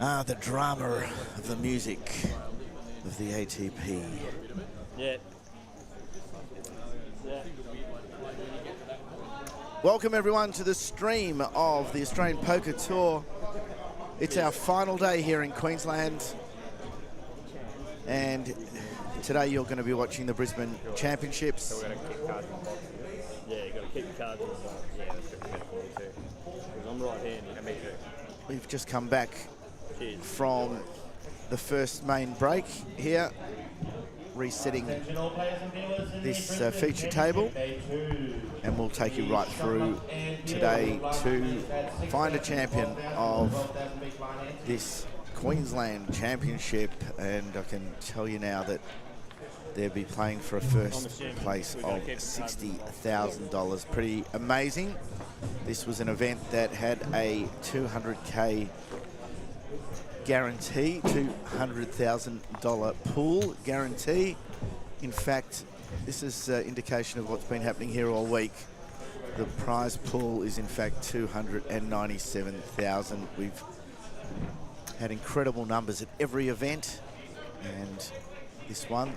Ah, the drama of the music of the ATP. Yeah. Welcome everyone to the stream of the Australian Poker Tour. It's our final day here in Queensland. And today you're going to be watching the Brisbane Championships. So we're going to keep cards in the box. Yeah, you've got to keep the cards in the box. Yeah, that's good for me too. Because I'm right-handed, and me too. We've just come back Cheers. from the first main break here, resetting this feature table, and we'll take you right through today to find a champion of this Queensland Championship. And I can tell you now that they'll be playing for a first place of $60,000. Pretty amazing. This was an event that had a $200K guarantee, $200,000 pool guarantee. In fact, this is an indication of what's been happening here all week. The prize pool is in fact $297,000. We've had incredible numbers at every event, and this one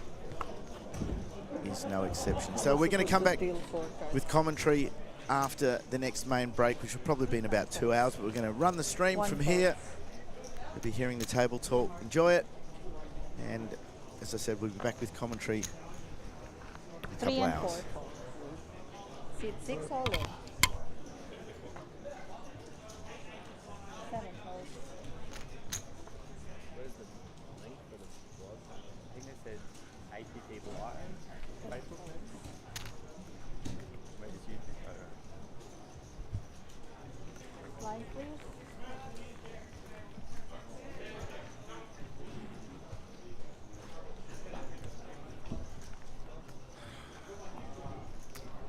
is no exception. So we're going to come back with commentary after the next main break, which will probably be in about 2 hours, but we're going to run the stream from here. You'll be hearing the table talk. Enjoy it. And as I said, we'll be back with commentary in a couple hours. 3 and 4. Seat 6 all in. 7 holes. Where's the link for the squad? I think they said 80 people live on Facebook. Maybe it's YouTube. I don't know. Line, please.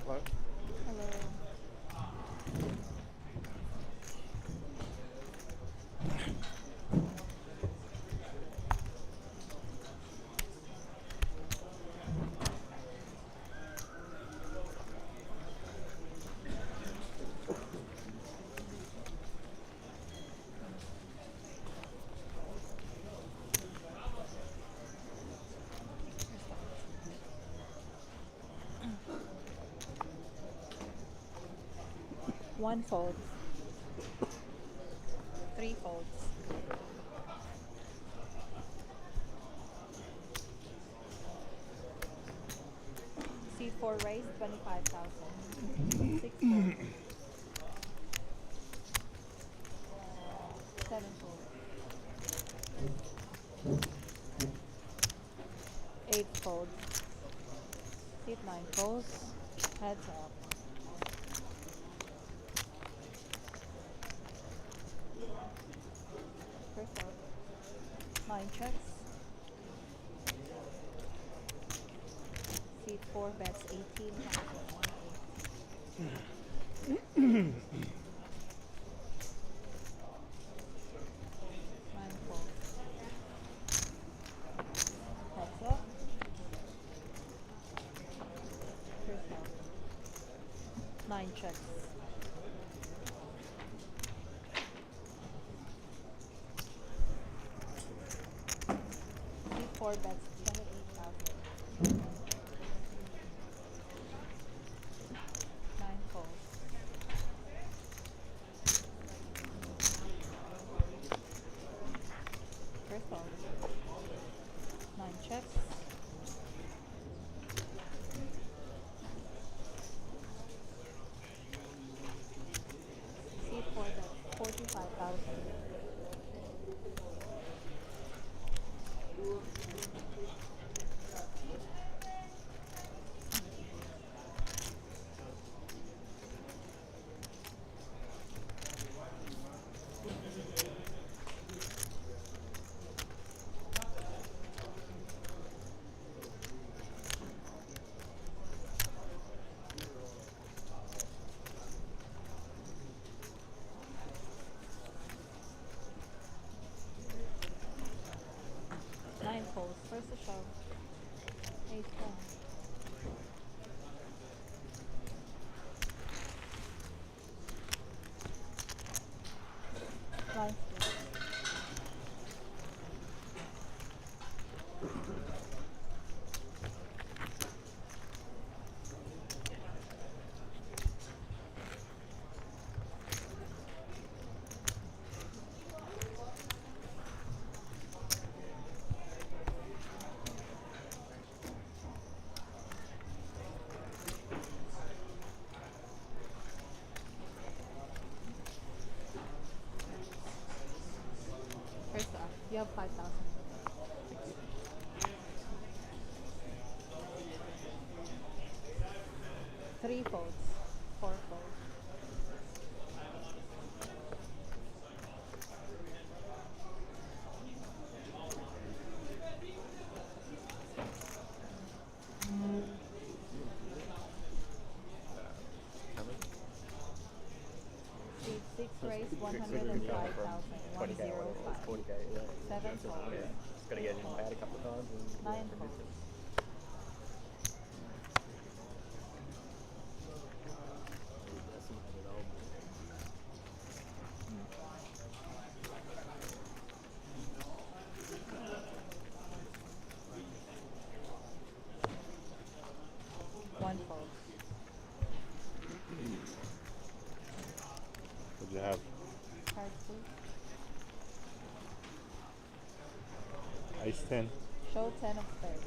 Hello. Hello. One fold. 3 folds. C4 raised 25,000. 6 folds. 7 folds. 8 folds. Seat 9 folds. Heads up. First out. 9 checks. Seat 4 bets 18. 9 folds. Heads up. First out. 9 checks. C4 bets 28,000. 9 calls. First call. 9 checks. C4 bets 45,000. You have 5,000. Three folds. Four folds. Coming. Seat 6 raise From 105,000. 20k or whatever it was, 40k. Yeah. Seven folds. Yeah. Just got to get in bad a couple of times. And Nine from folds. distance. Decimated old man. One fold. What'd you have? Cards, please. Ice 10. Show 10 of spades.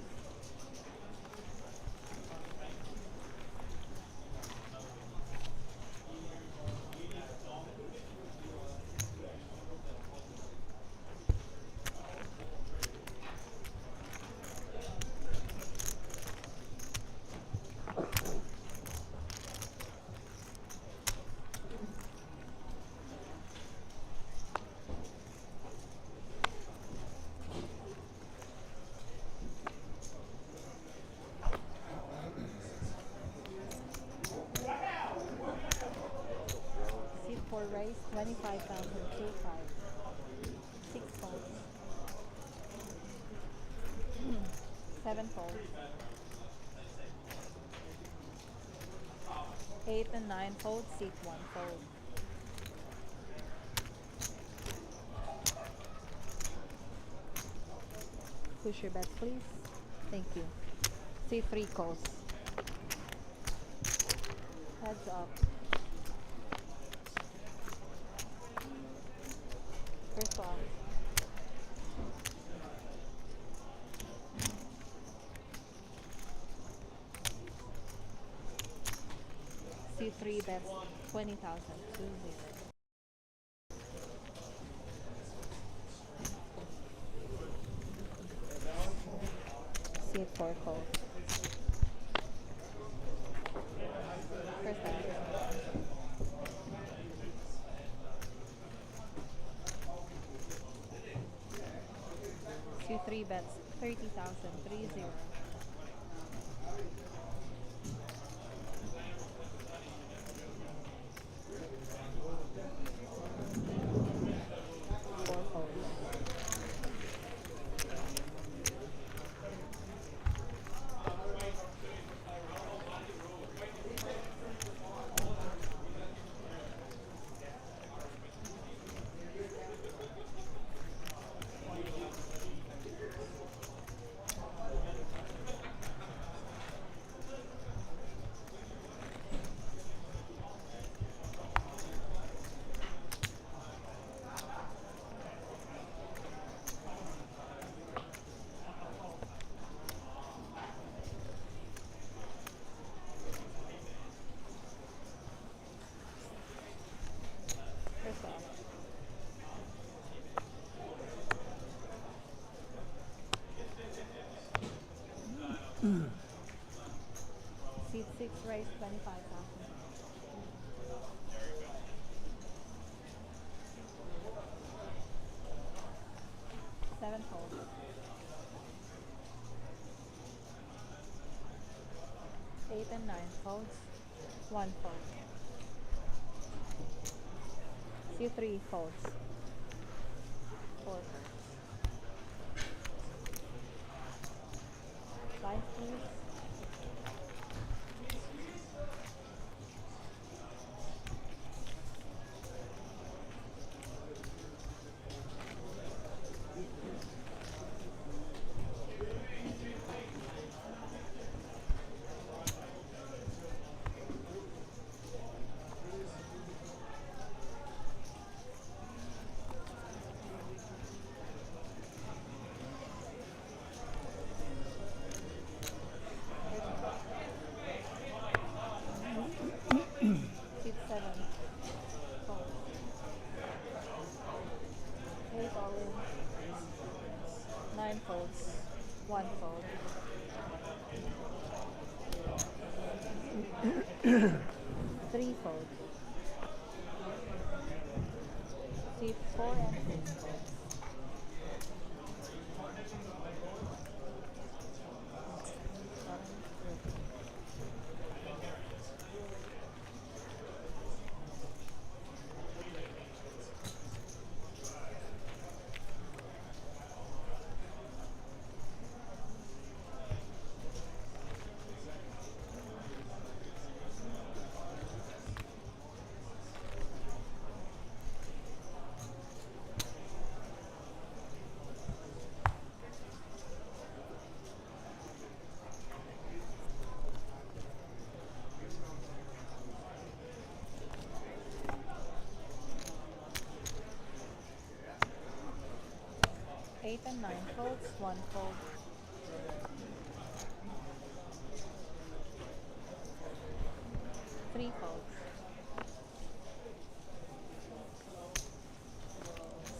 Seat 4 raise 25,000. 2-5. 6 folds. 7 folds. 8 and 9 folds. Seat 1 fold. Push your bets, please. Thank you. Seat 3 calls. Heads up. First off. C3 bets 20,000. 2-0. C4 calls. First off. C3 bets 30,000. 3-0. Four folds. First off. Seat 6 raise 25,000. 7 folds. 8 and 9 folds. 1 fold. C3 folds. 4 folds. Life, please. 7 folds, 1 fold. 3 folds. Seat 4 and 6 folds. 8 and 9 folds, 1 fold. 3 folds.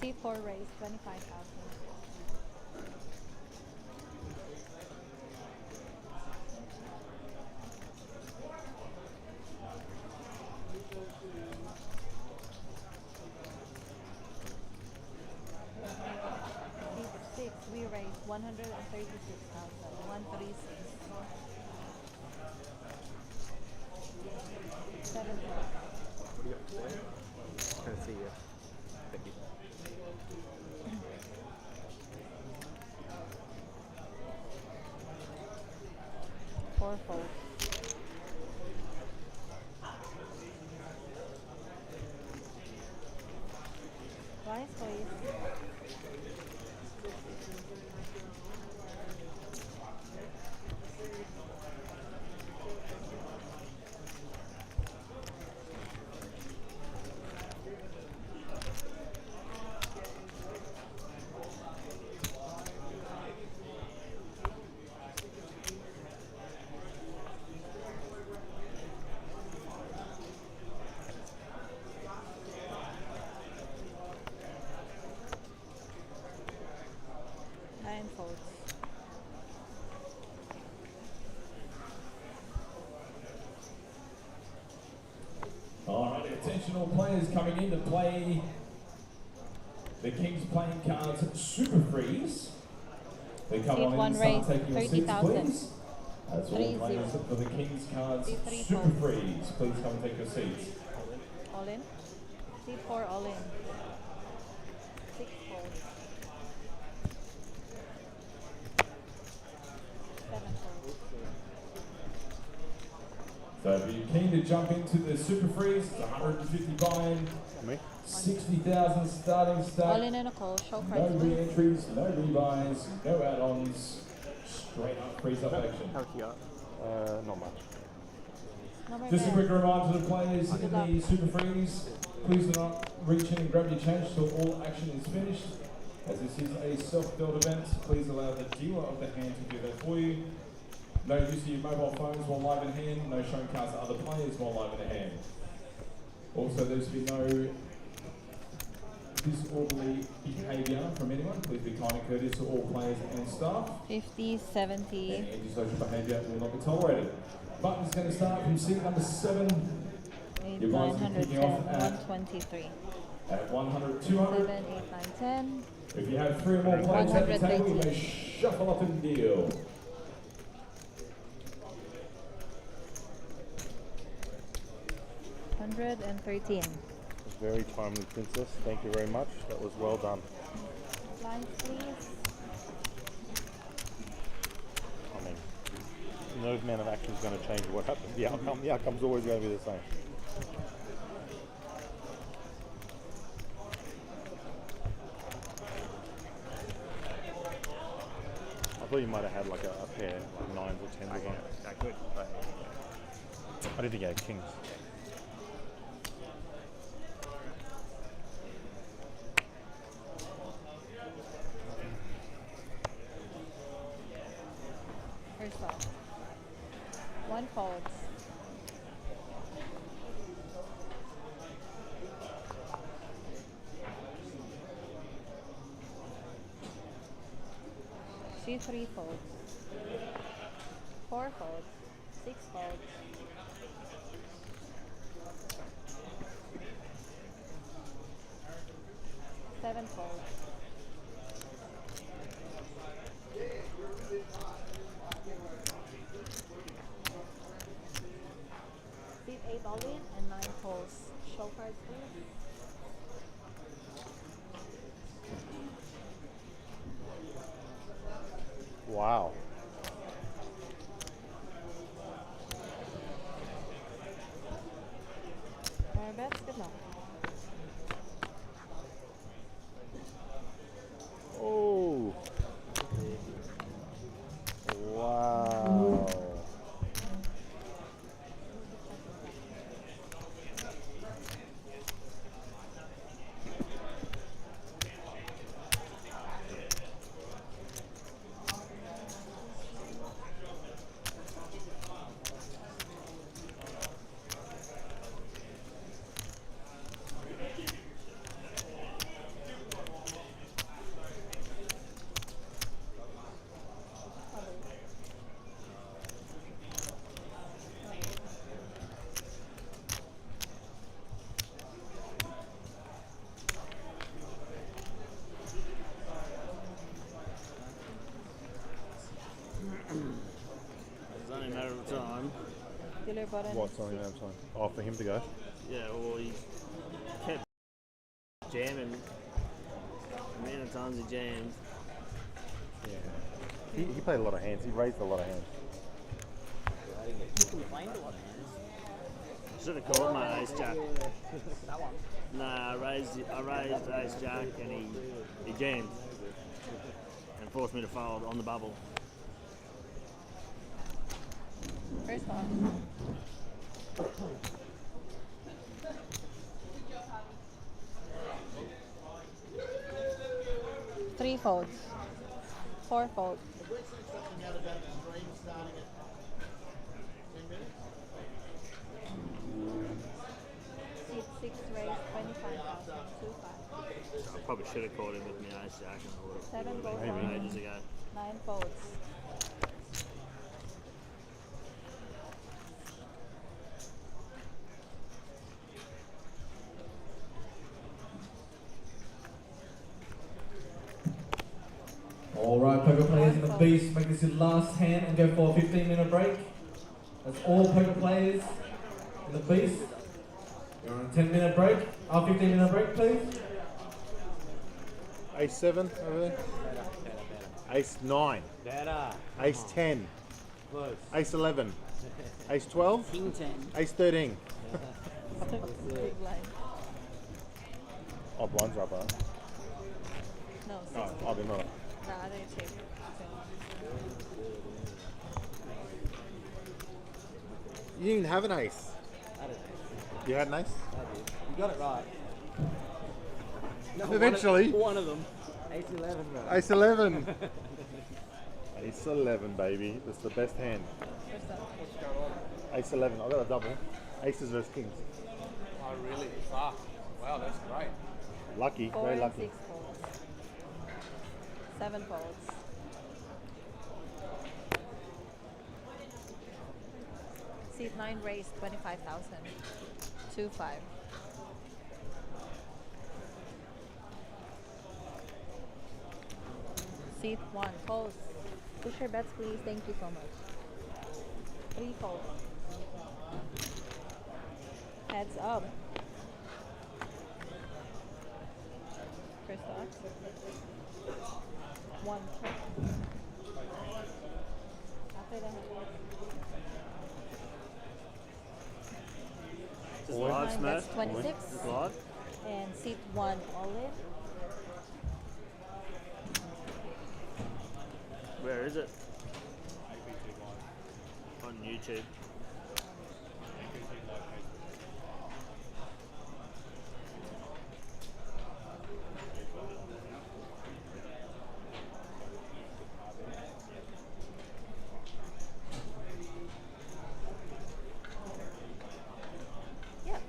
C4 raise 25,000. C6 we raise 136,000. 136. 7 folds. What do you got to say? Can't see you. Thank you. 4 folds. Rise, please. Folds. All right, attention all players coming in to play the King's Playing Cards Super Freeze. They come Seat on in one and start raise, taking your seats, 30,000. please. That's all 3-0. players for the King's Cards C3 Super folds. Freeze. Please come and take your seats. All in. C4 all in. 6 folds. 7 folds. So if you're keen to jump into the Super Freeze, it's 150 buy-in, Me? 60,000 starting All stake. in and a call. Show No cards, please. re-entries, no rebuys, no add-ons, straight up freeze-up action. How much you got? Not much. Number Just a quick man. reminder to the players Good in luck. the Super Freeze, please do not reach in and grab your change till all action is finished. As this is a self-dealt event, please allow the dealer of the hand to do that for you. No use of your mobile phones while live in hand, no showing cards to other players while live in hand. Also, there's been no disorderly behaviour from anyone. Please be kind and courteous to all players and staff. 50, 70. And antisocial behaviour will not be tolerated. Button's going to start from seat number 7 8, Your 9, bonds are 110, kicking off at- 123. at 100, 200. 7, 8, 9, 10. If you have 3 or more players at the table, you 130. may shuffle up and deal. 113. Very timely, Princess. Thank you very much. That was well done. Lines, please. I mean, no amount of action is going to change what happens. The outcome's always going to be the same. I thought you might have had like a pair, like 9s or 10s or something. I could, but I didn't think you had kings. First off. 1 folds. 2 See 3 folds. 4 folds. 6 folds. 7 folds. Seat 8 all in and 9 folds. Show cards, please. Wow. Bets, good luck. Oh. Wow. It's only a matter of time. Dealer button. What's on the time? Oh, for him to go. Yeah, well, he kept jamming. The amount of times he jammed. Yeah. He played a lot of hands. He raised a lot of hands. You complained a lot, man. Should have called my ace jack. That one. Nah, I raised ace jack and he jammed and forced me to fold on the bubble. First off. Three folds. 4 folds. Seat 6 raise 25,000. 2-5. I probably should have called him with my ace jack and I would 7 folds. have on. ages ago. 9 folds. Alright, poker players in the beast, make this your last hand and go for a 15-minute break. That's all poker players in the beast. You're on a 10-minute break. Our 15-minute break, please. Ace 7 over there. Ace 9. Better. Ace 10. Close. Ace 11. Ace 12. King 10. Ace 13. Big blind. Oh, blinds are up, aren't they? No, 6. Oh, they're not. Nah, they check. You didn't even have an ace. I don't know. You had an ace? I did. You got it right. No, Eventually. One of them. Ace 11, bro. Ace 11. Ace 11, baby. That's the best hand. First off. Ace 11. I got a double. Aces versus kings. Oh, really? Fuck. Wow, that's great. Lucky. 4 Very and lucky. 6 folds. 7 folds. Seat 9 raised 25,000. 2-5. Seat 1 folds. Push your bets, please. Thank you so much. 3 folds. Heads up. First off. 1. After the head. Just live, Nine, Smurf. that's 26. Just live. And seat 1 all in. Where is it? On YouTube. Yeah.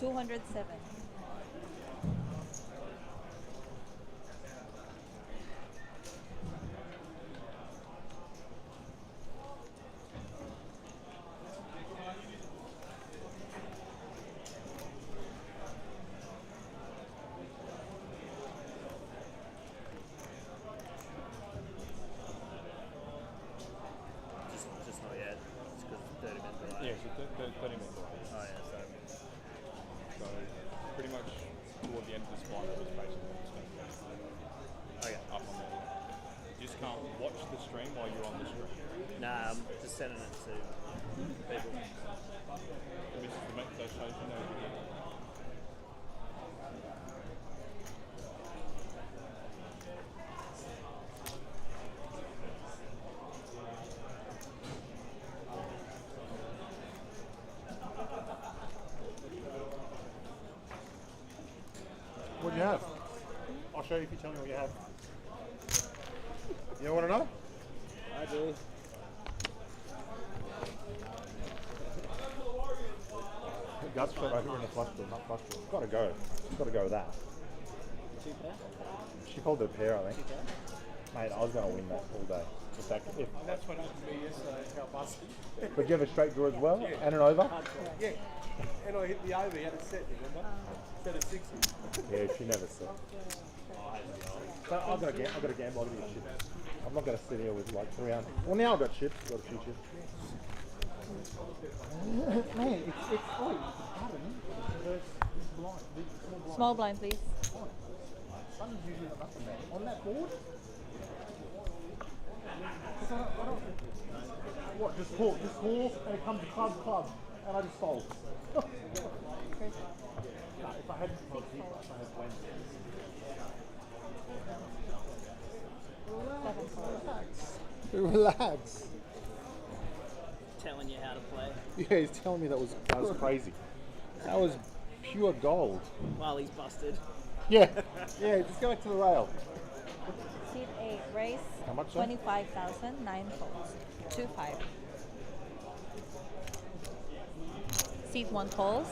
207. Just not yet. It's because 30 minutes away. Yeah, so 30 minutes away. Oh yeah, so So pretty much toward the end of the spot, it was basically just going to be okay. up on there. You just can't watch the stream while you're on the stream. Nah, I'm just sending it to people. This is the mix that shows you know. What do you have? I'll show you if you tell me what you have. You don't want to know? I do. Guts shot over in the flush draw, not flush draw. It's got to go. It's got to go with that. 2 pair? She pulled a pair, I think. Mate, I was going to win that all day. If And that's what happened to me yesterday, how busted. but you have a straight draw as well? And an over? Yeah. And I hit the over, he had a set, remember? Set of 60. Yeah, she never said. So I've got to gamble. I'll give you chips. I'm not going to sit here with like 300. Well, now I've got chips. I've got a few chips. Man, it's oh, blind. Small blind, please. Sun's usually not nothing there. On that board? What, just call, and it comes to club, and I just fold. Nah, if I had Wednesday. Relax. Telling you how to play. Yeah, he's telling me that was crazy. That was pure gold. While he's busted. Yeah, just go back to the rail. Seat 8, race. How much, sir? 25,000, 9 folds. 2-5. Seat 1 calls.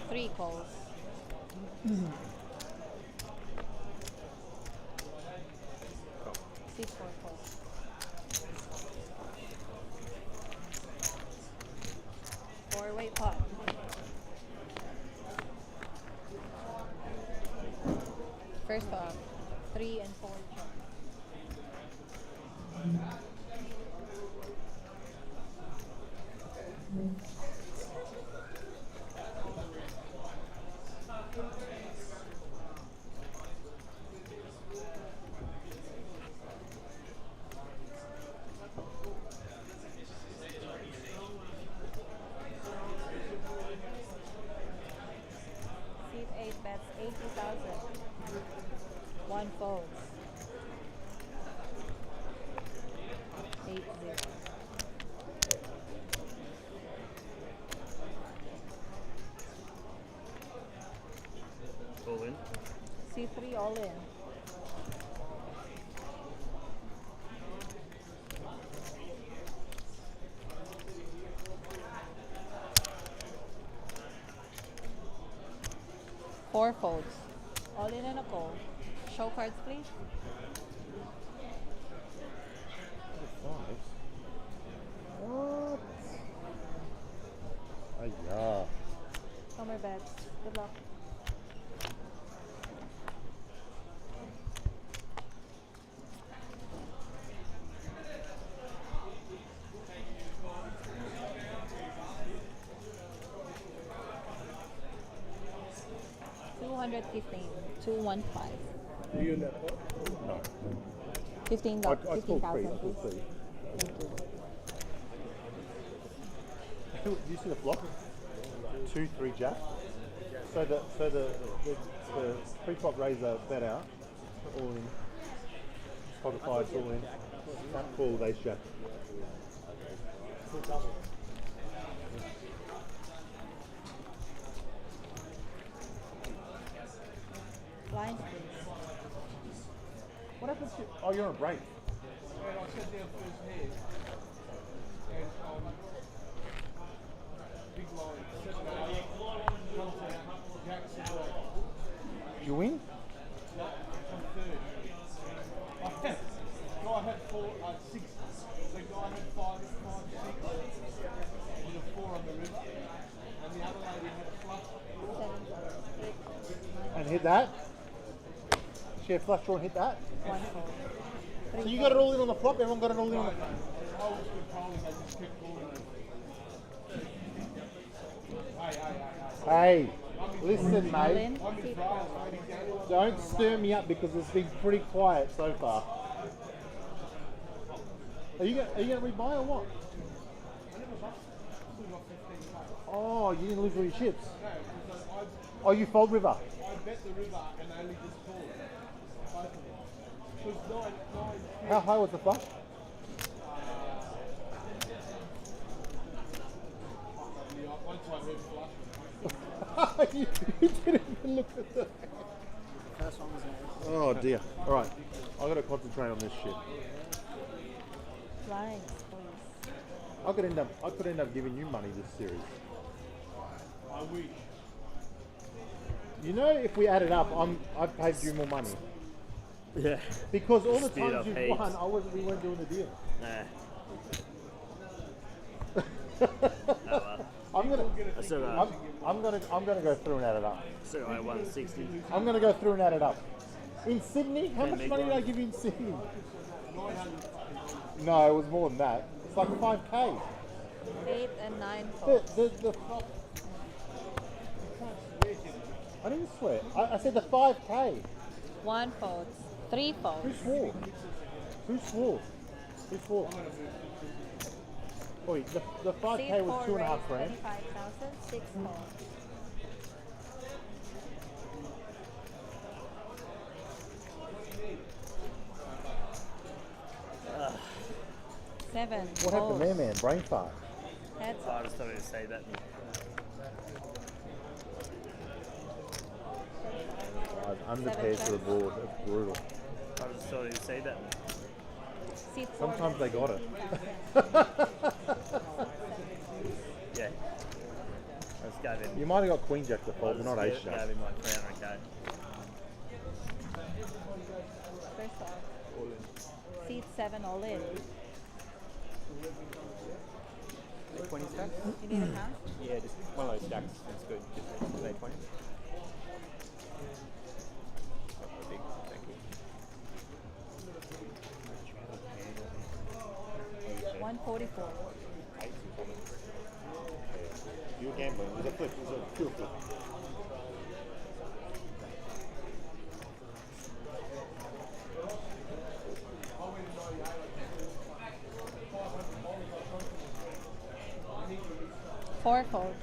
3 calls. Seat 4 calls. 4-way pot. First off, 3 and 4 check. Seat 8 bets 80,000. 1 folds. 8-0. All in. C3 all in. Four folds. All in and a call. Show cards, please. What? Yeah. Summer bets. Good luck. $215. 215. Are you in that pot? No. $15. I called free. 15,000, please. Free. Thank you. Do you see the flop? 2-3 jack. So the pre-flop raiser bet out, all in. Pocket fives all in. Front call with ace jack. Blinds, please. What happens to? Oh, you're on a break. And I sat down first hand, and Did you win? Guy had 6. The guy had 5, 6. With a 4 on the wrist. And the other lady had a flush. 7, 8, 9. And hit that? She had flush draw and hit that? 1 fold. So you got it all in on the flop, everyone got it all in on the... I was controlling, I just kept calling it. Hey. Hey, listen mate, don't stir me up because it's been pretty quiet so far. Are you gonna rebuy or what? Oh, you didn't lose all your chips? Oh, you fold river? I bet the river and only just called it. Both of them. Because 9. How high was the flush? Once I heard flush. you didn't even look at the... First one was nice. Oh dear. Alright, I've got to concentrate on this shit. Flying, please. I could end up giving you money this series. I wish. You know, if we add it up, I've paid you more money. Yeah. Because all the Speed times up you've heaps. won, we weren't doing the deal. Nah. Oh, well. I'm gonna go through and add it up. So I 160. I'm gonna go through and add it up. In Sydney, how Can much make money did one. I give you in Sydney? No, it was more than that. It's like 5k. 8 and 9 folds. The I didn't swear. I said the 5k. 1 folds. 3 folds. Who swore? Who swore? Who swore? Wait, the 5k was 2.5 grand. 25,000. 6 folds. Seven. What happened there, man? Brain fart. Heads I up. just thought to say that. Underpairs to the board. That's brutal. I just thought to say that. Seat Sometimes they got it. Yeah. I just gave him. You might have got Queen Jack to fold, but not Ace Gave Jack. him like 300k. First off. Seat 7 all in. 20 stacks? You need a hand? Yeah, just one of those stacks. That's good. Just say 20. Big, thank you. 144. You were gambling. It was a flip. It was a pure flip. Four folds.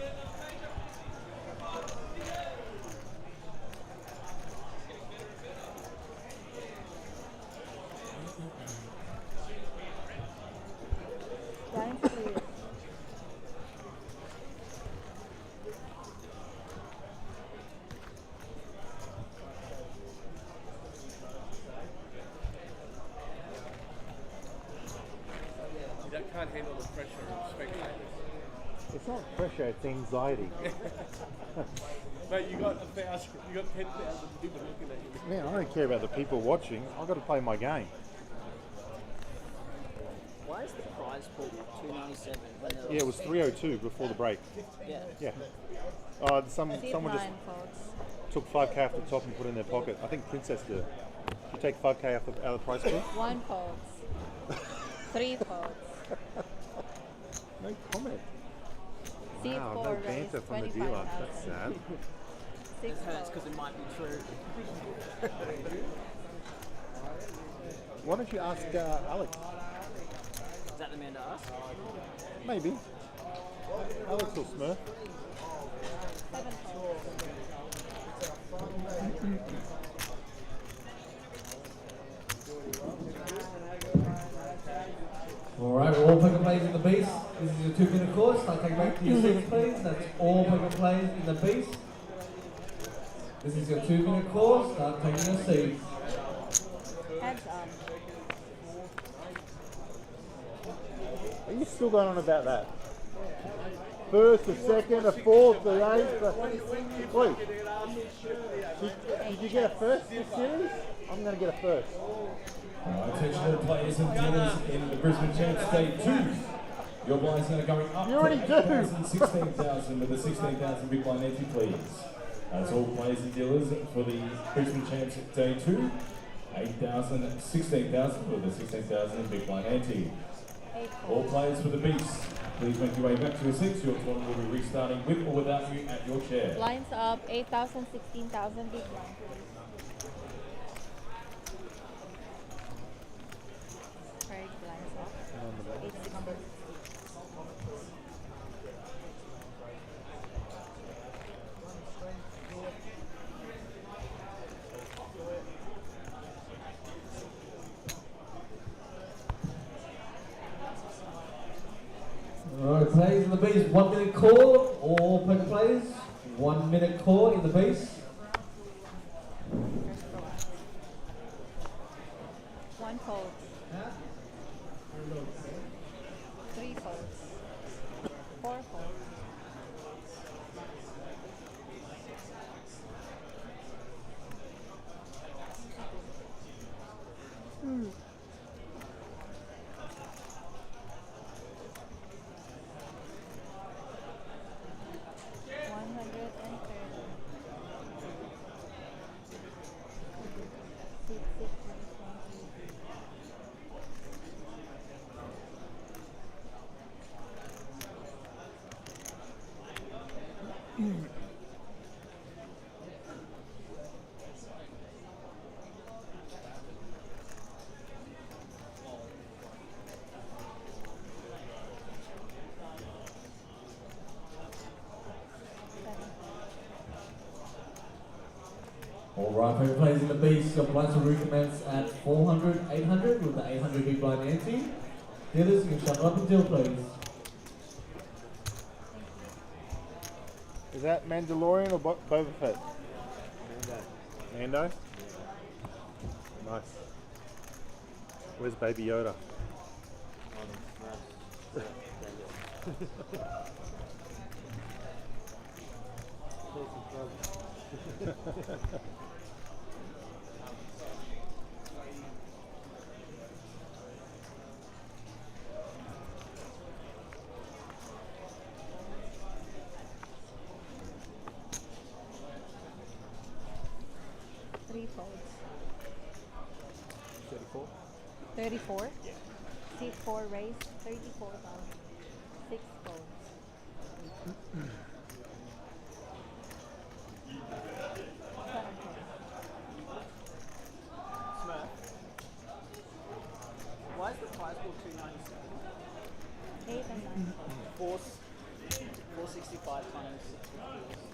Giants, please. That can't handle the pressure of spectators. It's not pressure, it's anxiety. Mate, you got 10,000 people looking at you. Man, I don't care about the people watching. I've got to play my game. Why is the prize pool 297 when there Yeah, it was 302 before the break. Yeah. Yeah. Someone Seat just 9 folds. took 5k off the top and put it in their pocket. I think Princess did. You take 5k out of the price pool? 1 folds. 3 folds. No comment. Seat Wow, 4 no raised banter from the dealer. That's 25,000. sad. 6 It hurts folds. because it might be true. Why don't you ask Alex? Is that the man to ask? Maybe. Alex will smurf. 7 folds. Alright, all poker players in the base. This is your 2-minute course. I'll take back to your seats, please. That's all poker players in the base. This is your 2-minute course. Start taking your seats. Heads up. Are you still going on about that? first, a second, a fourth, a eighth. Wait, did you get a first this series? I'm going to get a first. Attention all players and dealers in the Brisbane Champs Day 2. Your blinds are going up You already to do. 8,000, 16,000 with the 16,000 big blind entry, please. That's all players and dealers for the Brisbane Champs Day 2. 8,000, 16,000 with the 16,000 big blind ante. All players for the beast, please make your way back to your seats. Your tournament will be restarting with or without you at your chair. Blinds up, 8,000, 16,000 big blind. Very blinds up. 8,600. Alright, players in the base, 1 minute call. All poker players, 1 minute call in the base. One fold. 3 folds. 4 folds. Alright, poker players in the base, your blinds will recommence at 400, 800 with the 800 big blind ante. Dealers, you can shut up and deal, please. Is that Mandalorian or Boba Fett? Mando. Mando? Nice. Where's Baby Yoda? Three folds. 34? 34? Yeah. C4 raise, 34,000. 6 folds. Smurf. Why is the prize pool 297? 8 and 9 folds. 465 times 350.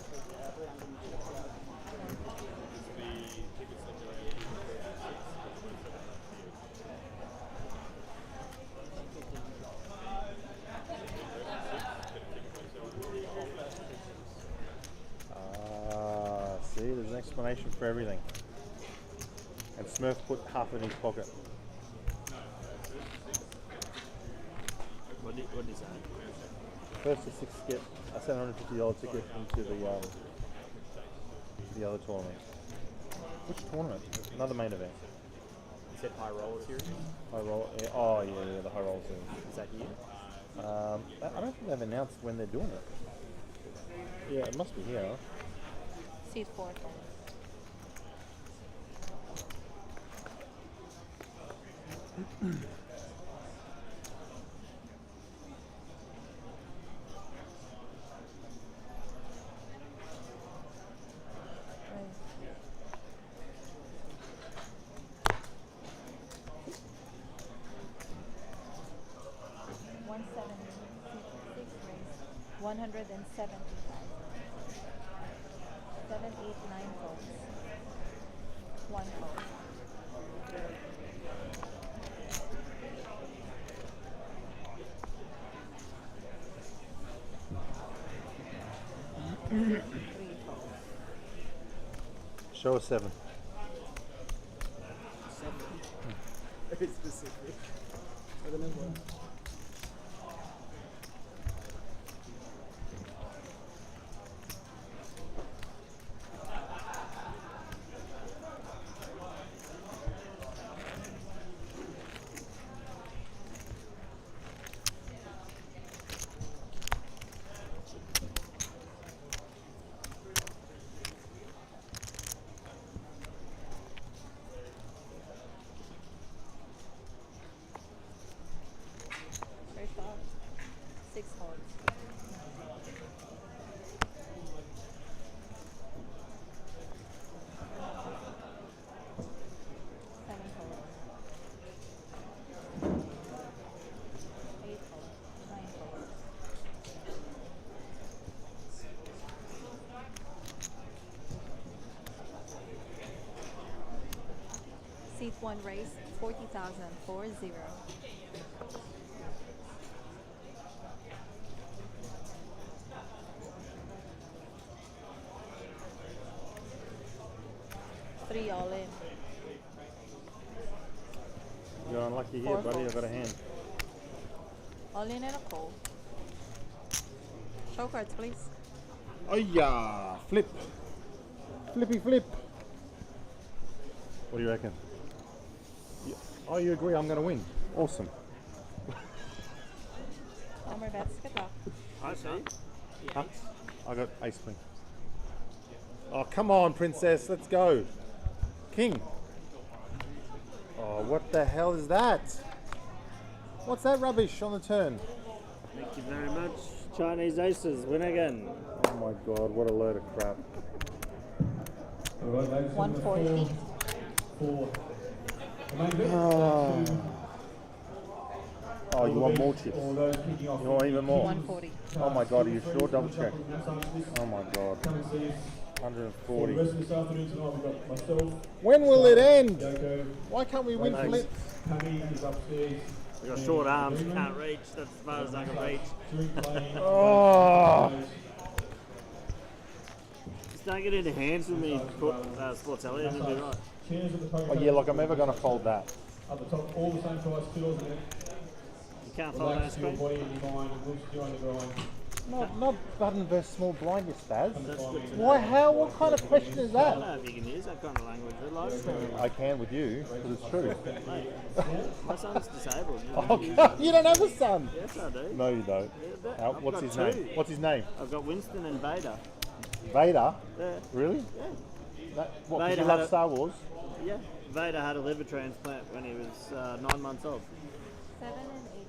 See, there's an explanation for everything. And Smurf put half in his pocket. What is that? First to 6 get a $750 ticket into the other tournament. Which tournament? Another main event. You said high roller series? High roll. Yeah, oh yeah, the high roll series. Is that here? I don't think they've announced when they're doing it. Yeah, it must be here. C4 folds. $170, 170,000. 7, 8, 9 folds. 1 fold. Three folds. Show us 7. 7. Very specific. I don't know what. one race, 40,000, 40. 3 all in. You're unlucky here, Four buddy. I've got a folds. hand. All in and a call. Show cards, please. Oh yeah! Flip! Flippy flip! What do you reckon? Oh, you agree I'm going to win? Awesome. No more bets. Good luck. I see. Huh? I got ace queen. Oh, come on, princess. Let's go. King. Oh, what the hell is that? What's that rubbish on the turn? Thank you very much. Chinese aces, win again. Oh my god, what a load of crap. All right, ladies and gentlemen, 140. for the main bet. Oh, you want more chips? All those kicking off. You want even more? 140. Oh my god, are you sure? Double check. Oh my god. Come and see us. For the 140. rest of this afternoon tonight, we've got myself, When will it end? Yoko, Why can't we win flip? Pammy is upstairs. I got short arms, can't reach. That's as far as I can reach. Drink playing. Oh. Just don't get into hands with me, Sports Elliot, and it'll be right. Chairs at the poker Oh yeah, like I'm never going to fold that. at the top, all the same price, $2 a minute. You can't fold Relax that your screen. body and your mind, and loose your grind. Not button versus small blind, you spaz. That's good to know. Why? How? What kind of question is I don't that? know if you can use that kind of language. But I can with you, because it's true. mate, my son's disabled. Oh, God, you don't have a son. Yes, I do. No, you don't. Yeah, I've What's got his two. name? What's his name? I've got Winston and Vader. Vader? Yeah. Really? Yeah. What? Vader Did you had love a- Star Wars? Yeah. Vader had a liver transplant when he was 9 months old. 7 and 8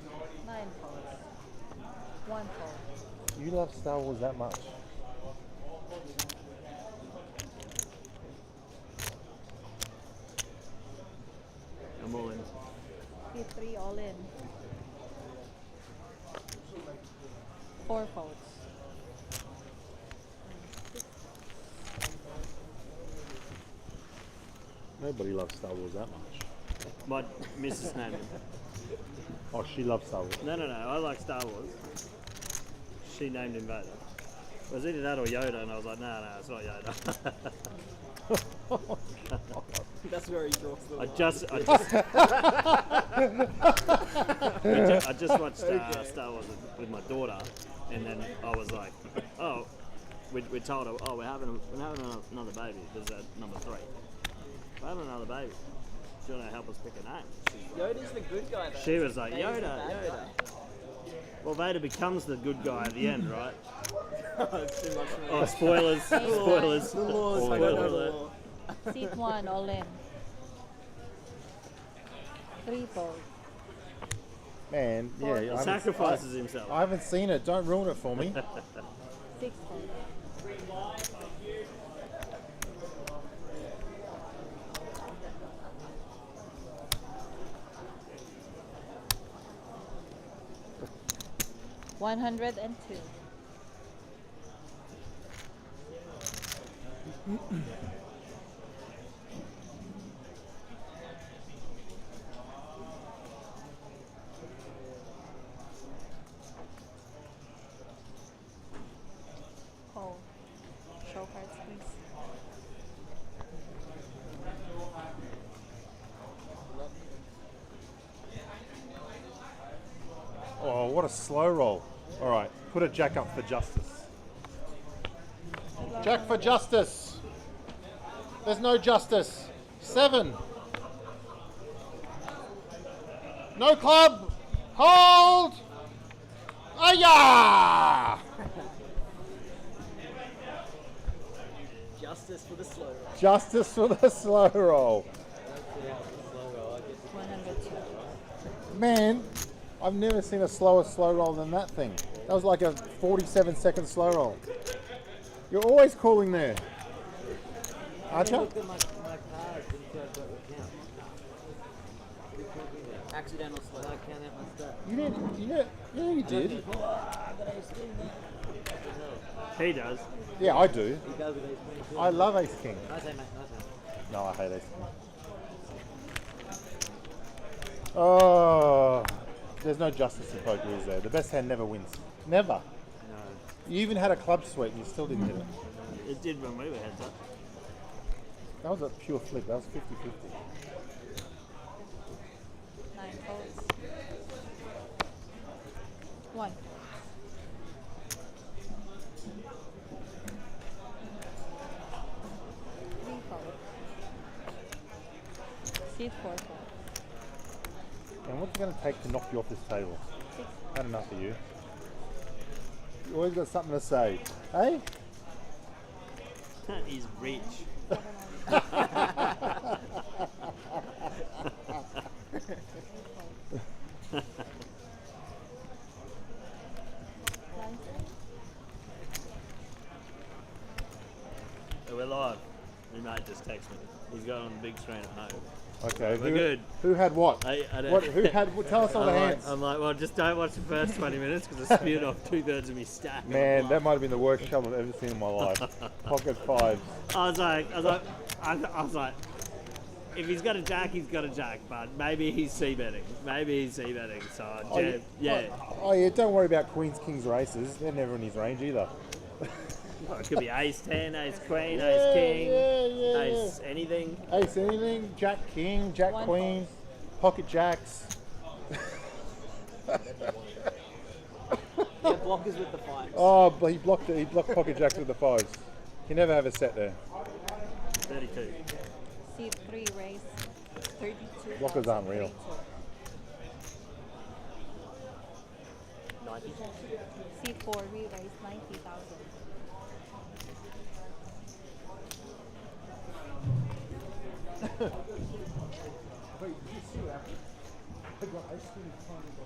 folds. 9 folds. 1 fold. You love Star Wars that much? I'm all in. 3 all in. 4 folds. Nobody loves Star Wars that much. My Mrs. named him. Oh, she loves Star Wars. No, I like Star Wars. She named him Vader. It was either that or Yoda, and I was like, no, it's not Yoda. That's where he draws the I line. just watched Star Wars with my daughter, and then I was like, oh, we told her, oh, we're having another baby. There's number 3. We're having another baby. Do you want to help us pick a name? Yoda's the good guy though. She was like, Vader's the Yoda. bad guy. Well, Vader becomes the good guy at the end, right? It's too much for me. Oh, spoilers. Spoilers. The laws, I Spoiler don't know the alert. law. Seat 1 all in. 3 folds. Man, yeah. I He haven't- sacrifices himself. I haven't seen it. Don't ruin it for me. 6 folds. $102. Call. Show cards, please. Oh, what a slow roll. All right, put a jack up for justice. Jack for justice. There's no justice. 7. No club. Hold. Ayah! Justice for the slow roll. Justice for the slow roll. 102. Man, I've never seen a slower slow roll than that thing. That was like a 47-second slow roll. You're always calling there. Aren't you? Accidental slow. I can't have my stuff. You did. Yeah, you did. He does. Yeah, I do. He goes with ace queen too. I love Ace King. Nice, mate. Nice, mate. No, I hate Ace King. Oh, there's no justice in poker, is there? The best hand never wins. Never. No. You even had a club sweep and you still didn't hit it. It did when we were heads up. That was a pure flip. That was 50-50. 9 folds. 1. Three fold. Seat 4 fold. And what's it going to take to knock you off this table? 6. Had enough of you. You always got something to say. Hey? He's rich. We're live. My mate just texted me. He's got it on the big screen at home. Okay. We're good. Who had what? I don't. What? Who had? Tell us all the hands. I'm like, well, just don't watch the first 20 minutes because I spewed off 2/3 of me stack. Man, that might have been the worst shovel I've ever seen in my life. Pocket fives. I was like, if he's got a jack, he's got a jack, but maybe he's c-betting. So, yeah. Oh yeah, don't worry about queens, kings, or aces. They're never in his range either. Well, it could be ace 10, ace queen, ace king, ace anything. Ace anything, jack king, jack queen, pocket jacks. Yeah, blockers with the 5s. Oh, but he blocked it. He blocked pocket jacks with the 5s. He never have a set there. 32. Seat 3 raise. 32. Blockers aren't real. 90. Seat 4 we raise 90,000. Wait, did you see that? I got ice cream in front of the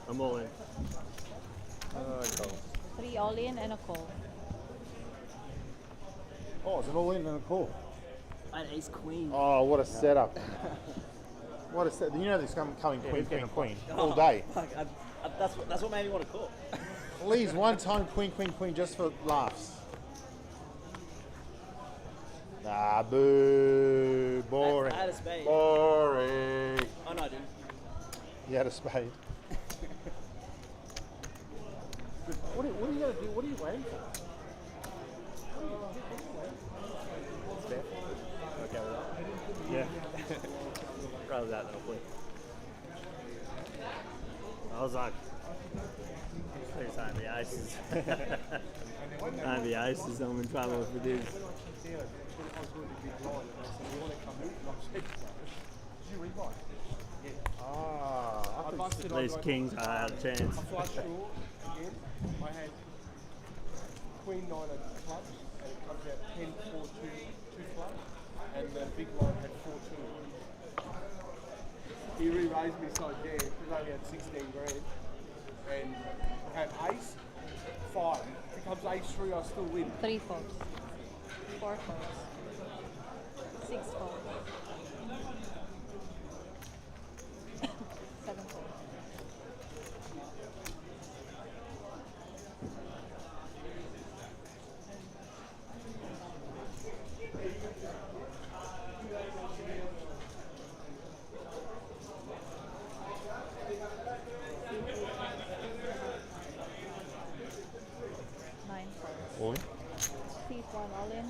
I'm all in. 3 all in and a call. Oh, it's an all in and a call. I had ace queen. Oh, what a setup. What a set. You know this coming queen, queen, queen all day. Fuck, that's what made me want to call. Please, one time queen, queen, queen, just for laughs. Nah, boo. Boring. I had a spade. Boring. Oh no, I didn't. You had a spade. What are you going to do? What are you waiting for? Okay with that? Yeah. Rather that than a flip. I was like, please don't be aces. Don't be aces, I'm in trouble if it is. At least kings I had a chance. I flushed draw again. I had queen 9 of clubs, and it comes out 10, 4, 2 clubs, and the big line had 4, 2. He re-raised me so again, because I only had 16 grand, and I had ace, 5. If it comes ace 3, I still win. 3 folds. 4 folds. 6 folds. 7 folds. All in? Seat 1 all in.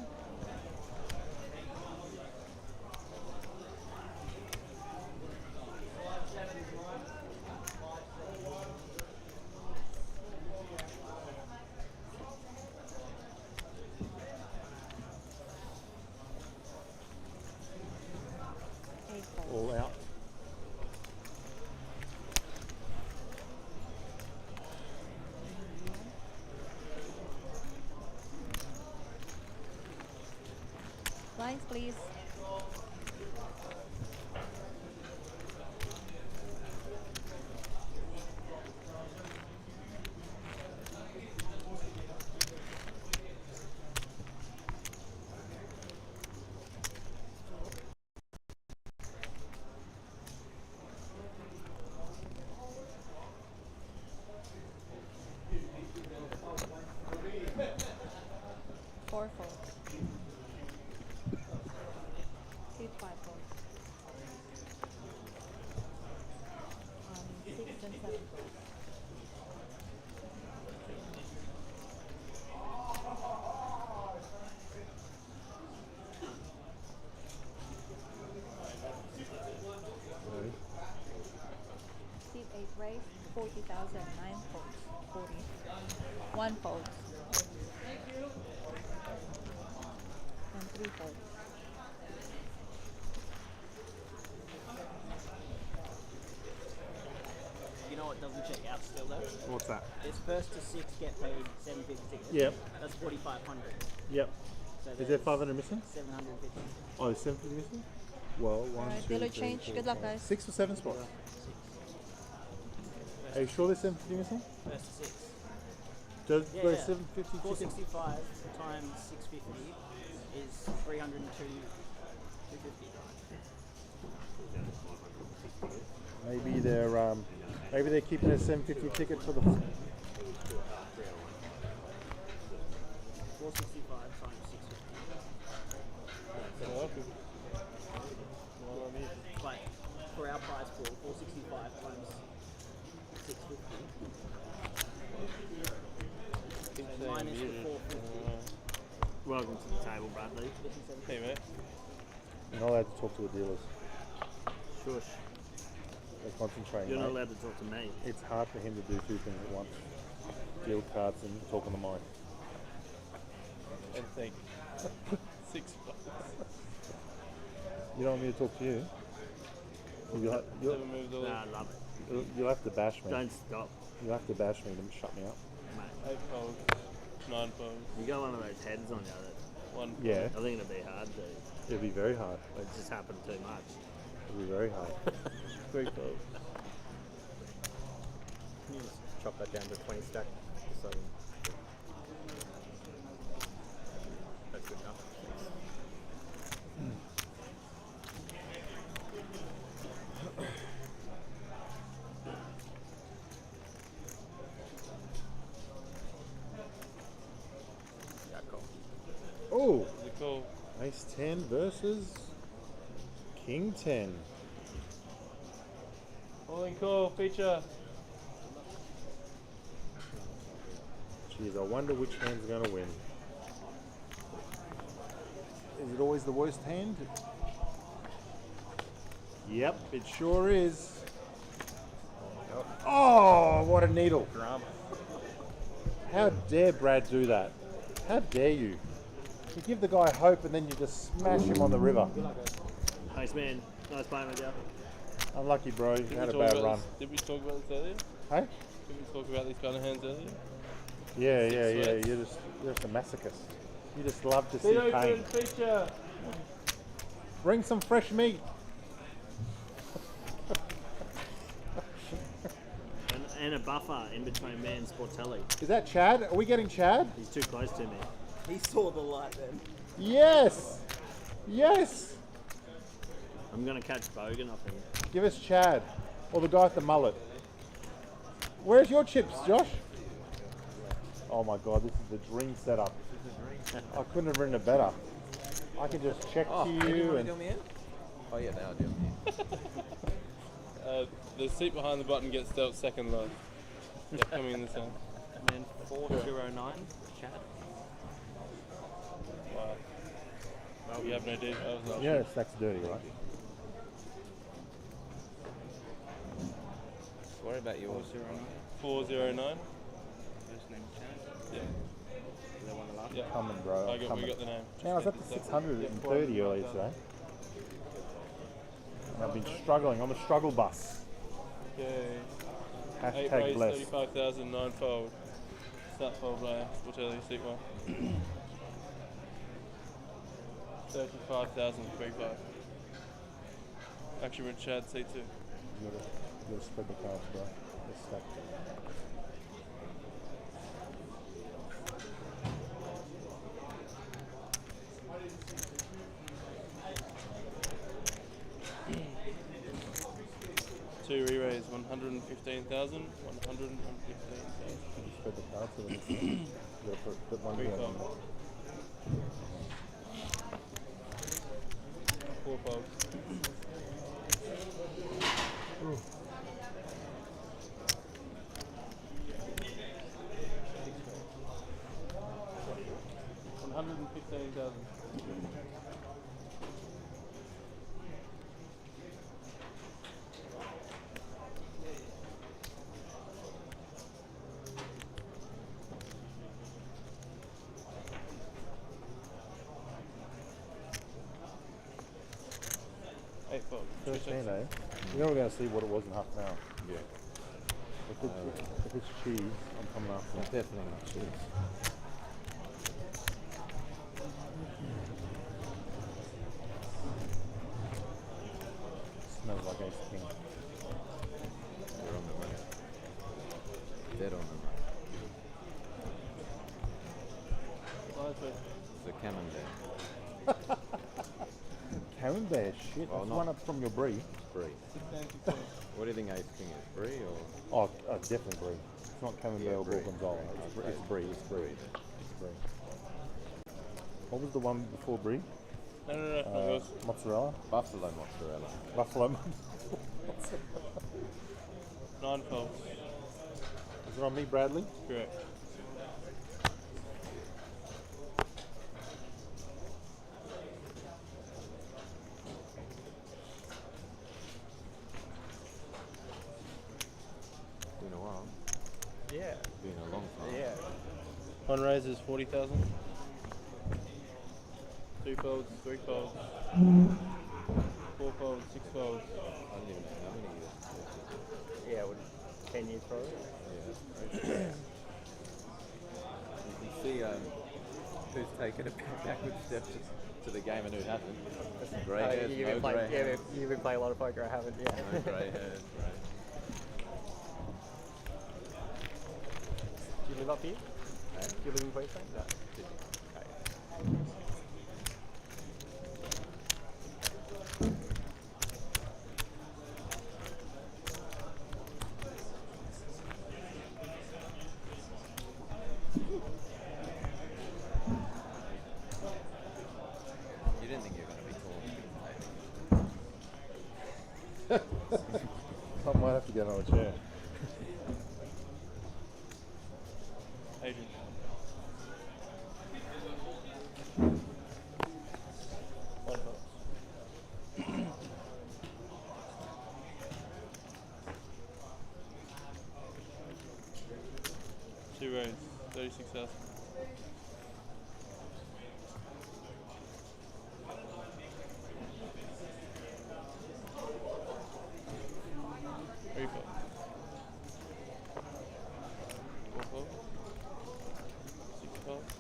40,000. 9 folds. 40. 1 fold. And 3 folds. You know what doesn't check out still though? What's that? It's first to 6 get paid 756. Yep. That's 4,500. Yep. So Is there there's 500 missing? 750. Oh, there's 750 missing? Well, one, Alright, two, dealer three, change. four, Good luck, five. guys. 6 or 7 spots? Are you sure there's 750 missing? First to 6. Does Yeah, there's yeah. 750 465 times 650 is 302. 250. Maybe they're keeping a 750 ticket for the 465 times 650. But for our price pool, 465 times 650. So minus the 450. Welcome to the table, Bradley. Hey, mate. You're not allowed to talk to the dealers. Shush. They're concentrating. You're not mate. allowed to talk to me. It's hard for him to do 2 things at once. Deal cards and talk on the mic. And thank you. 6 bucks. You don't want me to talk to you? You'll Seven moves all. Nah, I love it. you'll have to bash me. Don't stop, You'll have to bash me to shut me up. mate. 8 folds. 9 folds. You got one of those heads on you that 1 fold. Yeah, I think it'll be hard to. it'll be very hard. It just happened too much. It'll be very hard. 3 folds. Can you just chop that down to 20 stack? So that's good enough. Yeah, cool. Oh, Is it cool? Ace 10 versus King 10. Calling call, feature. Jeez, I wonder which hand's going to win. Is it always the worst hand? Yep, it sure is. Oh, what a needle. Drama. How dare Brad do that? How dare you? You give the guy hope and then you just smash him on the river. Thanks, man. Nice playing with you. Unlucky, bro. You Did had a we talk bad about run. Did we talk about this earlier? Hey? Did we talk about these kind of hands earlier? Yeah. sweats. You're just a masochist. You just love to see Feet pain. open, feature. Bring some fresh meat. And a buffer in between me and Sportelli. Is that Chad? Are we getting Chad? He's too close to me. He saw the light then. Yes! Yes! I'm gonna catch Bogan off him. Give us Chad. Or the guy with the mullet. Where's your chips, Josh? Oh my god, this is the dream setup. I couldn't have written it better. I can just check to you and... me in? Oh yeah, now I do. The seat behind the button gets dealt second low. Yeah, coming in this hand. And then 409, Chad. Wow. You have no details. Yeah, that's dirty, right? Worry about yours. 409. First name Chad. Yeah. Is that one of the last? Yeah. Coming, bro. We Coming. got the name. Man, I was up to 630 earlier today. And I've been struggling. I'm a struggle bus. Okay. 8 Hashtag raise, blessed. 35,000, 9 fold. Start fold player. We'll tell you, seat 1. 35,000, 3-5. Action with Chad, seat 2. You gotta spread the cards, bro. Let's stack them. Two re-raise, 115,000, 115,000. Should you spread the cards so then you gotta put one here, one there. 4 folds. Ooh. $115,000. 8 fold. 13, eh? You're never going to see what it was in half an hour. Yeah. If it's cheese, I'm coming after it. Definitely not cheese. Smells like Ace King. You're on the money. Dead on the money. It's a camembert. Camembert, shit. Well, That's not- one up from your brie. Brie. What do you think Ace King is? Brie or? Oh, definitely brie. It's not camembert Yeah, or brie. gorgonzola. It's brie. It's brie. It's brie. What was the one before brie? No. Mozzarella? Buffalo mozzarella. Buffalo. 9 folds. Is it on me, Bradley? Correct. Been a while. Yeah. Been a long time. Yeah. One raise is 40,000. 2 folds, 3 folds, 4 folds, 6 folds. I don't even know how many years. Yeah, would 10 years probably. Yeah. You can see who's taken a backward step to the game and who hasn't. Grey hairs, no grey hairs. You've been playing a lot of poker, I haven't, yeah. No grey hairs, right? Do you live up here? Do you live in Queensland? No. You didn't think you were going to be tall. I might have to get on a chair. Adrian. One fold. 2 raise, 36,000. Three folds. 4 folds. 6 folds.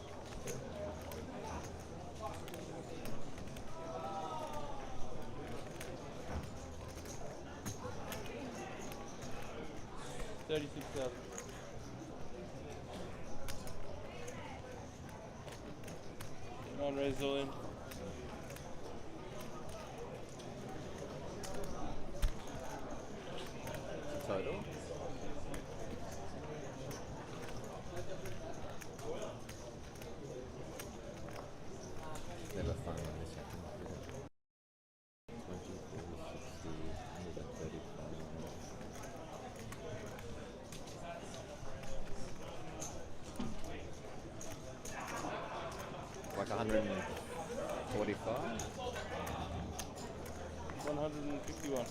36,000. Non-raise all in. Total? Never fun when this happens. 20, 40, 60, 135. Like 145? 151.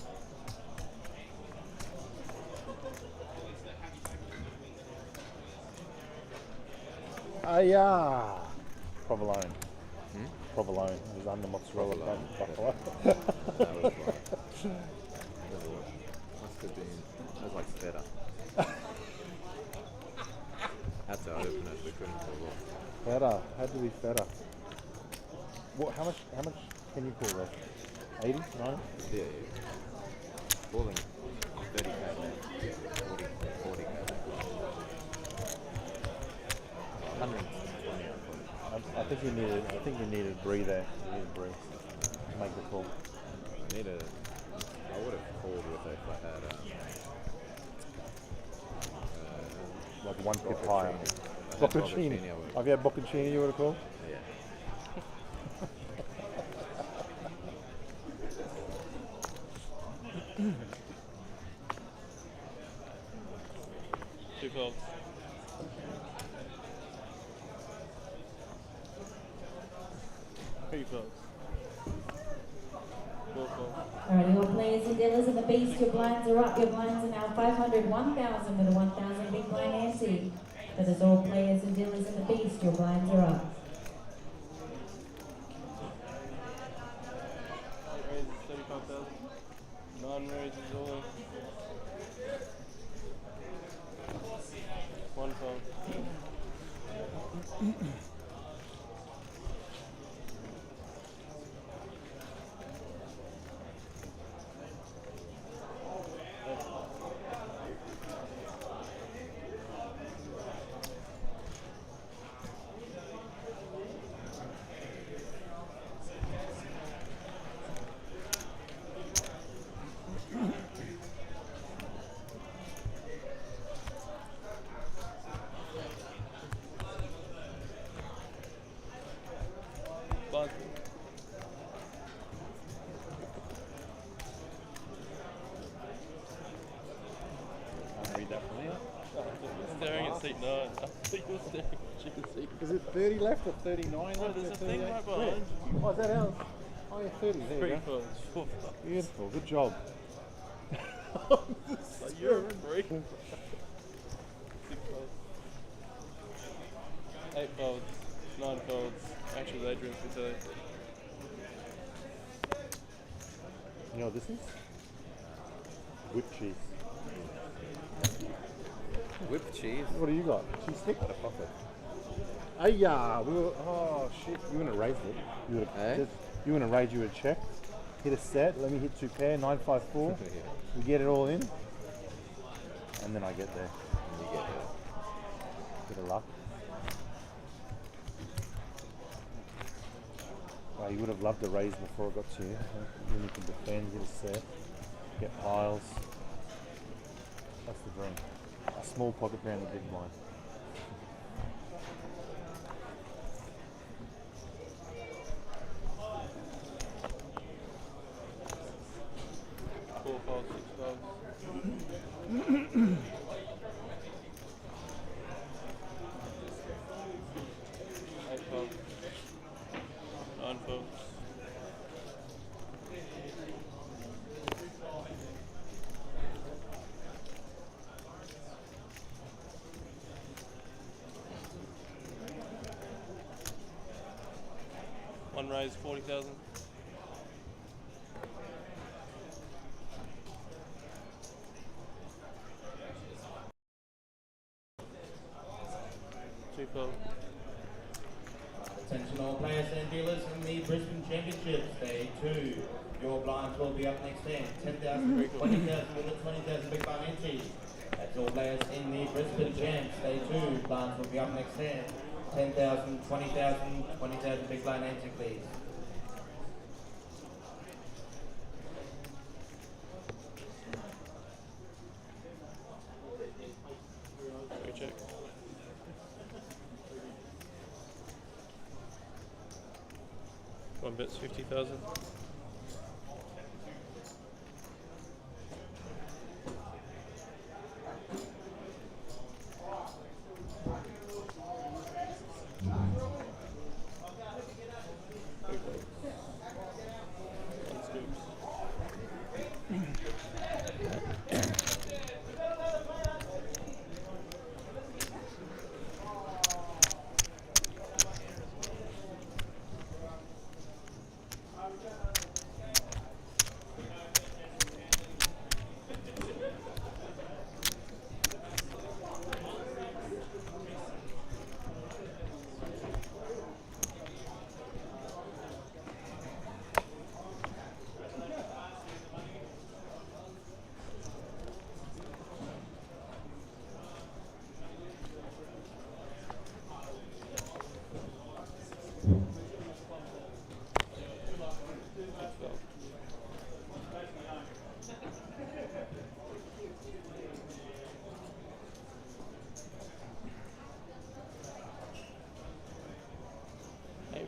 Provolone. Provolone. It was under mozzarella. Provolone, Buffalo. That was like, must have been, that was like feta. Had to open it, we couldn't pull off. Feta. Had to be feta. What? How much can you pull there? 80? 90? Yeah, yeah. Pulling 30k left, 40k left. 120. I think you needed brie there. You needed brie to make the call. I would have called with it if I had Like one pip higher. Bocconcini. Bocconcini. If you had Bocconcini, you would have called? Yeah. Two folds. Three folds. 4 folds. Alright, all players and dealers in the beast, your blinds are up. Your blinds are now 500, 1,000 with a 1,000 big blind ante. That is all players and dealers in the beast, your blinds are up. 8 raises, 35,000. 5,000. 9 raises all in. 1 fold. Bye. Can't read that from here. Staring at seat 9. I think you're staring at chicken seat. Is it 30 left or 39 Oh, left? there's or a thing 38? right behind you. Oh, is that ours? Oh, yeah, 30. There you 3 go. folds, 4 folds. Beautiful. Good job. Like you're a freak. 6 folds. 8 folds. 9 folds. Actually, Adrian for today. You know what this is? Whipped cheese. Whipped cheese. What do you got? Cheese stick? Got a pocket. Yeah, we were. Oh shit! You wouldn't have raised it. You would have. Eh? You wouldn't have raised. You would have checked. Hit a set. Let me hit 2 pair. 954. Yeah. We get it all in, and then I get there. And you get it. Bit of luck. Oh, you would have loved the raise before it got to you. Then you can defend, get a set, get piles. That's the dream. A small pocket pair and a big blind. One raise, 40,000. Two fold. Attention all players and dealers in the Brisbane Championships, Day 2. Your blinds will be up next then. 10,000, 20,000 with a 20,000 big blind entry. That's all players in the Brisbane Champs, Day 2. Blinds will be up next then. 10,000, 20,000, 20,000 big blind entry, please. Check. One bet's 50,000.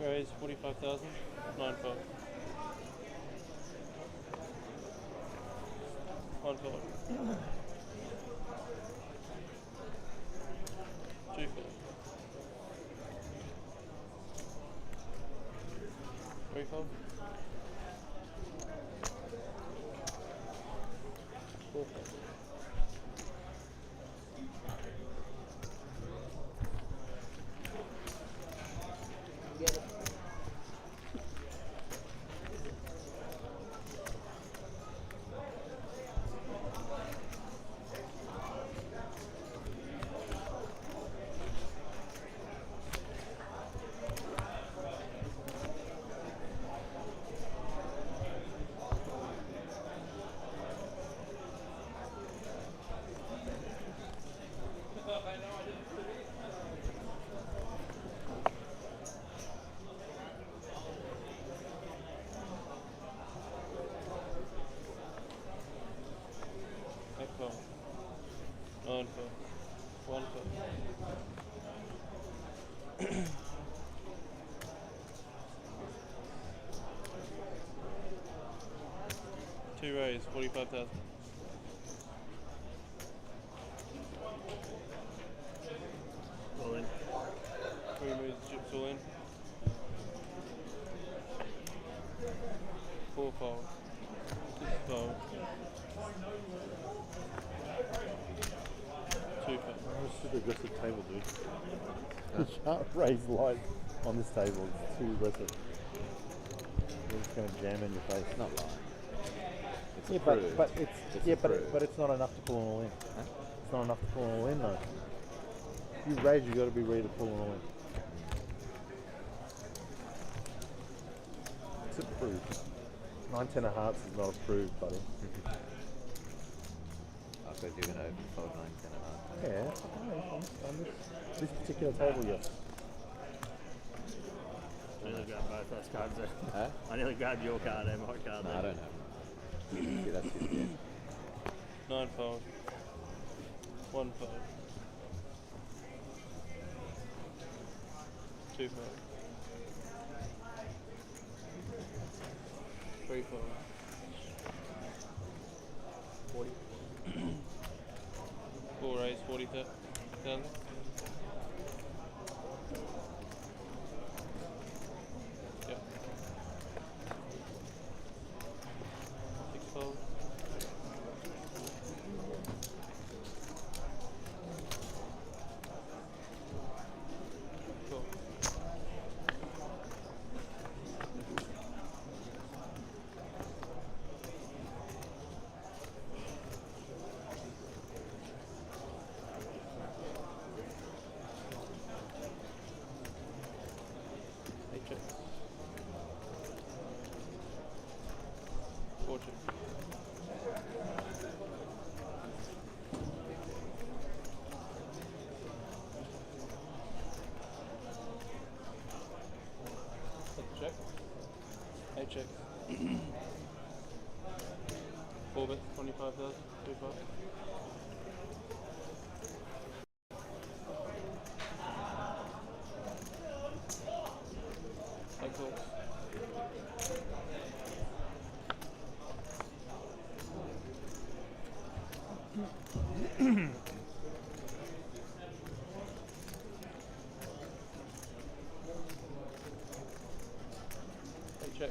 Raise 45,000, 9 fold. 1 fold. 2 fold. 3 fold. 4 fold. 2 raise, 45,000. All in. 3 moves, chips all in. 4 fold. 6 fold. 2 fold. Oh, it's super aggressive table, dude. You can't raise light on this table. It's too aggressive. You're just going to jam in your face. It's not lying. It's Yeah, approved. but it's approved. but it's not enough to pull an all in. Huh? It's not enough to pull an all in though. If you raise, you got to be ready to pull an all in. It's approved. 9-10 of hearts is not approved, buddy. I suppose you're going to open fold 9, 10 and a half. Yeah, on this particular table, yes. I nearly grabbed both those cards there. Huh? I nearly grabbed your card and my card No, there. I don't have. See, that's just it. 9 fold. 1 fold. 2 fold. 3 fold. 40. 4 raise, 40,000. Yep. 6 fold. 4. Checks. 4 checks. That's a check. 8 checks. 4 bets, 25,000. 2 5. Take calls. Hey, check.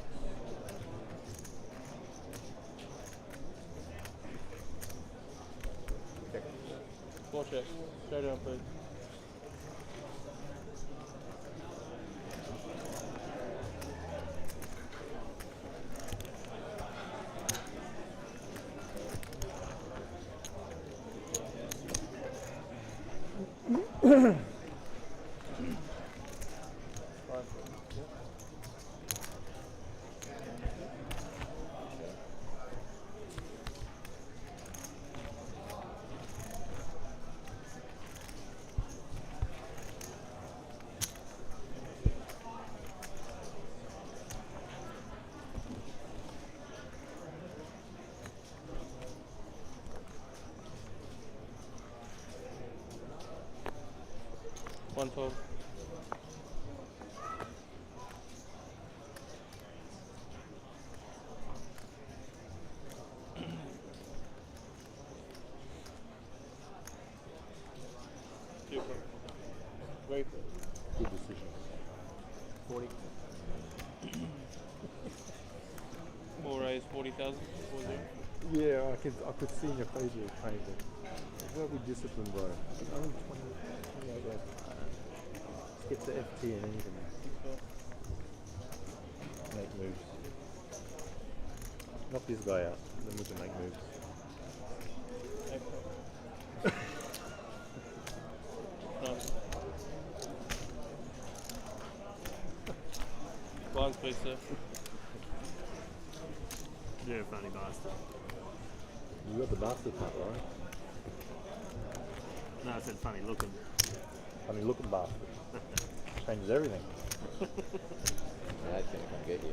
Check. 4 checks. Go down, please. One fold. Two fold. Very good. Good decision. 40. 4 raise, 40,000. 40. Yeah, I could see in your face you were painful. You've got to be disciplined, bro. Only 28 left. Get to FT and then you can make moves. Knock this guy out, then we can make moves. Nice. Blinds, please, sir. You're a funny bastard. You got the bastard part, right? No, I said funny looking. Funny looking bastard. Changes everything. Dad's going to come get you.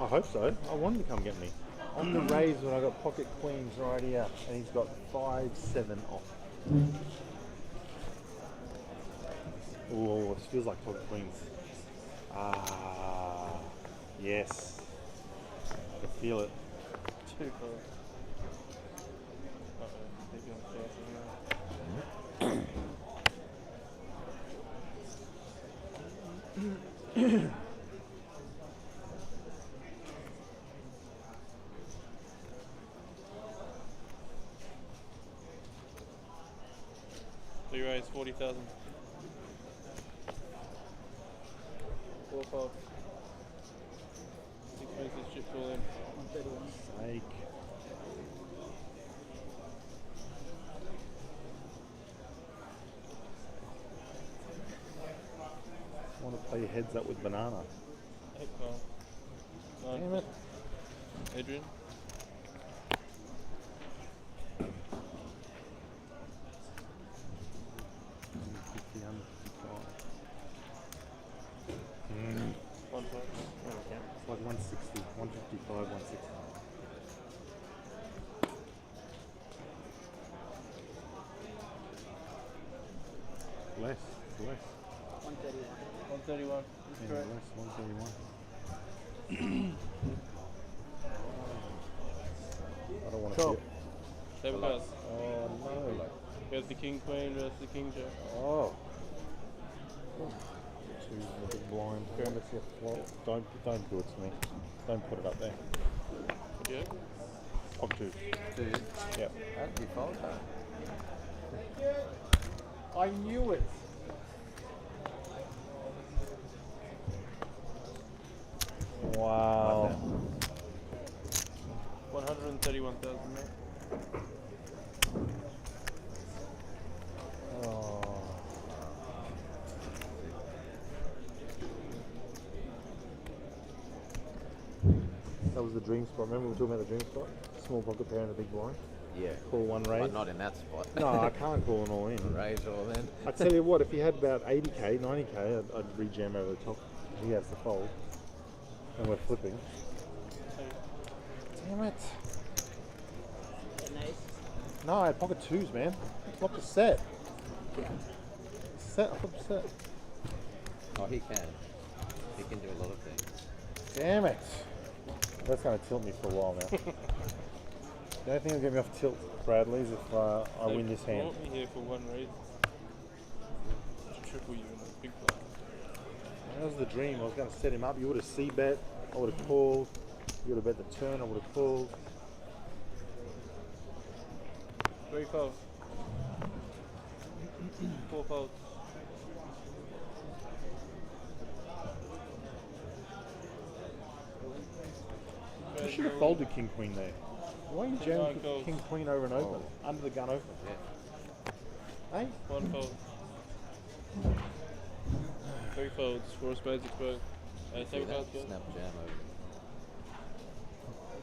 I hope so. I want him to come get me. On the raise when I got pocket queens right here, and he's got 5-7 off. Oh, it feels like pocket queens. Ah, yes. I can feel it. 2 5. Taking on first anyway. 3 raise 40,000. 4 5. 6 races, chips all in. Sake. I want to play heads up with banana. 8 5. 9. Damn it. Adrian. One five. It's like 160, 155, 160. Less. 131. Yeah, Correct. less, 131. I don't want to Cool. see it. 7 cards. Oh no. Here's the king queen versus the king jack. Oh. Two in the big blind. Go and see a flop. Don't do it to me. Don't put it up there. Yeah. Pop 2. 2. Yep. That'd be fold though. I knew it. Wow. 131,000, mate. Oh. That was the dream spot. Remember we were talking about the dream spot? Small pocket pair and a big blind. Yeah. Call one raise. But not in that spot. No, I can't call an all in. Raise all in. I tell you what, if he had about 80k, 90k, I'd rejam over the top. He has to fold, and we're flipping. Damn it! No, I had pocket 2s, man. Flop the set. Set. I flop the set. Oh, he can. He can do a lot of things. Damn it! That's going to tilt me for a while now. The only thing that'll get me off tilt, Bradley, is if I win this hand. Want me here for 1 raise. To triple you in the big blind. That was the dream. I was going to set him up. You would have c-bet. I would have called. You would have bet the turn. I would have called. 3 folds. 4 folds. You should have folded king queen there. Why are you jamming Nine calls. king queen over and open? Under the gun open. Yeah. Hey? 1 fold. 3 folds. 4 spades exposed. 7 cards go. Snap jam over.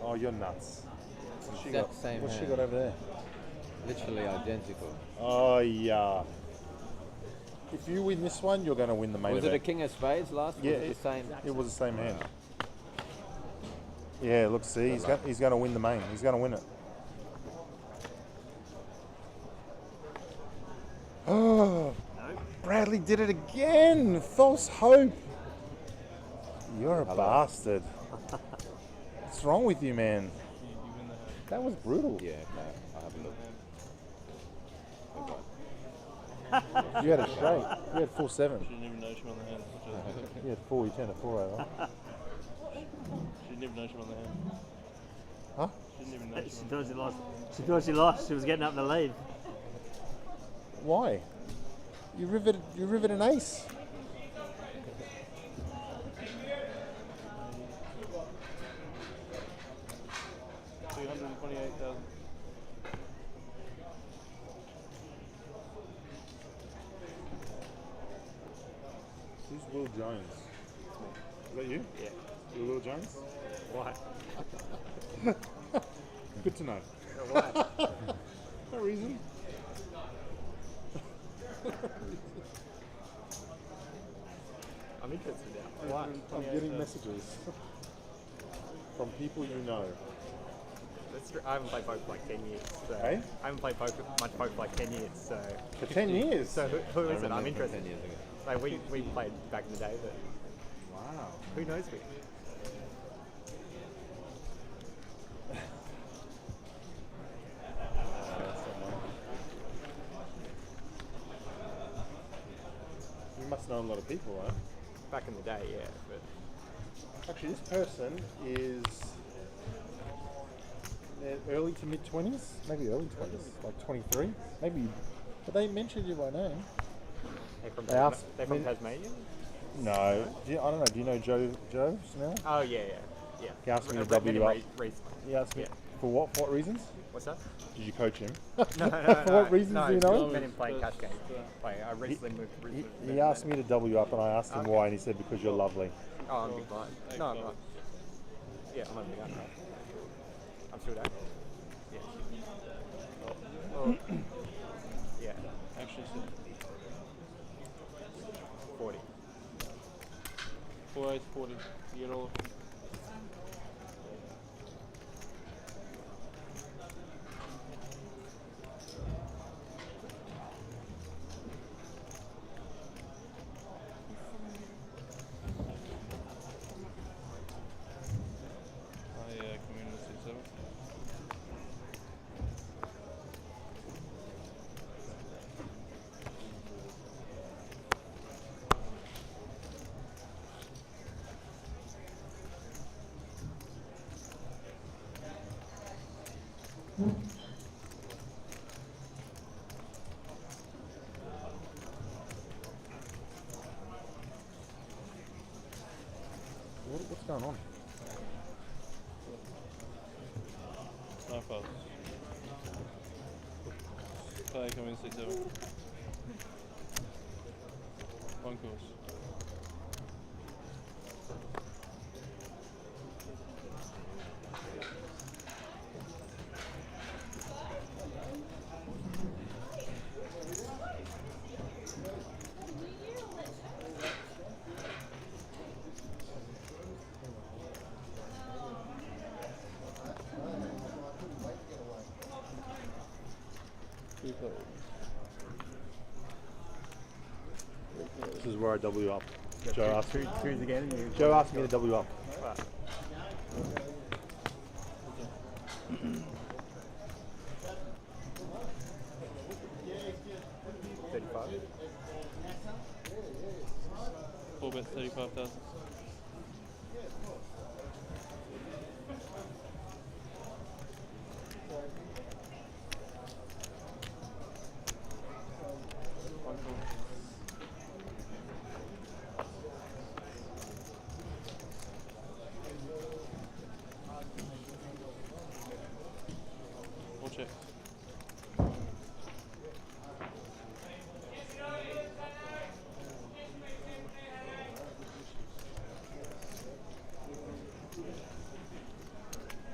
Oh, you're nuts. What's she Exact got? same What's she hand. got over there? Literally identical. Oh, yeah. If you win this one, you're going to win the main Was it a event. king of spades last? Yeah, Was it the same? It was the same hand. Yeah, look, see, he's going to win the main. He's going to win it. Oh, Bradley did it again. False hope. You're a bastard. What's wrong with you, man? That was brutal. Yeah, okay. I'll have a look. You had a straight. You had 4-7. She didn't even know she won the hand. Which is good. You had 4. You turned a 4 over. She didn't even know she won the hand. Huh? She didn't even know She she won thought she lost. She thought she lost. She was getting up the lead. Why? You riveted an ace. $228,000. Who's Will Jones? Is that you? Yeah. You're Will Jones? Why? Good to know. Why? No reason. I'm interested now. Why? I'm getting messages from people you know. I haven't played poker for like 10 years. So Hey? I haven't played much poker for like 10 years. So For 10 years? So who is it? remember I'm from interested. 10 years ago. Like we played back in the day, but Wow. who knows me? know a lot of people, right? Back in the day, yeah. But Actually, this person is early to mid 20s, maybe early 20s, like 23, maybe. But they mentioned you by name. they're from Tasmania? No, I don't know. Do you know Joe Snell? Oh, yeah. He asked me to I've double met you him up. recently. He asked me Yeah. for what reasons? What's that? Did you coach him? No. For what reasons do you know? I met him playing cash games. I recently moved to Brisbane. He asked me to double you up, and I asked him why, and he said because you're lovely. Oh, I'm a big blind. No, I'm not. Yeah, I'm a big blind. I'm still there. Yeah. Oh. Yeah. Actually, 40. 48, 40. You get all of community 7. What's going on? No fouls. Play community 7. One course. This is where I double you up. Joe asked me. Choose again. Joe asked me to double you up. Right. 35. 4 bet 35,000. We'll check.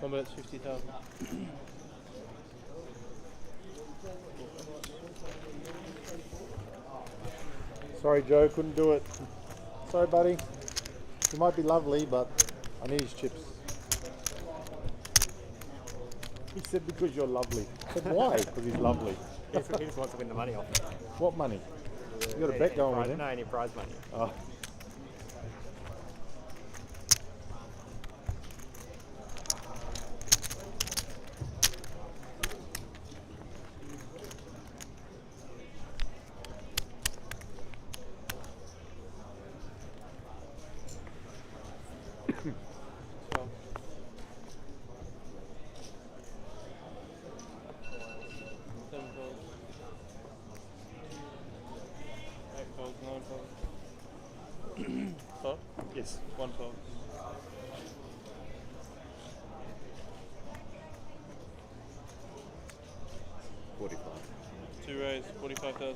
One bet's 50,000. Sorry, Joe, couldn't do it. Sorry, buddy. He might be lovely, but I need his chips. He said because you're lovely. I said why? Because he's lovely. He just wants to win the money off it. What money? You got a bet going with him? No, any prize money. Oh. Yes. 1 12. Two raise, 45,000.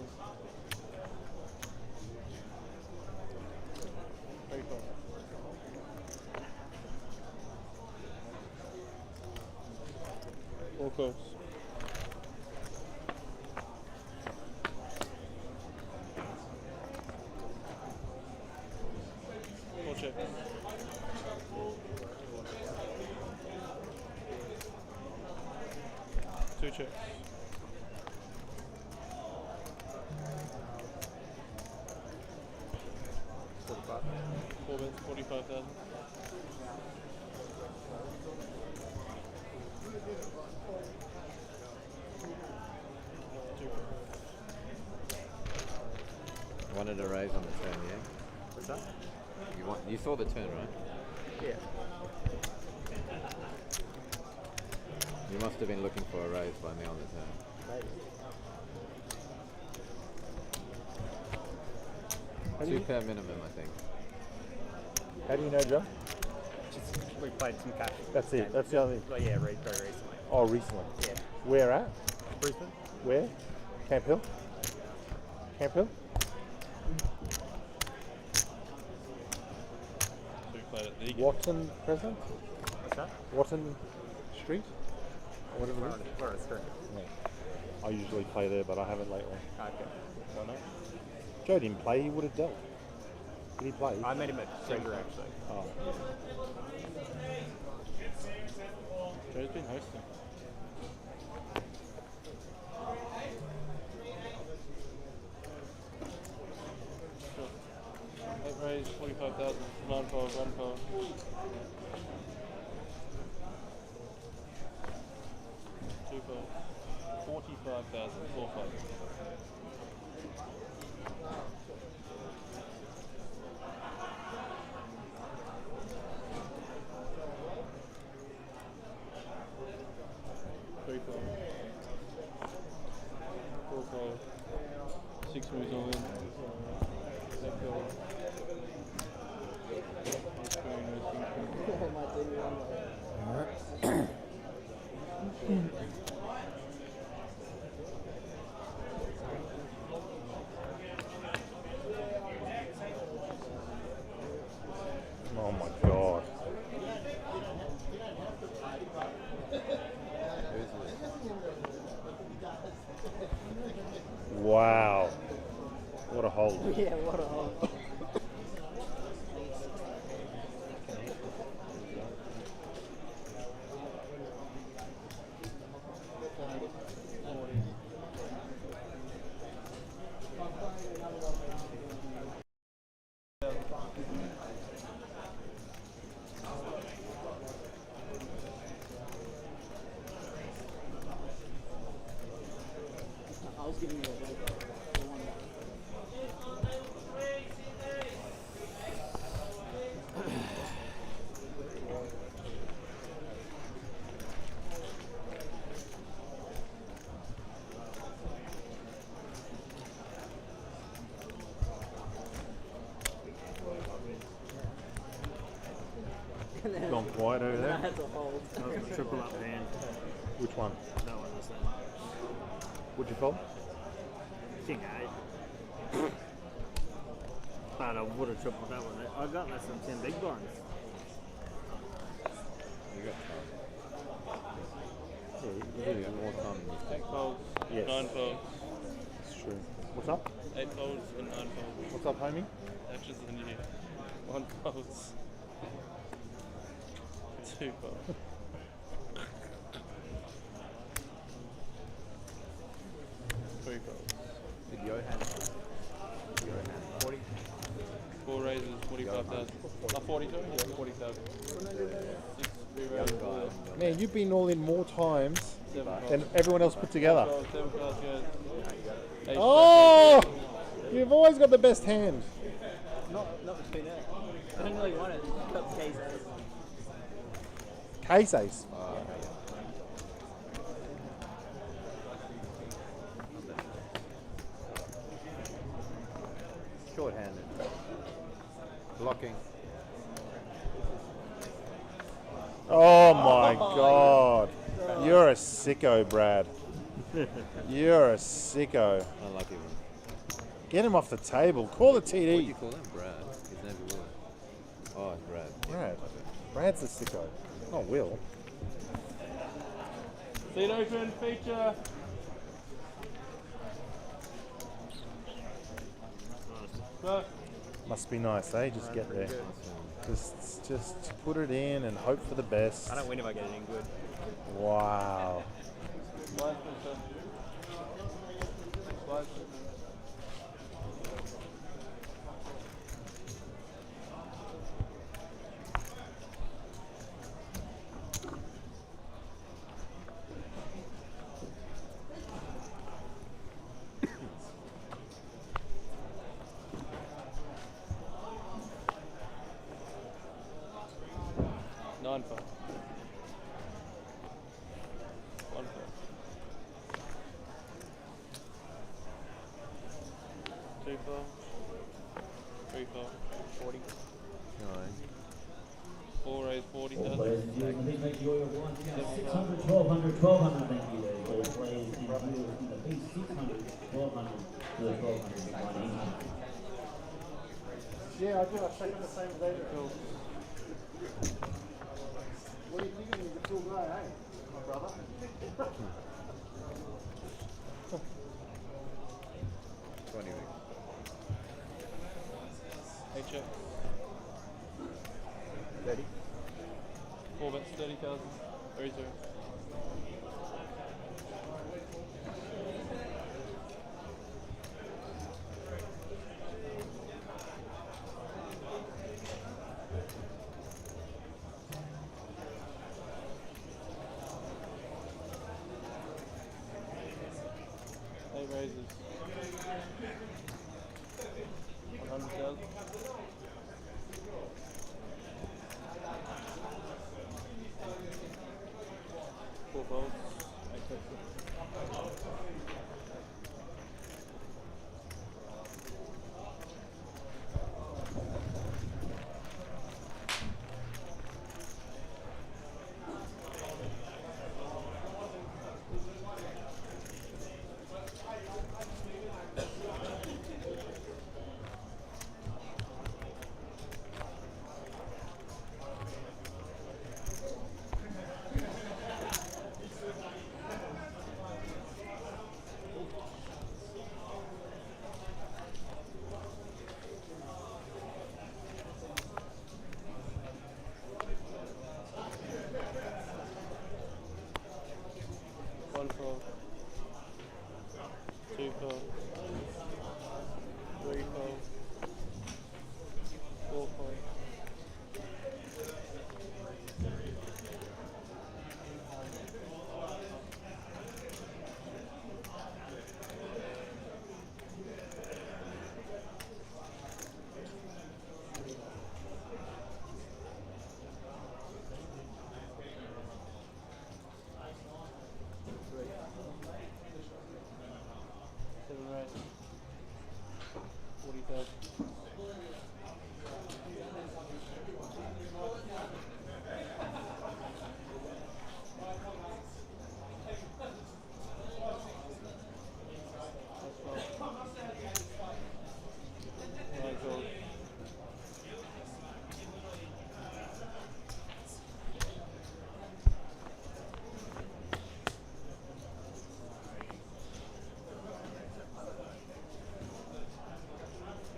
35. All course. All check. Two checks. Four bets, 45,000. One wanted a raise on the turn, yeah? What's that? You saw the turn, right? Yeah. You must have been looking for a raise by me on the turn. Maybe. 2 pair minimum, I think. How do you know, Joe? Just we played some cash. That's it. That's the only. Well, yeah, very recently. Oh, recently. Yeah. Where at? Brisbane. Where? Camp Hill? Camp Hill? So we played at the Watson Crescent? What's that? Watson Street? Or whatever it is? We're on a street. Yeah. I usually play there, but I haven't lately. Okay. Don't know. Joe didn't play, he would have dealt. Did he play? I met him at Centre actually. Oh. Joe's been hosting. Sure. 8 raise, 45,000, 9 power, 1 power. 2 power. 45,000, 4 5. Six moves all in. Let go. Oh my god. Wow. What a hole. Yeah, what a hole. I was giving you a break. Gone quiet over there. That's a hold. That was my triple up hand. Which one? That one was What'd you call? King 8. But I would have tripled that one. I got less than 10 big blinds. You got time. Yeah, you got more time than you think. Folds, Yes. 9 folds, It's true. What's up? 8 folds, and 9 folds. What's up, homie? Actions of the new year. 1 folds. 2 folds. 3 folds. Did Johan 40? 4 raises, 45,000. Not 42? Yeah, 40,000. 6 re-raises. Man, you've been all in more times 7 folds. than everyone else put together. 7 cards goes. Ace Oh! You've always got the best hand. Not between us. I don't really want it. Got the case. Case ace. Short-handed. Blocking. Oh my god. You're a sicko, Brad. You're a sicko. Unlucky one. Get him off the table. Call the What do you TD. call him? Brad? His name is Will. Oh, it's Brad. Brad. Brad's a sicko. Not Will. Seat open, feature. Go. Must be nice, eh? Just get there. Just put it in and hope for the best. I don't win if I get it in good. Wow. Slide feature. Slide feature. One fold. One fold. Two fold. Three fold. 40. Four raise 40,000. Players and viewers in the big make your blinds now 600, 1200, 1200. Thank you. There you go. Players and viewers in the big 600, 1200 to the 1200 big blind 800. Yeah, I do. I've taken the same data. What are you thinking? You can still go, eh? My brother. 20 weeks. Hey, check. 30. 4 bets 30,000. 30. Eight raises. 100,000. Four folds. One fold. Two fold. Three fold. Four fold. Seven right. 40,000. Nine gold.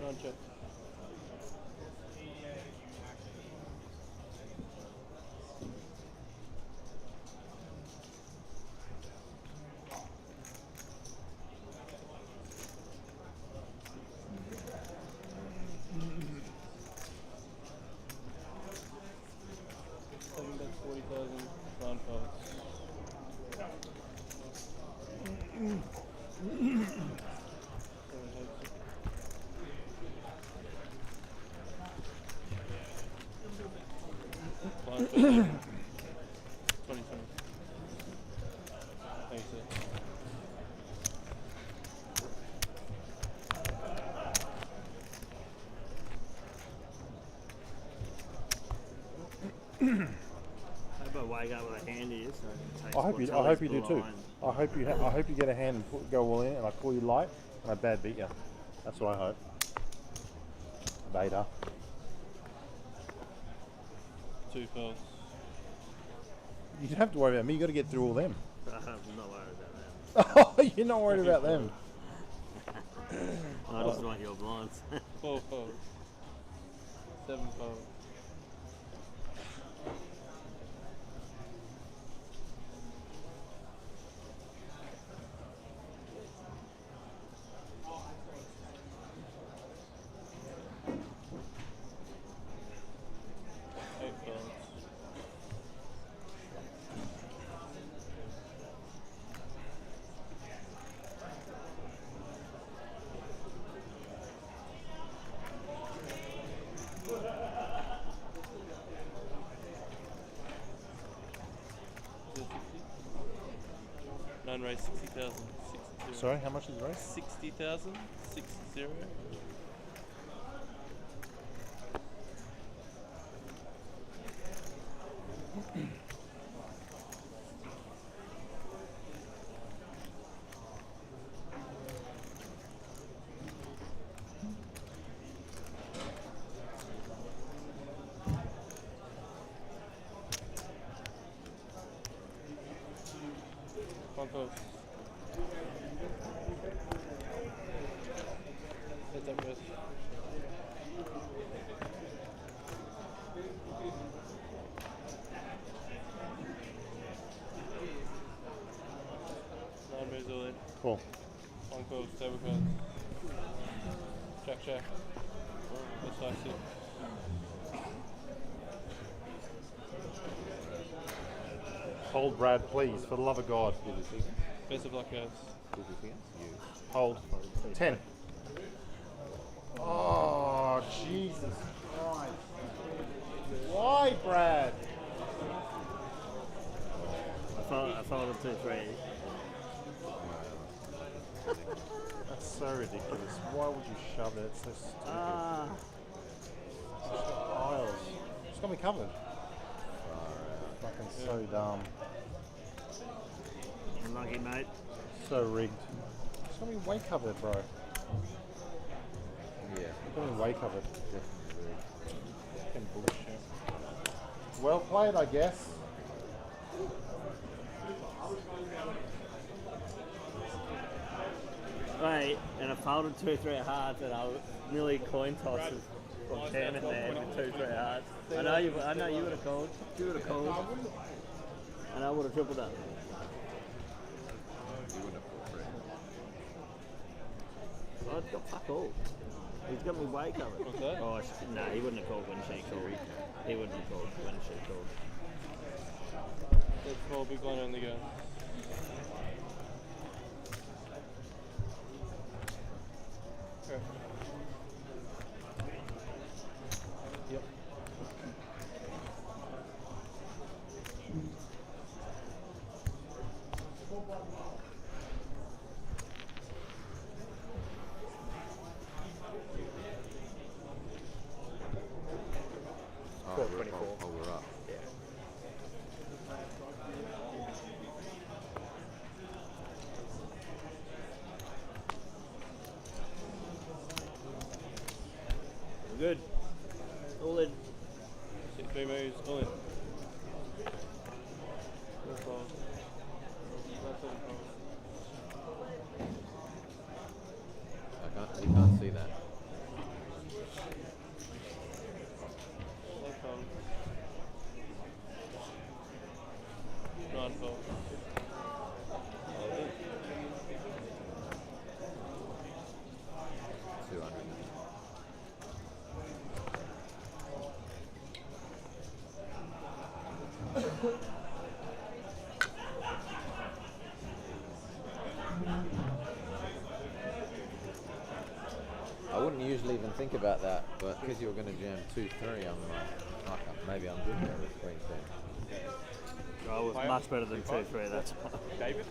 Non check. Seven bets 40,000. Round folds. Seven heads. Blind fold. 20, 20. Thanks, sir. How about wake up with a hand here? So it takes I hope you do too. I hope you get a hand and go all in, and I call you light, and I bad beat you. That's what I hope. Beta. Two folds. You don't have to worry about me. You got to get through all them. I'm not worried about Oh, you're not worried about them. that. I just want your blinds. Four folds. Seven folds. Eight folds. Non-race 60,000. 60. Sorry, how much is the race? 60,000. 60. Broncos. Heads up, guys. Nine moves all in. Cool. Broncos, table cards. Jack. That's like it. Hold, Brad, please, for the love of God. Best of luck, guys. Hold. 10. Oh, Jesus Christ. Why, Brad? I folded 2-3. That's so ridiculous. Why would you shove it? It's so stupid. It's got piles. It's got me covered. Fucking so dumb. Unlucky, mate. So rigged. It's got me way covered, bro. Yeah. It's got me way covered. Definitely. Fucking bullshit. Well played, I guess. Right, and I folded 2-3 hearts, and I was nearly coin tosses from Cam in there with 2-3 hearts. I know you would have called. You would have called. And I would have tripled up. Oh, it's got fuck all. He's got me way covered. What's that? Oh, no, he wouldn't have called when she called. He wouldn't have called when she called. That's 4 big blind only, guys. Okay. Yep. Oh, 24. Oh, we're up. Yeah. We're good. All in. 3 moves, all in. No fold. No seven fold. You can't see that. No fold. 9 fold. 200. I wouldn't usually even think about that, but because you were going to jam 2-3, I'm like, okay, maybe I'm good there with Queen 10. I was much better than 2-3, that's why. David,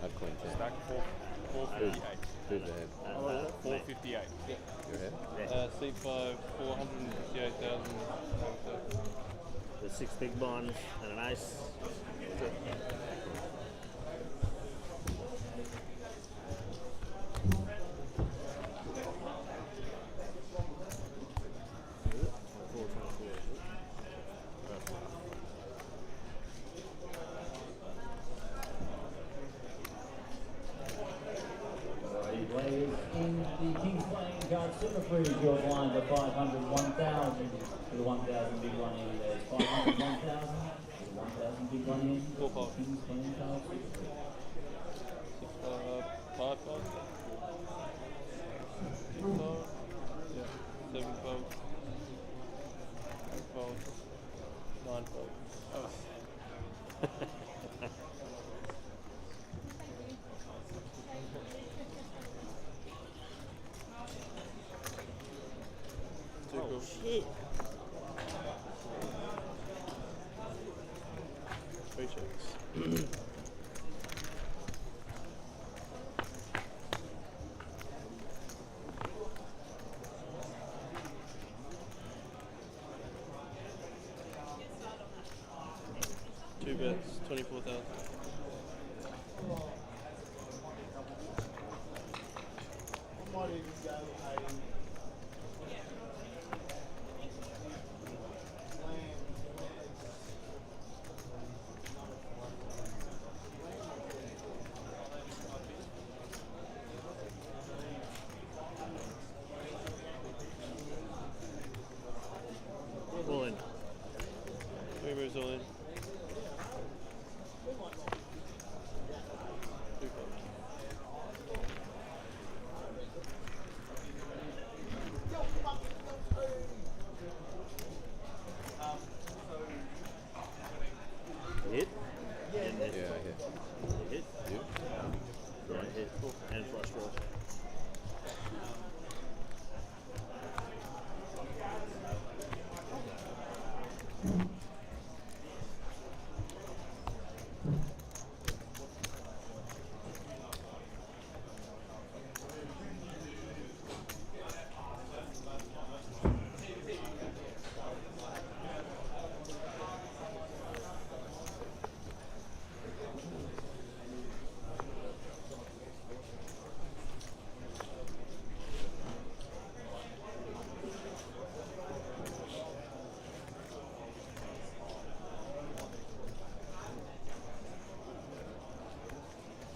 I'd Queen 10. stack 458. Who's ahead? 458. You're ahead? C5, 458,000. There's 6 big bonds and an ace. Players in the King's Playing Card Super Cruise, your blind of 500, 1,000 to the 1,000 big one in. There's 500, 1,000 to the 1,000 big one in. Four fold. King's Playing Card Super Cruise. 5 fold. 6 fold. Yeah. 7 fold. 8 fold. 9 fold. Oh. Too cool. Shit. 3 checks.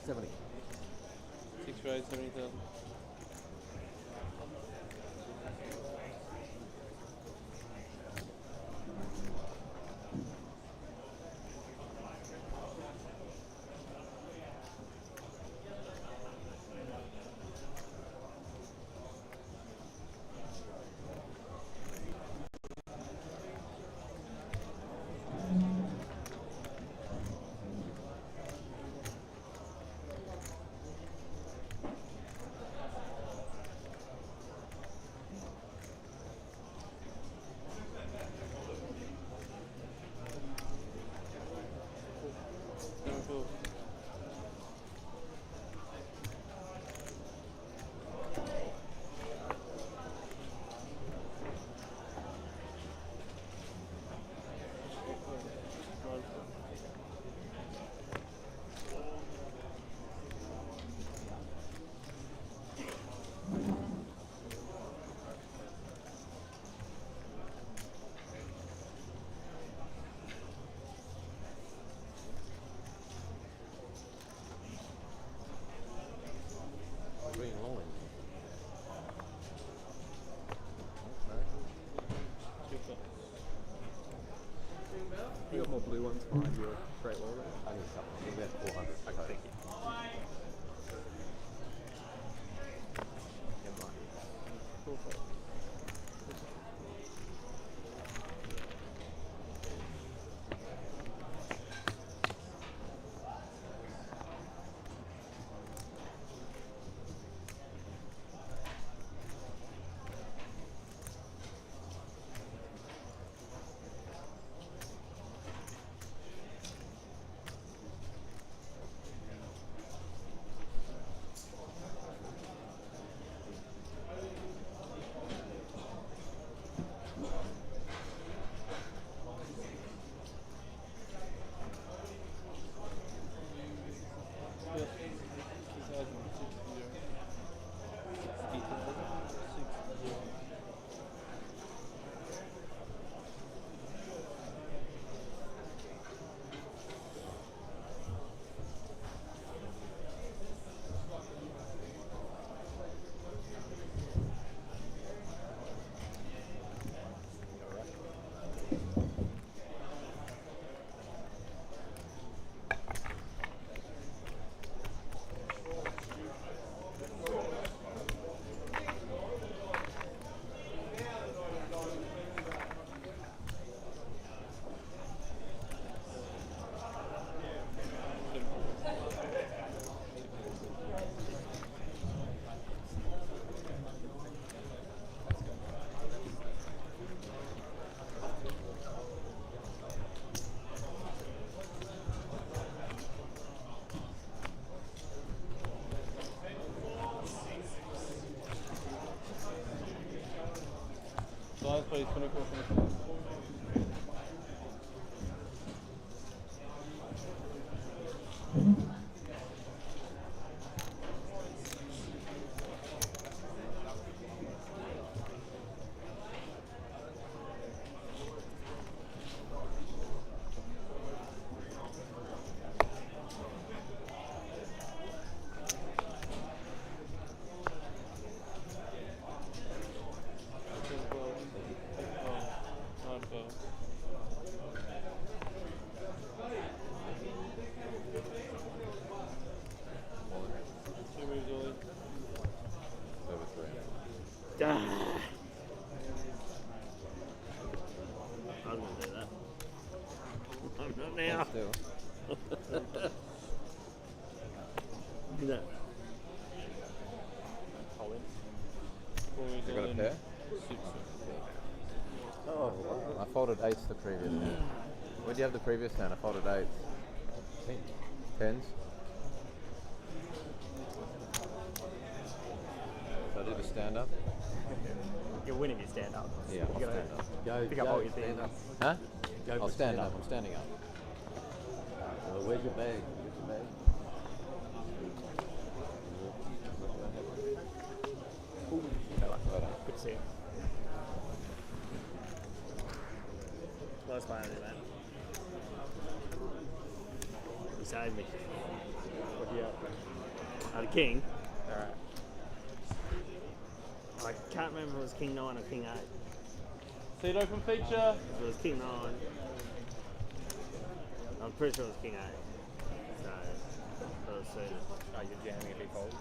70. 6 for 8, 70,000. Green line. You got more blue ones behind your Great Wall there? I need something. About 400. Okay, thank you. Size please, 24, 24. I was going to do that. I'm not now. No. You got a pair? Oh, wow. I folded 8s the previous hand. Where do you have the previous hand? I folded 8s. I think 10s. So I did a stand up. You're winning your stand up. Yeah, You I'll gotta stand up. pick up all your things. Huh? Go I'll for stand stand up. up. I'm standing up. Where's your bag? Where's your bag? Good to see you. Close by, man. You saved me. What do you have? I had a king. Alright. I can't remember if it was king 9 or king 8. Seat open feature. If it was king 9, I'm pretty sure it was king 8. So, that was suited. Oh, you're jamming if he folds?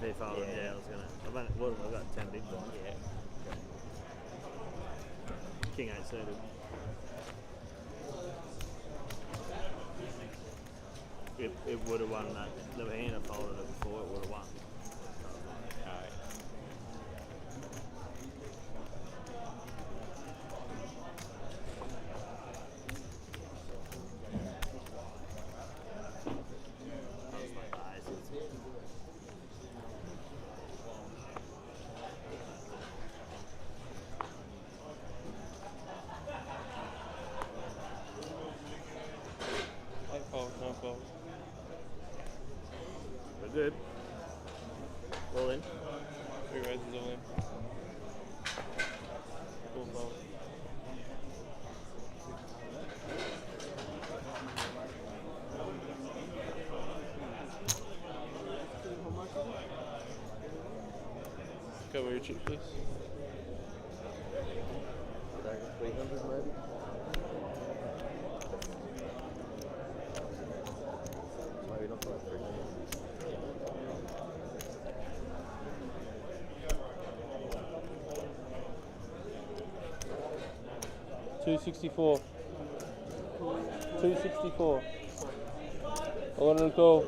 If he folded, yeah, I was going to. I've got 10 big blinds. Yeah. King 8 suited. It would have won that. The hand I folded it before, it would have won. Alright. That was like the aces. No fold. We're good. All in. 3 raises all in. Full fold. Cover your chip, please. 300 maybe? Maybe not quite 300. 264. 264. I wanted to call.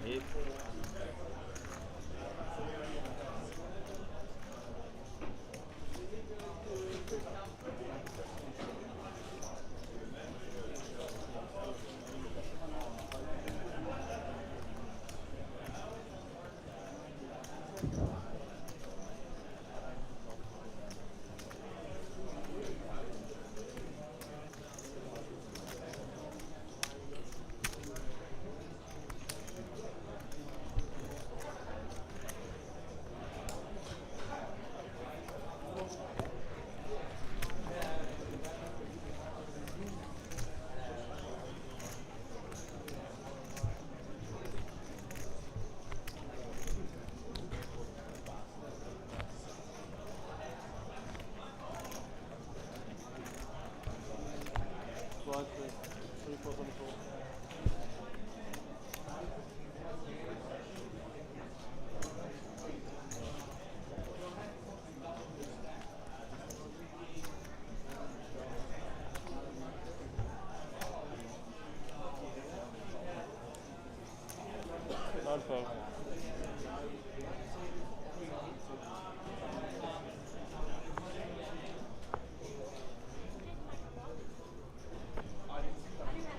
Yep. Slide 24, 24. Nine fold.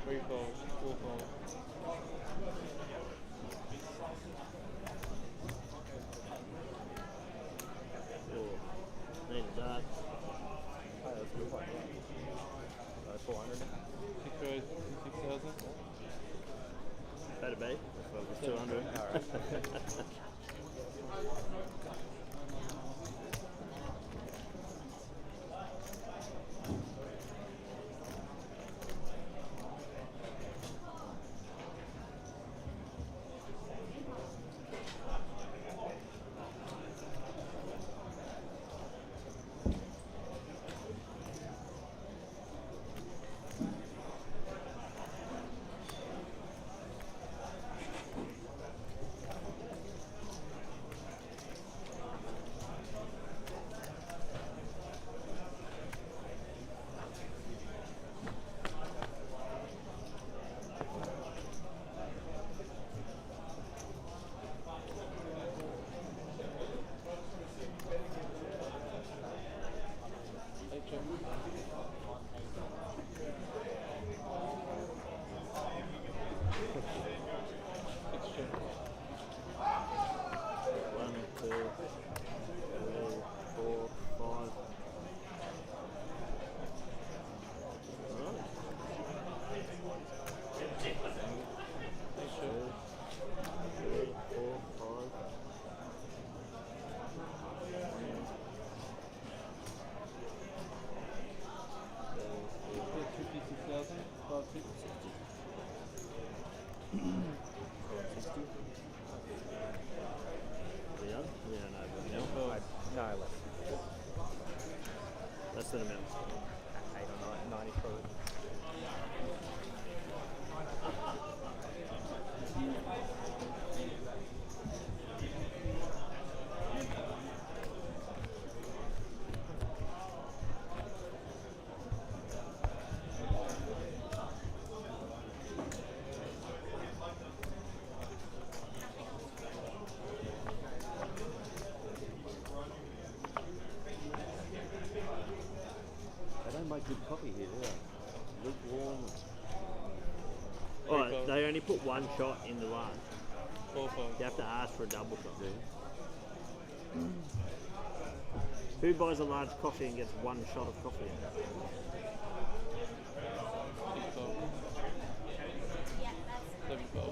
Three fold, four fold. Needed that. Oh, that's good. 400. 6 raise, 6,000. Better be. If it was 200. 60? Yeah? Yeah, no. No, less. Less than a mil. 8 or 90 probably. They don't make good coffee here, do they? Lukewarm. Oh, they only put one shot in the large. 4 5. You have to ask for a double shot. Who buys a large coffee and gets one shot of coffee? 6 5. 7 5.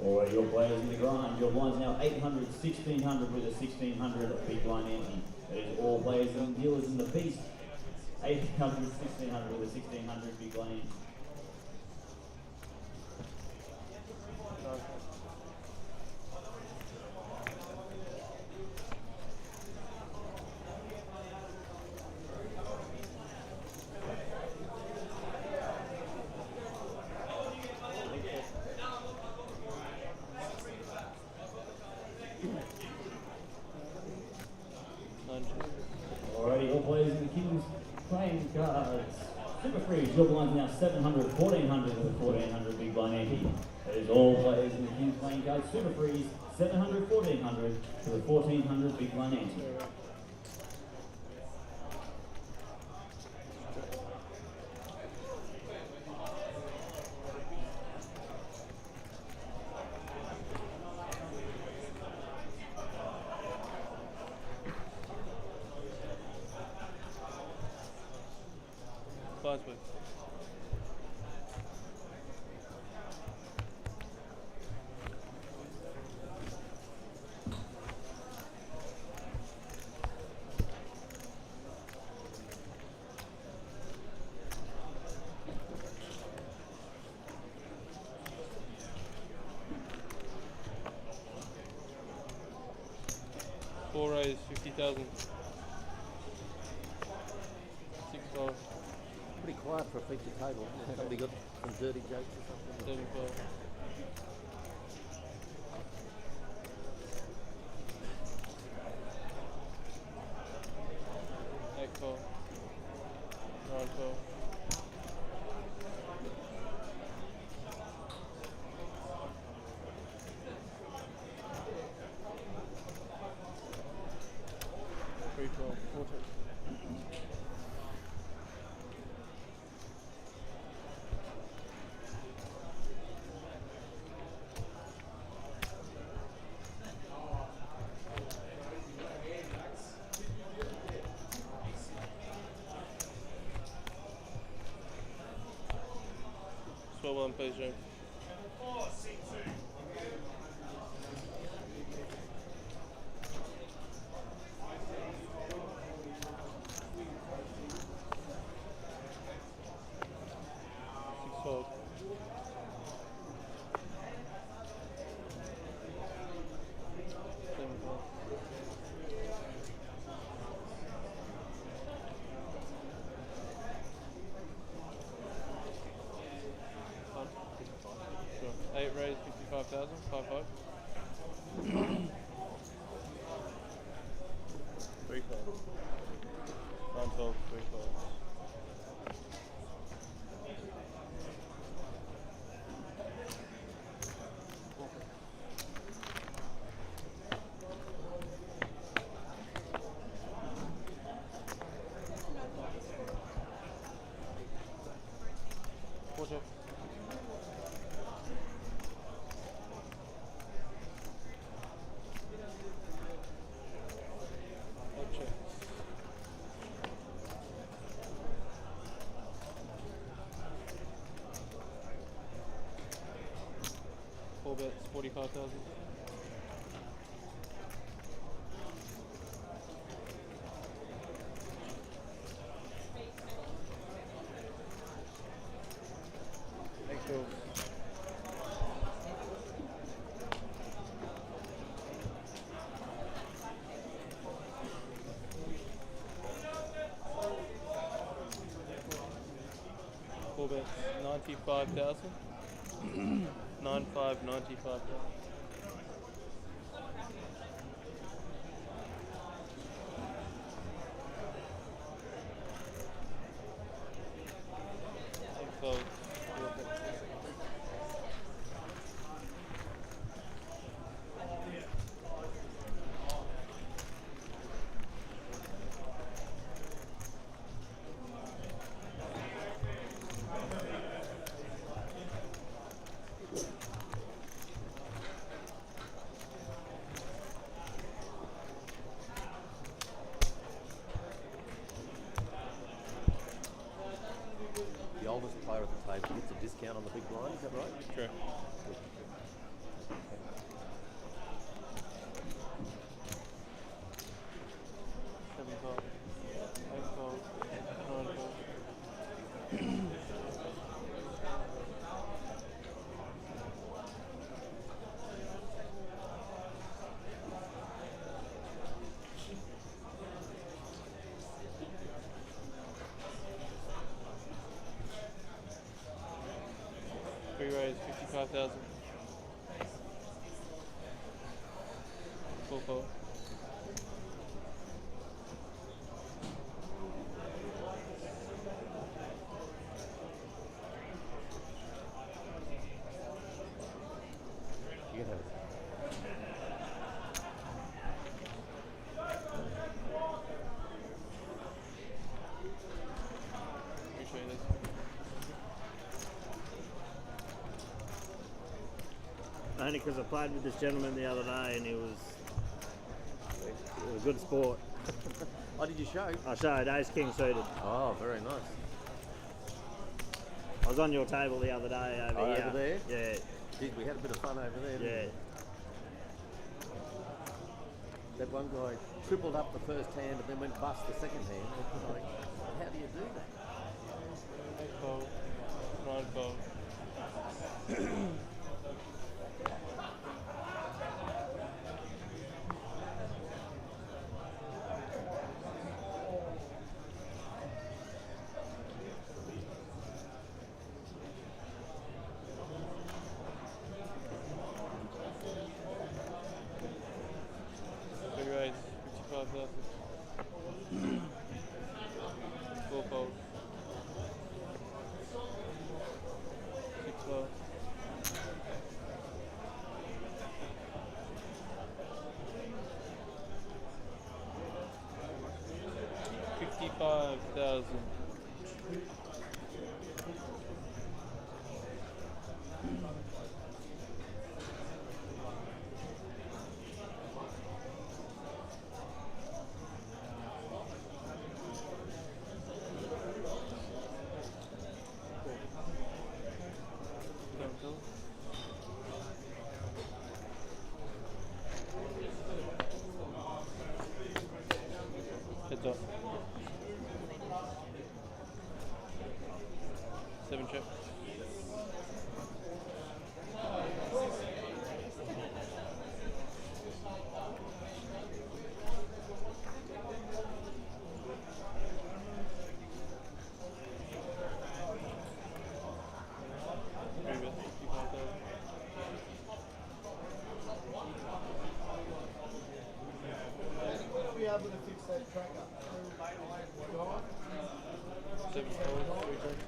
Alright, your players in the grind. Your line's now 800, 1600 with a 1600 big line ante. That is all players and dealers in the beast. 800, 1600 with a 1600 big line ante. Alrighty, all players in the Kings playing cards. Super Freeze, your blind's now 700, 1400 with a 1400 big blind ante. That is all players in the Kings playing cards. Super Freeze, 700, 1400 with a 1400 big blind ante. Brisbane. Four A's, 50,000. 6 5. Pretty quiet for a feature table. Somebody got some dirty jokes or something. 7 5. Eight 12. 9 12. Three 12. 14. Swell one, please, James. Six 12. Seven 12. bets, 45,000. Thanks, Jules. Four bets, 95,000. 95,000. Fold. The oldest player at the table gets a discount on the big blind, is that right? True. Seven fold. Eight fold. Nine fold. Free raise, 55,000. Full fold. You can have it. Appreciate it. Only because I played with this gentleman the other day and it was a good sport. Oh, did you show? I showed Ace King suited. Oh, very nice. I was on your table the other day over here. Over there? Yeah. Geez, we had a bit of fun over there, didn't Yeah. we? That one guy tripled up the first hand and then went bust the second hand. It's like, how do you do that? Eight fold. Nine fold. Big raise, 55,000. Four fold. Six fold. $55,000. Heads off. 7 chip. Be able to fix that tracker. 7 fold, 3 drinks.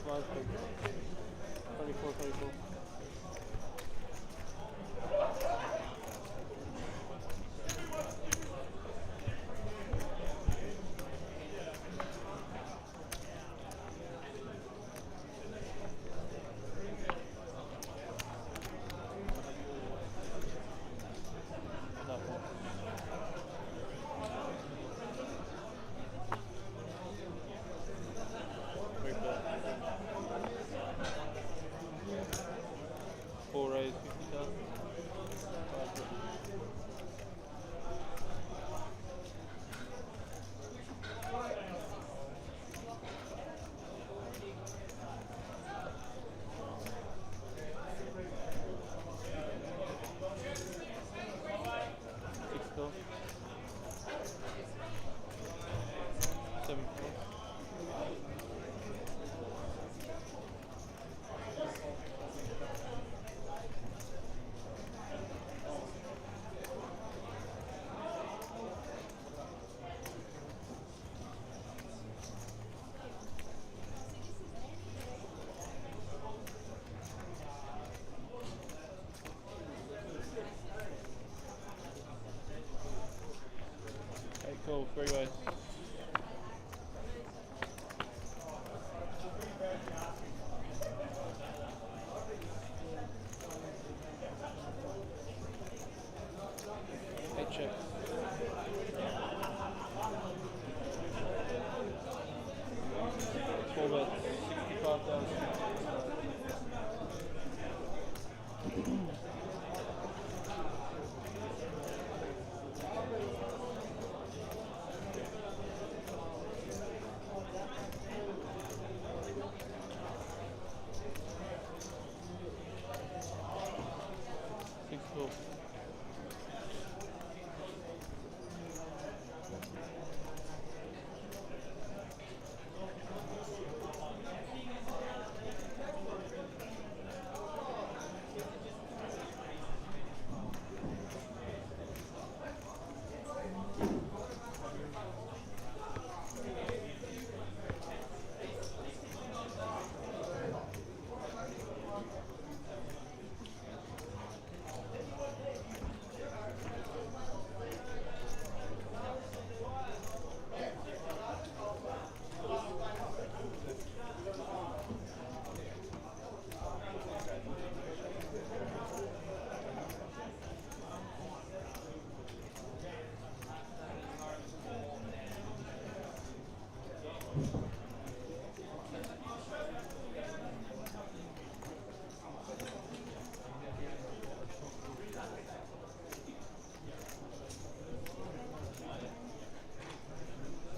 Last pick. 24, 24.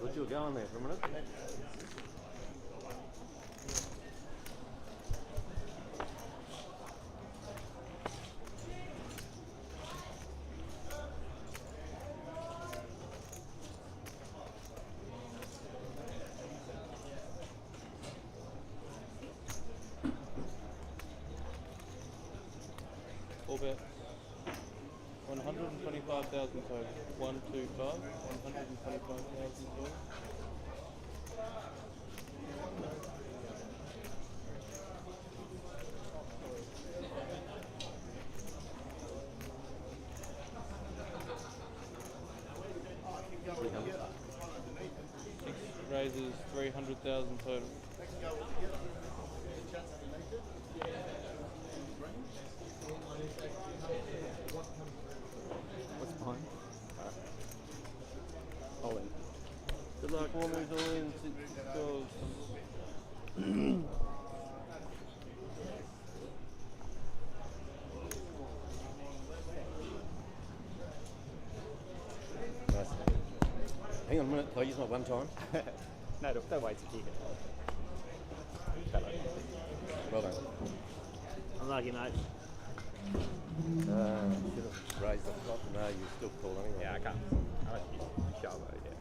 Thought you were going there for a minute. All bets. 125,000 total. 125. 125,000 total. Six raises 300,000 total. What's behind? All in. Good luck. Performers all in. $6. Nice. Hang on a minute, can I use my one time? No, don't wait to keep it. Well done. Unlucky, mate. Should have raised the top. No, you're still cool anyway. Yeah, I can't. I like you show though, yeah.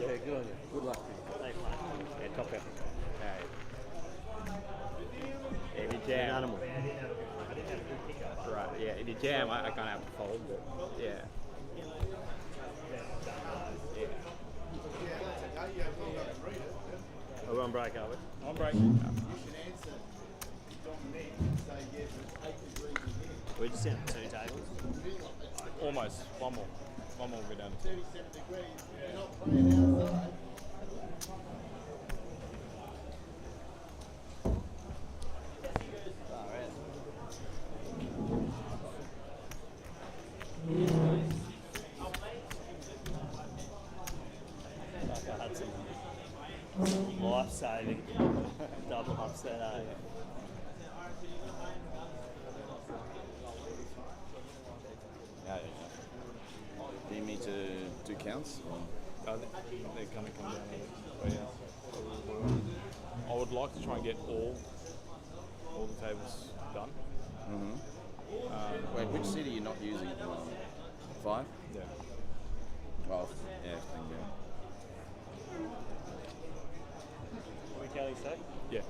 Yeah, good on you. Good luck to you. Thanks, mate. Yeah, top it. Yeah, if you jam. Animal. Right, yeah, if you jam, I can't have to fold, but yeah. Are we on break, are we? On break. We just sent 2 tables. Almost. One more. One more will go down. 37 degrees. You're not playing outside. I had some life-saving double upset, eh? Do you need to do counts? They're going to come down. But yeah. I would like to try and get all the tables done. Wait, which seat are you not using at the moment? 5? Yeah. Well, yeah, it's been good. Are we counting safe? Yeah.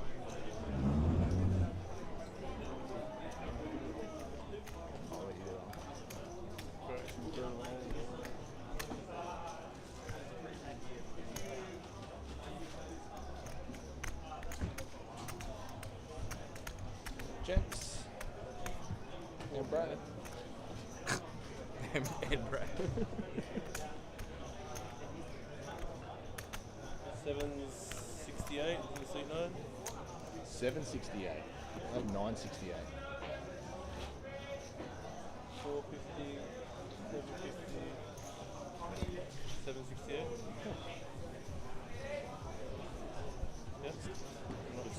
Jets. And Brad. And Brad. 768 in the seat 9. 768. I have 968. 450. 750. 768.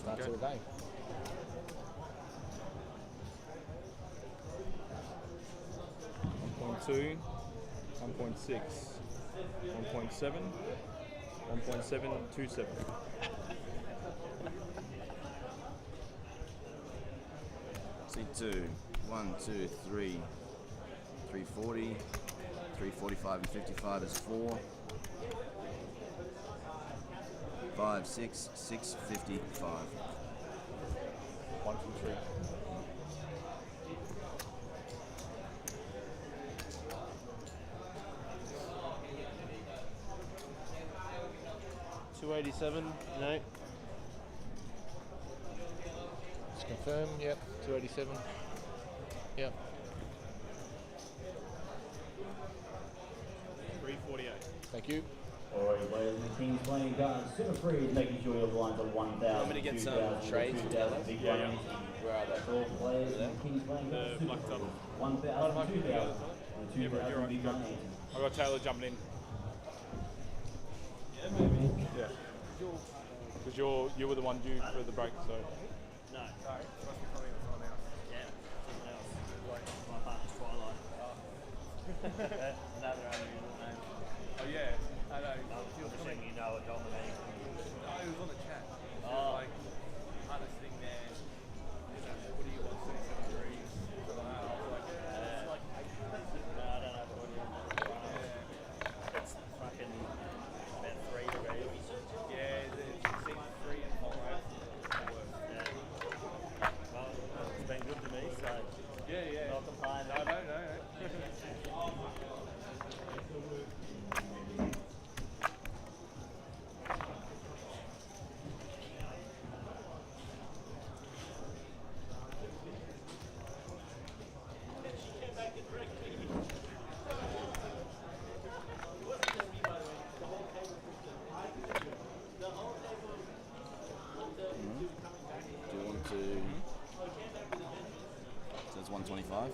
Starts of the day. .2, 1.6, 1.7, 1.727. C2, 1, 2, 3, 340, 345 and 55 is 4. 5, 6, 655. 1 from 3. $287, no. Just confirm, yep, 287. Yep. 348. Thank you. Alright, players in the Kings playing cards. Super free is making sure your blinds are 1,000. Want me to get some 2,000, trades from 2,000, Taylor? big Yeah, blind. Where are they? All players in the Kings playing cards. Super free. 1,000, 2,000. And 2,000 big blind. I got Taylor jumping in. Yeah, maybe. Yeah. Because you were the one due for the break, so. No. Sorry, must be coming with someone else. Yeah, someone else. Like my partner's Twilight. Another unusual name. Oh yeah, I know. I'm assuming you know what Dominic. No, he was on the chat. He Oh. was like, partner sitting there. You know, what do you want? 37 degrees. So I was like, it's like 8 No, I don't know what Yeah. it's fucking about 3 degrees. Yeah, it's 6, 3 and 5. Yeah. Well, it's been good to me, so Yeah, yeah. not complaining. No. Do you want to? So it's 125.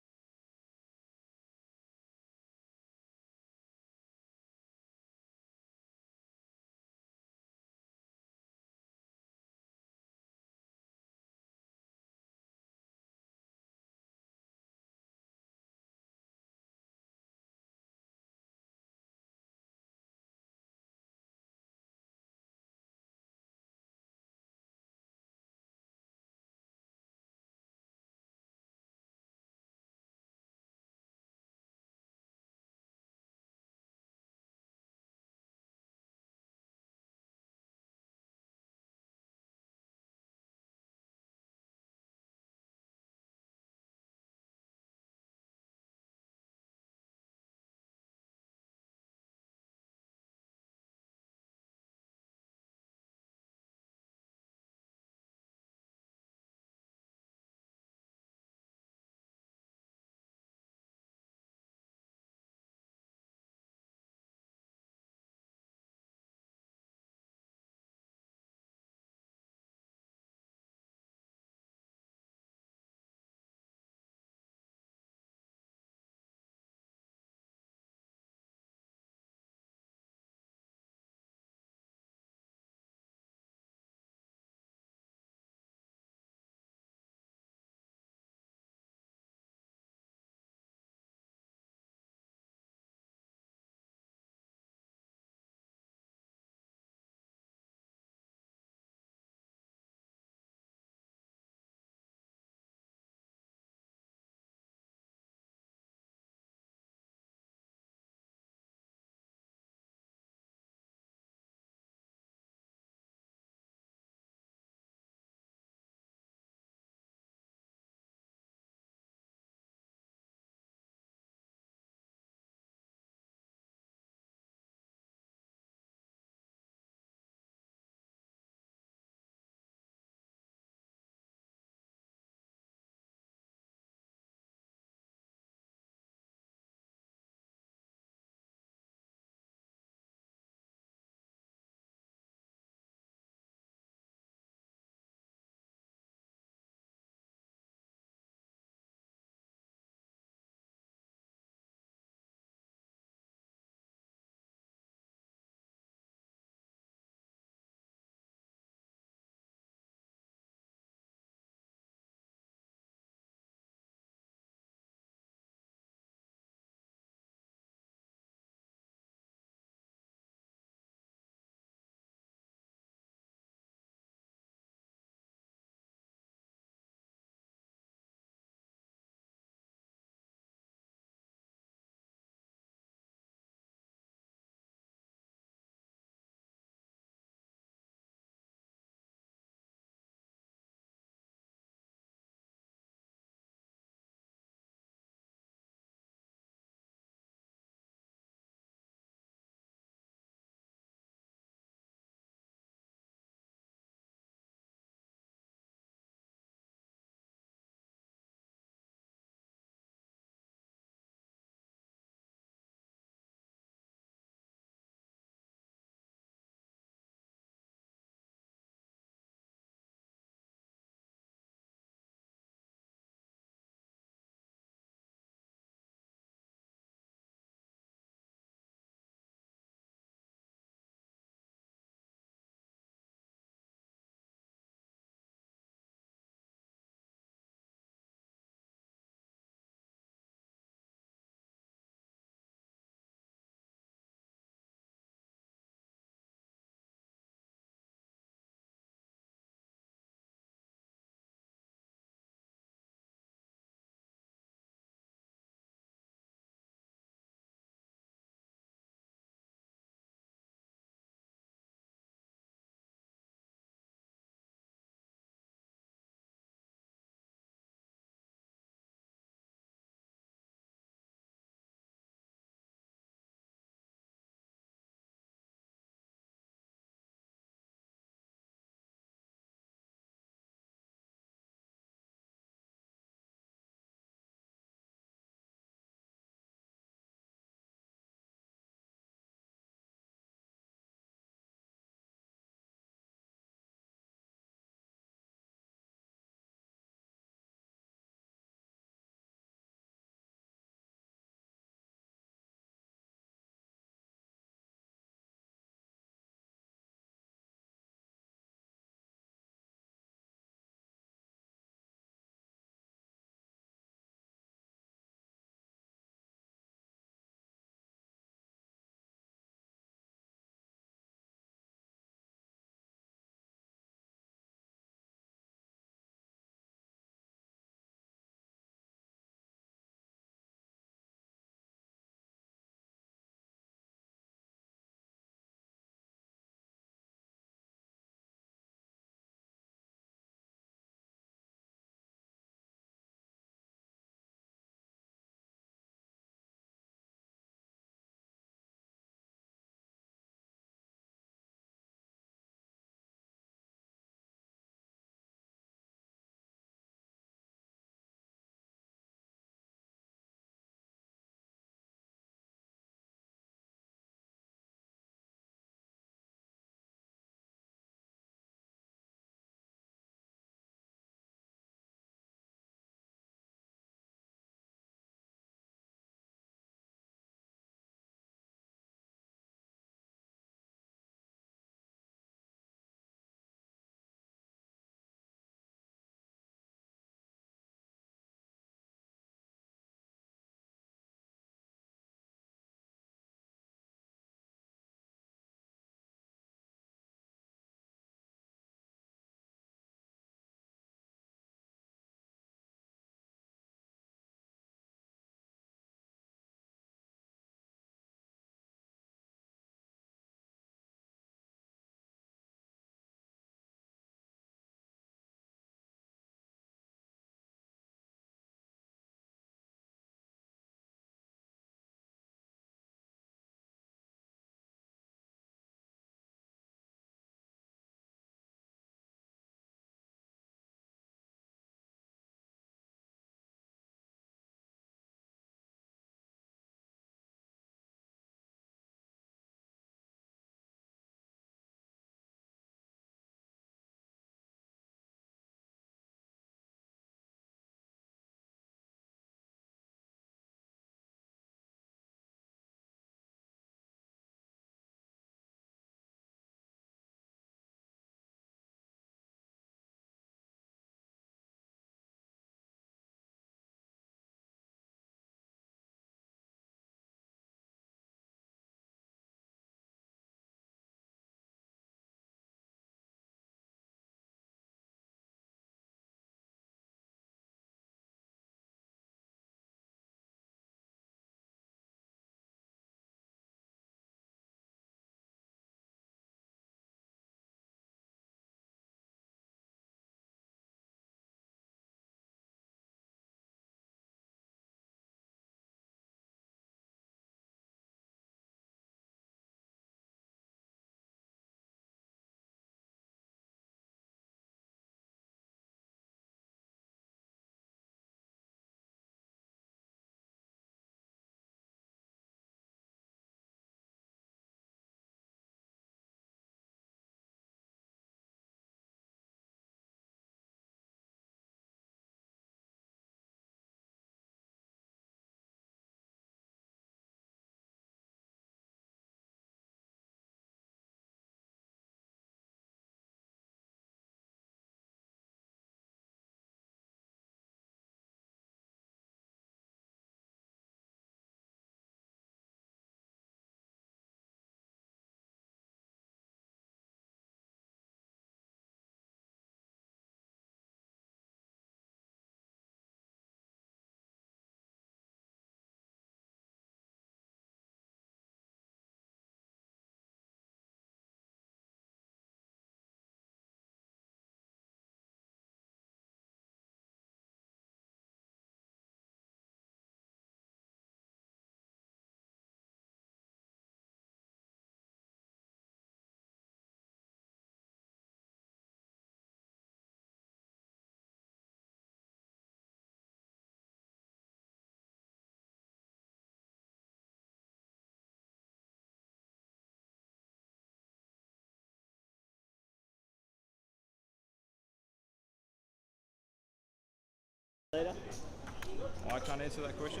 I can't answer that question.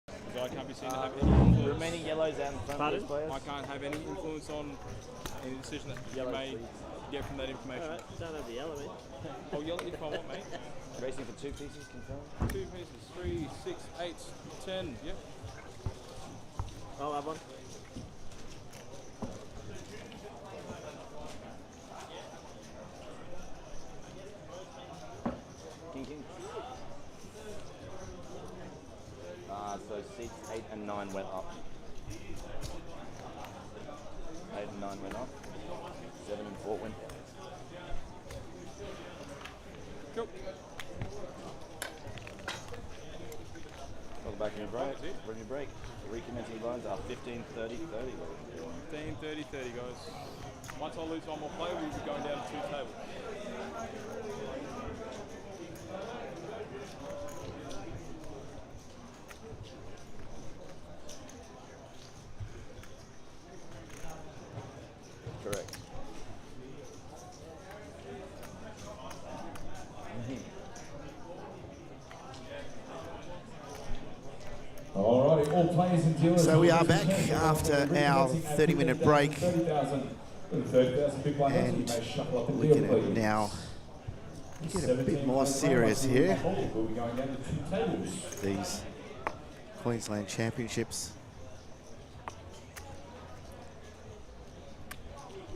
Because I can't be seen to have any Remaining influence. yellows out in front of these players. I can't have any influence on any decision that you may get from that information. Alright, don't have the yellow, mate. I'll yell at you if I want, mate. Racing for 2 pieces, confirm. 2 pieces, 3, 6, 8, 10, yep. I'll have one. King. So seats 8 and 9 went up. 8 and 9 went up. 7 and 4 went. Cool. Welcome back in your break. Ready to break. Recommencing lines are 15, 30, 30. 15, 30, 30, guys. Once I lose one more player, we'll be going down to 2 tables. Correct. Alrighty, all players and dealers. So we are back after our 30-minute break. 30,000. 30,000 big blind ante. You may shuffle up the We deal, can please. now get a bit more serious here. We'll be going down to 2 tables. These Queensland Championships.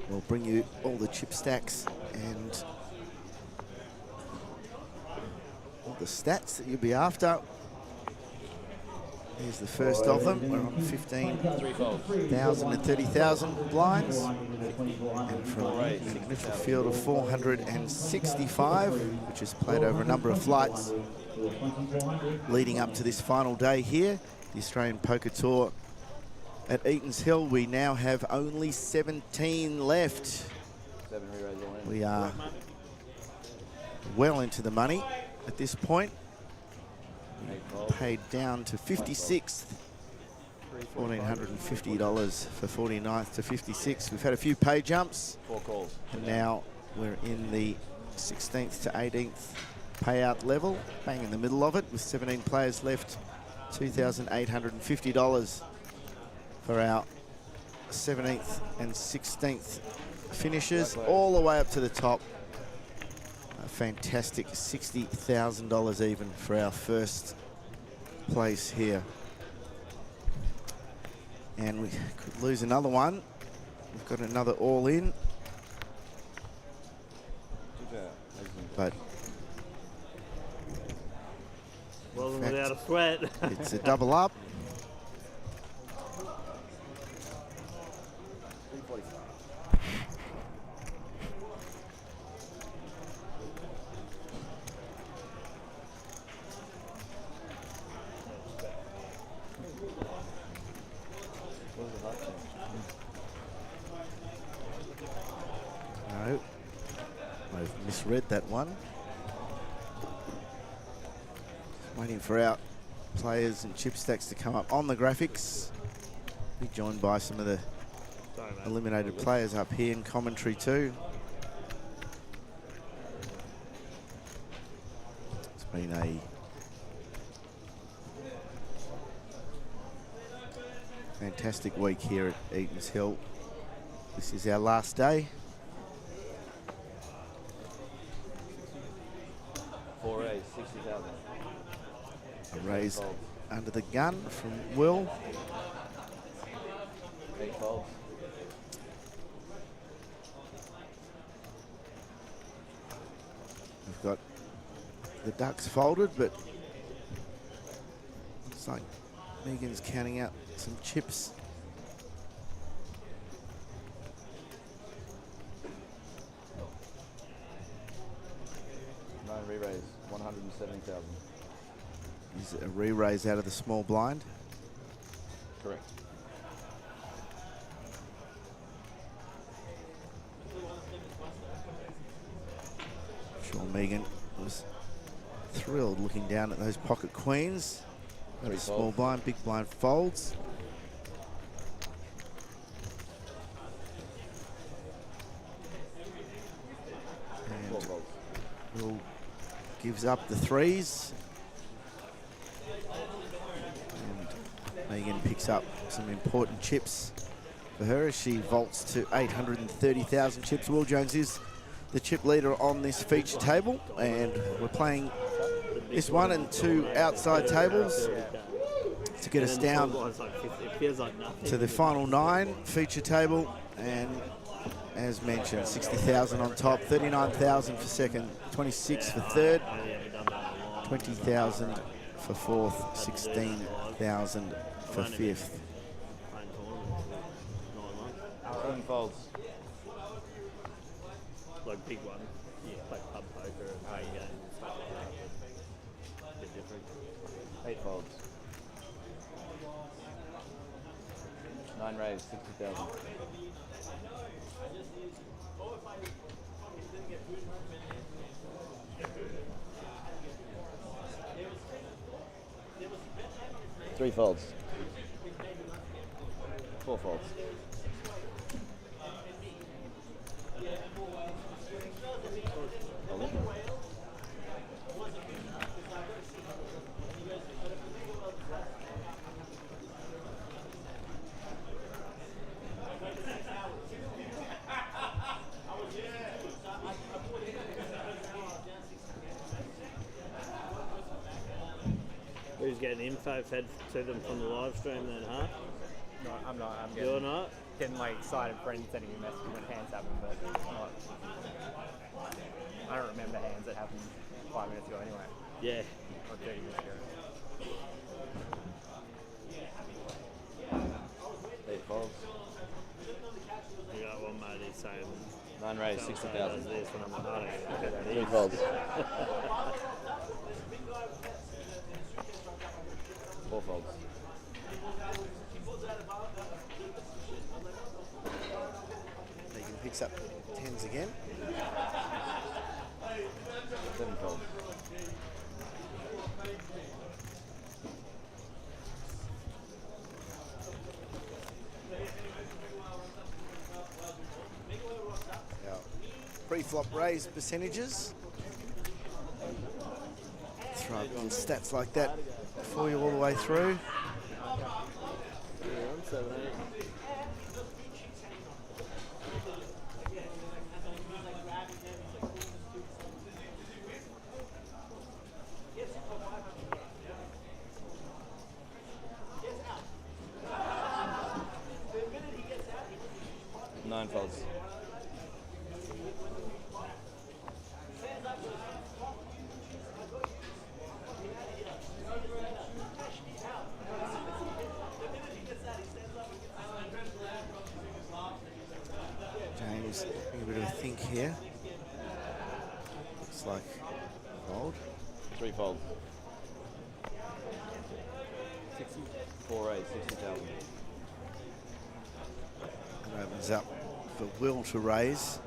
We'll bring you all the chip stacks and all the stats that you'll be after. Here's the first of them. We're on 15,000 and 30,000 blinds. And from an initial field of 465, which is played over a number of flights leading up to this final day here, the Australian Poker Tour at Eaton's Hill. We now have only 17 left. 7 re-raise all in. We are well into the money at this point. Paid down to 56th, $1,450 for 49th to 56th. We've had a few pay jumps. 4 calls. And now we're in the 16th to 18th payout level, bang in the middle of it with 17 players left. $2,850 for our 17th and 16th finishes, all the way up to the top. A fantastic $60,000 even for our first place here. And we could lose another one. We've got another all in. But Wasn't without a sweat. It's a double up. No, I've misread that one. Waiting for our players and chip stacks to come up on the graphics. Be joined by some of the eliminated players up here in commentary too. It's been a fantastic week here at Eaton's Hill. This is our last day. 4 A's, 60,000. A raise under the gun from Will. 8 folds. We've got the ducks folded, but looks like Megan's counting out some chips. No re-raise, 170,000. Is it a re-raise out of the small blind? Correct. I'm sure Megan was thrilled looking down at those pocket queens. Got a small blind, big blind folds. And we'll gives up the threes. And Megan picks up some important chips for her as she vaults to 830,000 chips. Will Jones is the chip leader on this feature table, and we're playing this one and two outside tables to get us down to the final 9 feature table. And as mentioned, 60,000 on top, 39,000 for second, 26 for third, 20,000 for fourth, 16,000 for fifth. Our own folds. Like big one. Yeah. Like pub poker and playing games and stuff like that. A bit different. 8 folds. 9 raised, 60,000. Three folds. 4 folds. Who's getting info fed to them from the live stream then, huh? No, I'm not. I'm You're not? Getting like excited friends sending me messages when hands happen, but not. I don't remember hands that happened 5 minutes ago anyway. Yeah. Or 30 minutes ago. 8 folds. You got one mate who's saying 9 raised, 60,000. this when I'm like, I don't even know who that 3 is. folds. 4 folds. Megan picks up 10s again. 7 folds. Now, pre-flop raise percentages. Throw up little stats like that for you all the way through. Nine folds. James having a bit of a think here. Looks like fold. 3 folds. 4 8, 60,000. And opens up for Will to raise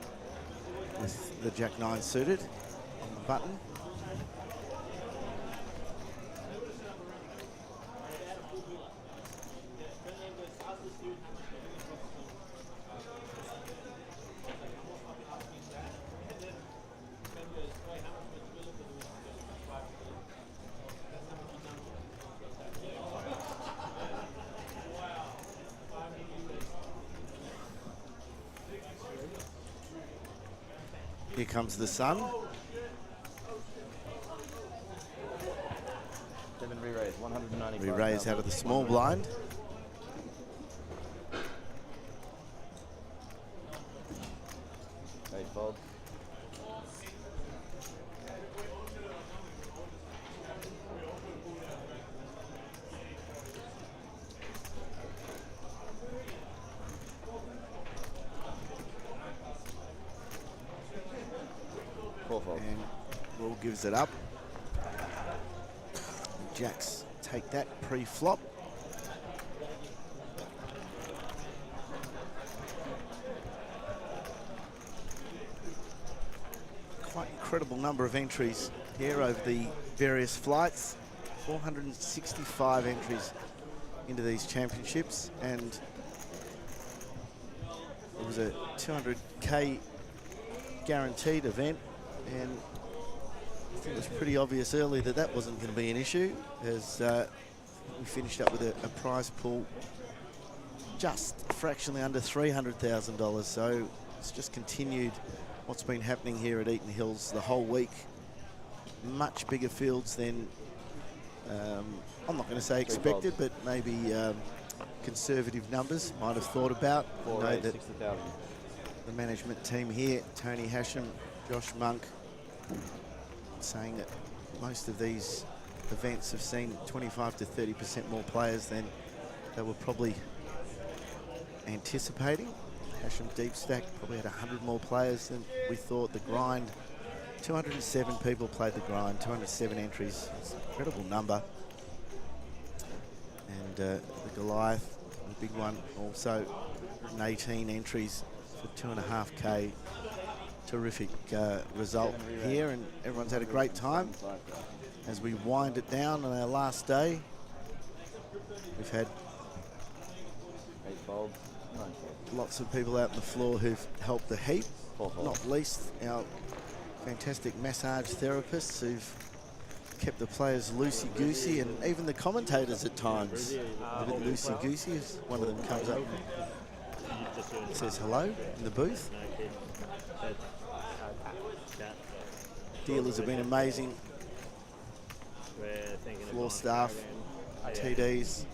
with the Jack-9 suited on the button. Here comes the sun. 7 re-raise, 195. Re-raise out of the small blind. Eight fold. And Will gives it up. Jacks take that pre-flop. Quite incredible number of entries here over the various flights. 465 entries into these championships, and it was a 200K guaranteed event, and think it was pretty obvious early that that wasn't going to be an issue, as we finished up with a prize pool just fractionally under $300,000. So it's just continued what's been happening here at Eaton Hills the whole week. Much bigger fields than, I'm not going to say expected, but maybe conservative numbers might have thought about. I know that the management team here, Tony Hashem, Josh Monk, saying that most of these events have seen 25 to 30% more players than they were probably anticipating. Hashem Deep Stack probably had 100 more players than we thought. The grind, 207 people played the grind, 207 entries. It's an incredible number. And the Goliath, the big one, also 118 entries for 2.5K. Terrific result here, and everyone's had a great time. As we wind it down on our last day, we've had lots of people out on the floor who've helped the heap, not least our fantastic massage therapists who've kept the players loosey-goosey, and even the commentators at times a bit loosey-goosey as one of them comes up and says hello in the booth. Dealers have been amazing. Floor staff, TDs.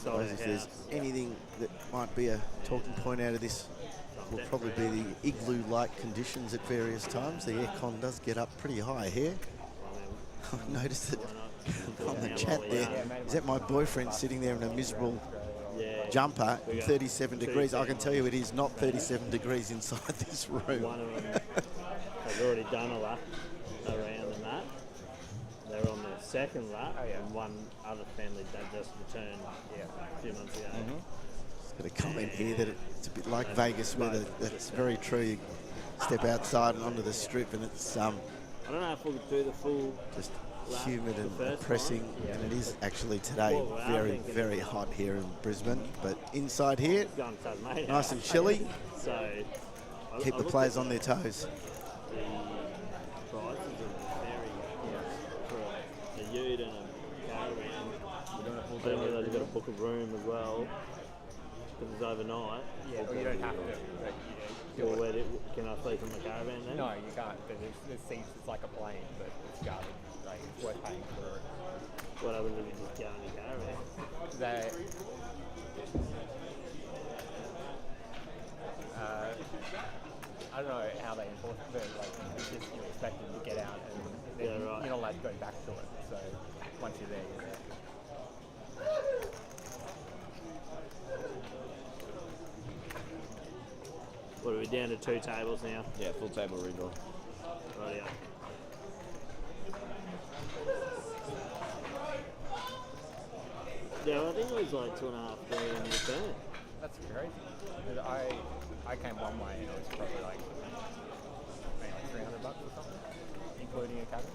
So if there's anything that might be a talking point out of this, will probably be the igloo-like conditions at various times. The aircon does get up pretty high here. I've noticed it on the chat there. Is that my boyfriend sitting there in a miserable jumper in 37 degrees? I can tell you it is not 37 degrees inside this room. One of them has already done a lap around the mat. They're on their second lap, and one other family that just returned a few months ago. Got a comment here that it's a bit like Vegas weather. That's very true. You step outside and onto the strip, and it's I don't know if we'll do the full just humid and oppressing, and it is actually today very, very hot here in Brisbane. But inside here, nice and chilly. So keep the players on their toes. The prices are very for a ute and a caravan. But anyway, they've got to book a room as well because it's overnight. Yeah, well, you don't have to. But, can I sleep in the caravan then? No, you can't. But there's seats. It's like a plane, but it's garbage. Like, it's worth paying for it. What happens if you just go in the caravan? I don't know how they enforce it, but like it's just you're expected to get out, and then you're not allowed to go back to it. So once you're there, you're there. What are we down to 2 tables now? Yeah, full table redraw. Right, yeah. Yeah, well, I think it was like 2.5 3 in return. That's crazy. I came one way and it was probably like maybe like $300 or something, including a cabin.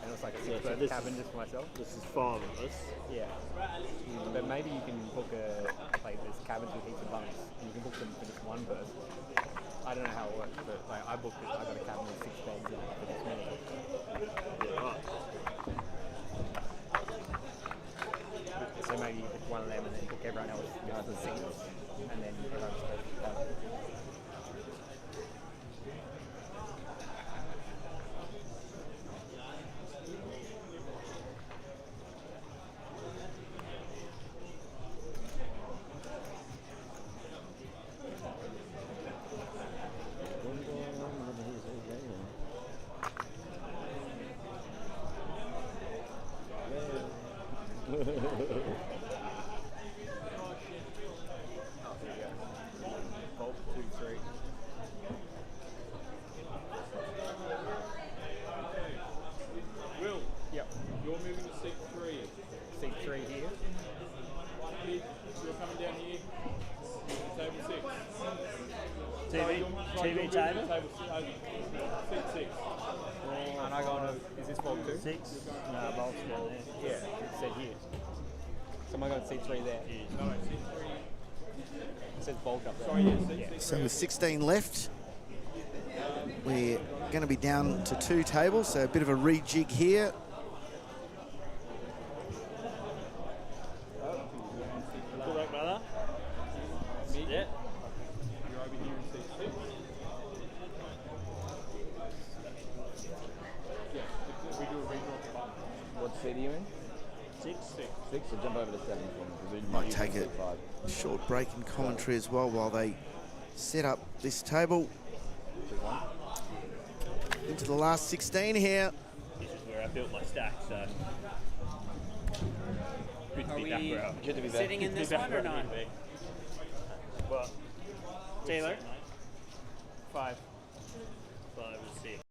And it was like a 6-berth cabin just for myself. This is 5 of us. Yeah. But maybe you can book like there's cabins with heaps of bunks, and you can book them for just one person. I don't know how it works, but like I booked it. I got a cabin with 6 beds in it for just me. Yeah, right. So maybe you book one of them and then book everyone else with the seats, and then everyone's supposed to cabin. Will? Yep. You're moving to seat 3. Seat 3 here. You're coming down here. Table 6. TV table? Seat 6. And I go on is this bulk 2? 6? No, bulk's down there. Yeah, it said here. So am I going seat 3 there? No, seat 3. It says bulk up there. Sorry, yeah, seat 6. So with 16 left, We're going to be down to 2 tables, so a bit of a rejig here. Good work, brother. Yeah. You're over here in seat 6. Yeah, we do a redraw at the bottom. What seat are you in? 6. 6, so jump over to 7 for me. 'cause we Might usually take seat a 5. short break in commentary as well while they set up this table. Into the last 16 here. This is where I built my stack, so. Good to Are be we back where I- Good to be back. sitting in this one or not? Well, Taylor? 5. 5 and 6.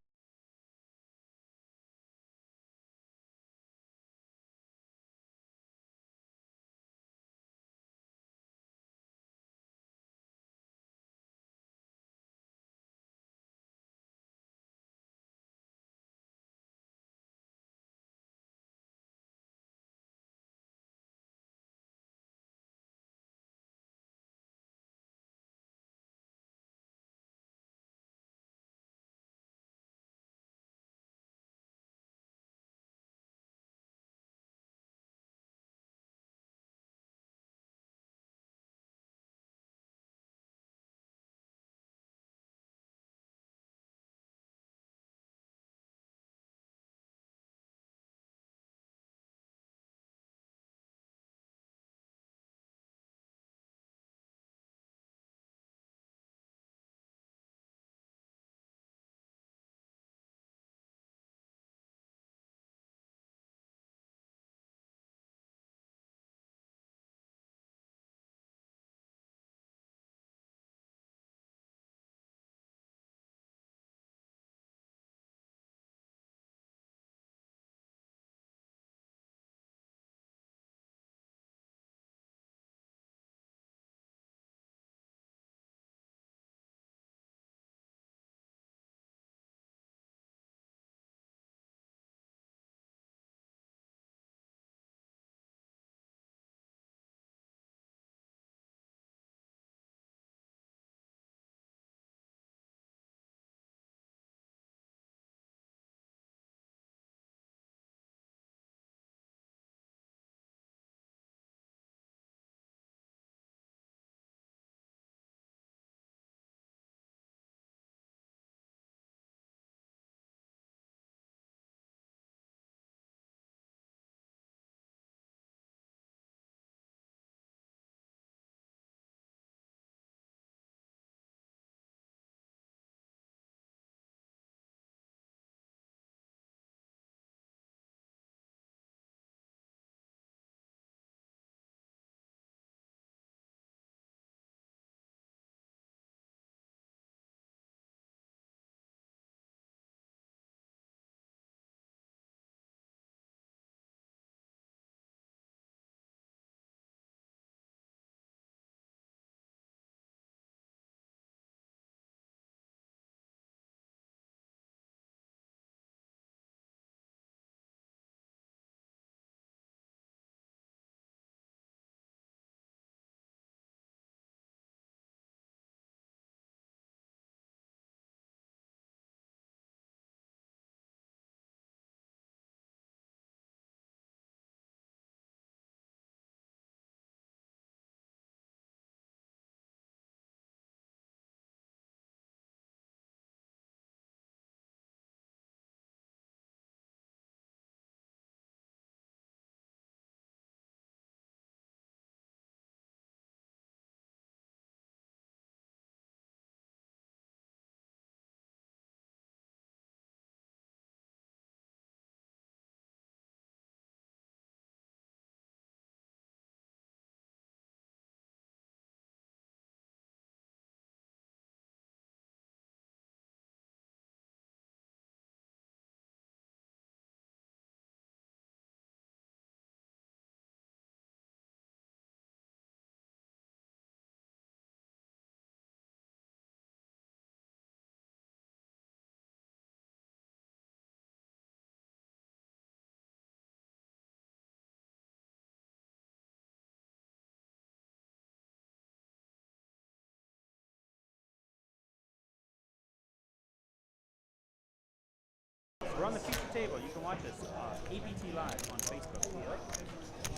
We're on the future table. You can watch us APT live on Facebook. Do you like?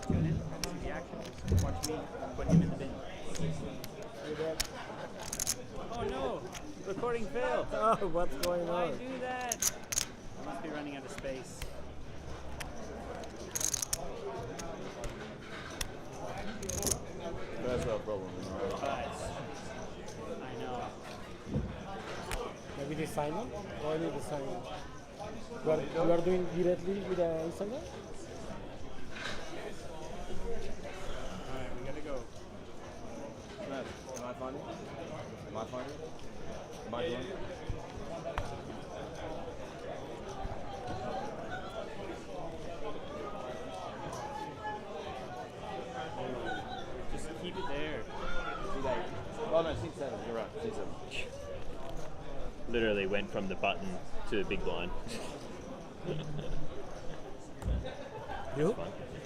Tune in, see the action. Watch me put him in the bin. Oh no! Recording failed. Oh, what's going Why on? do that? I must be running out of space. That's our problem. But I know. Maybe they sign on? Or I need to sign on? You are doing directly with Instagram? Alright, we gotta go. Am I finding? Am I finding? Am I doing? Just keep it there. Oh no, 6-7. You're right. 6-7. Literally went from the button to the big blind. You?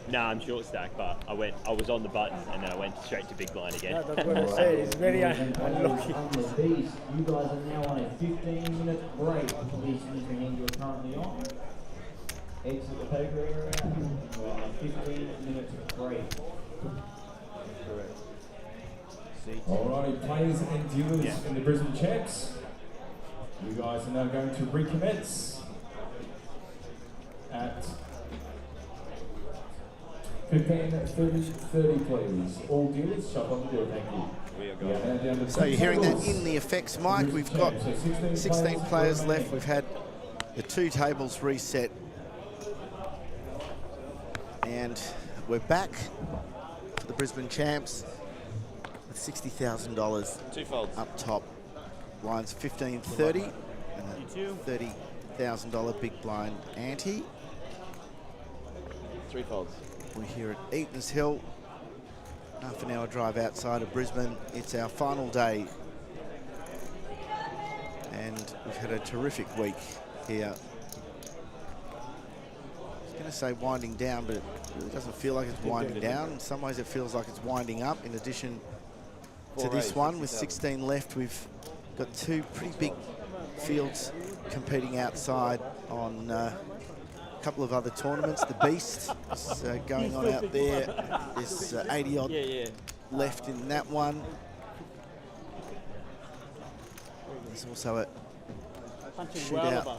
No, I'm short stack, but I was on the button and then I went straight to big blind again. Yeah, that's what I say. It's very unlucky. On the beast, you guys are now on a 15-minute break. Please meaning you're currently on. Exit the poker area. You're on a 15-minute break. Correct. Alrighty, players and dealers in the Brisbane Champs. You guys are now going to recommence at 15:30, please. All dealers, shuffle on the door, thank you. So you're hearing that in the effects mic. We've got 16 players left. We've had the 2 tables reset. And we're back for the Brisbane Champs with $60,000 2 folds up top. Blinds 15-30 and a $30,000 big blind ante. 3 folds. We're here at Eatons Hill, half an hour drive outside of Brisbane. It's our final day, and we've had a terrific week here. I was going to say winding down, but it really doesn't feel like it's winding down. In some ways it feels like it's winding up. In addition to this one, with 16 left, we've got 2 pretty big fields competing outside on a couple of other tournaments. The Beast is going on out there. There's 80 odd left in that one. There's also a shootout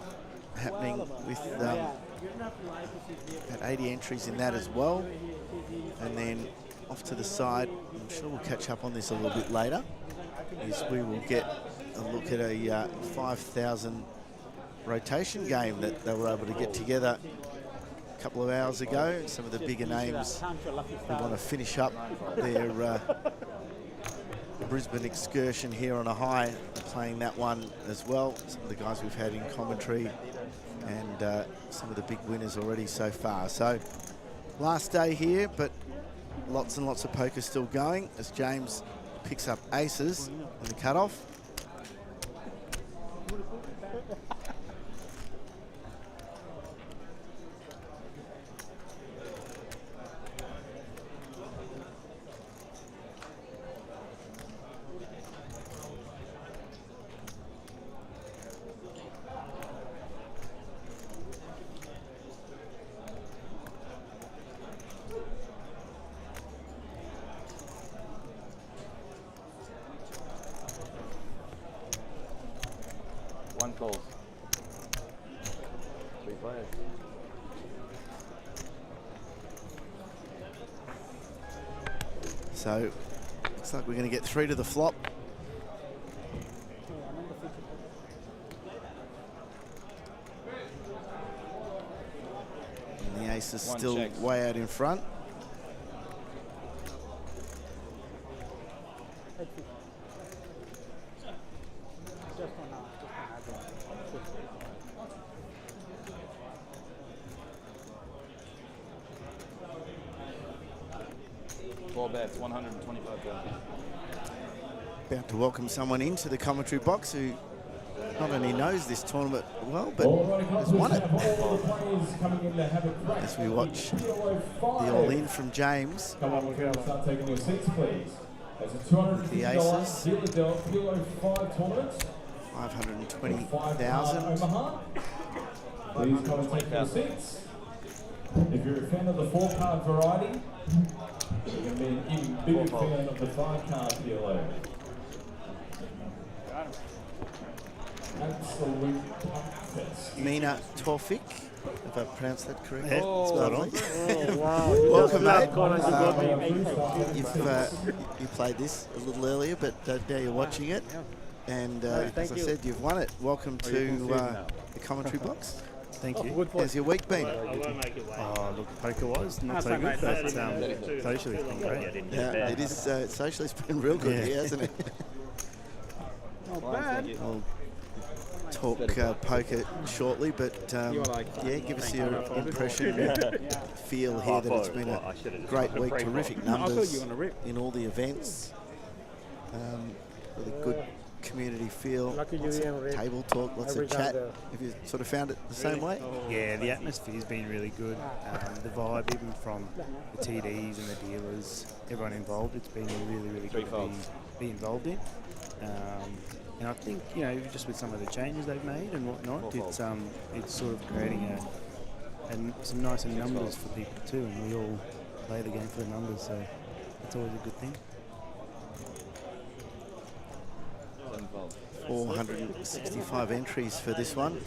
happening with about 80 entries in that as well. And then off to the side, I'm sure we'll catch up on this a little bit later, is we will get a look at a 5,000 rotation game that they were able to get together a couple of hours ago. Some of the bigger names who want to finish up their Brisbane excursion here on a high are playing that one as well. Some of the guys we've had in commentary and some of the big winners already so far. So last day here, but lots and lots of poker still going as James picks up aces in the cutoff. One calls. 3 players. So looks like we're going to get 3 to the flop. And the ace is still way out in front. Bets, 125,000. About to welcome someone into the commentary box who not only knows this tournament well, but has won it. As we watch the all-in from James. Come on, we're start taking your seats, please. There's a $250 Dealer 5 tournament. 520,000. Please come and take your seats. If you're a fan of the 4-card variety, you're going to be an even bigger fan of the 5-card PLO. Absolute toughest. Mina Tawfik, if I pronounced that correctly. Yeah, spot on. Oh, wow. Welcome, mate. You've You played this a little earlier, but now you're watching it. And as I said, you've won it. Welcome to the commentary box. Thank you. How's your week been? Oh, look, poker-wise, not so good, but socially it's been great. Yeah, it is. Socially, it's been real good here, hasn't it? Not bad. I'll talk poker shortly, but yeah, give us your impression and feel here that it's been a great week, terrific numbers in all the events. Really good community feel, lots of table talk, lots of chat. Have you sort of found it the same way? Yeah, the atmosphere's been really good. The vibe, even from the TDs and the dealers, everyone involved, it's been really, really good to be involved in. And I think, you know, just with some of the changes they've made and whatnot, it's sort of creating some nicer numbers for people too, and we all play the game for the numbers, so it's always a good thing. 465 entries for this one.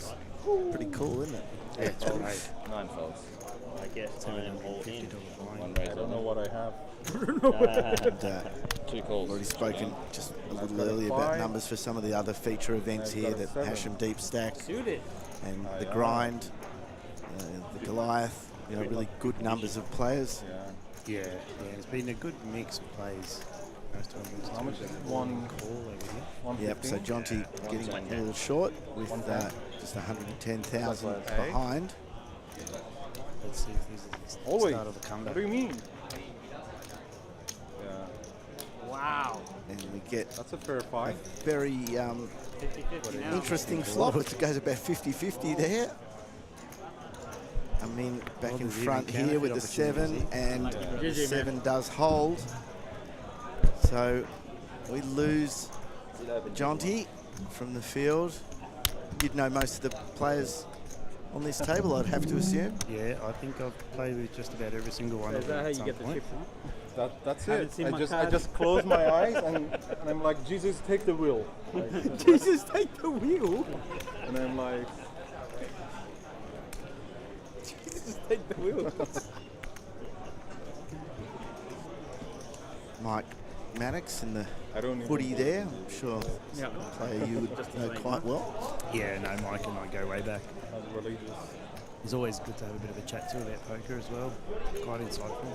Pretty cool, isn't it? Yeah, it's great. 9 folds. I guess $750 One raise. I don't know what I have. And, 2 calls. Already spoken just a little earlier about numbers for some of the other feature events here, the Hashem Deep Stack and the Grind, the Goliath, you know, really good numbers of players. Yeah, it's been a good mix of plays. How much is one call over here? Yep, so Jonty getting a little short with just 110,000 behind. Let's see if this is the start of the comeback. What do you mean? Yeah. Wow. And we get that's a fair fight. A very interesting flop. It goes about 50-50 there. I mean, back in front here with the 7, and the 7 does hold. So we lose Jonty from the field. You'd know most of the players on this table, I'd have to assume. Yeah, I think I've played with just about every single one of them at some point. That's it. I just close my eyes and I'm like, Jesus, take the wheel. Like, Jesus, take the wheel? And I'm like, Jesus, take the wheel. Mike Maddox in the footy there, I'm sure a player you would know quite well. Yeah, no, Mike and I go way back. It's always good to have a bit of a chat to about poker as well. Quite insightful.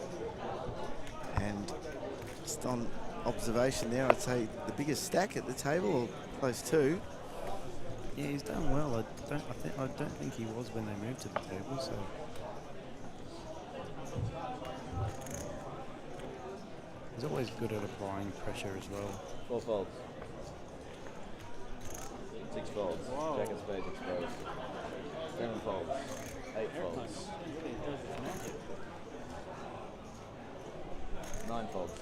And just on observation there, I'd say the biggest stack at the table, or close to. Yeah, he's done well. I don't think he was when they moved to the table, so. He's always good at applying pressure as well. 4 folds. 6 folds. Wow. Jack of spades exposed. 7 folds. 8 folds. 9 folds.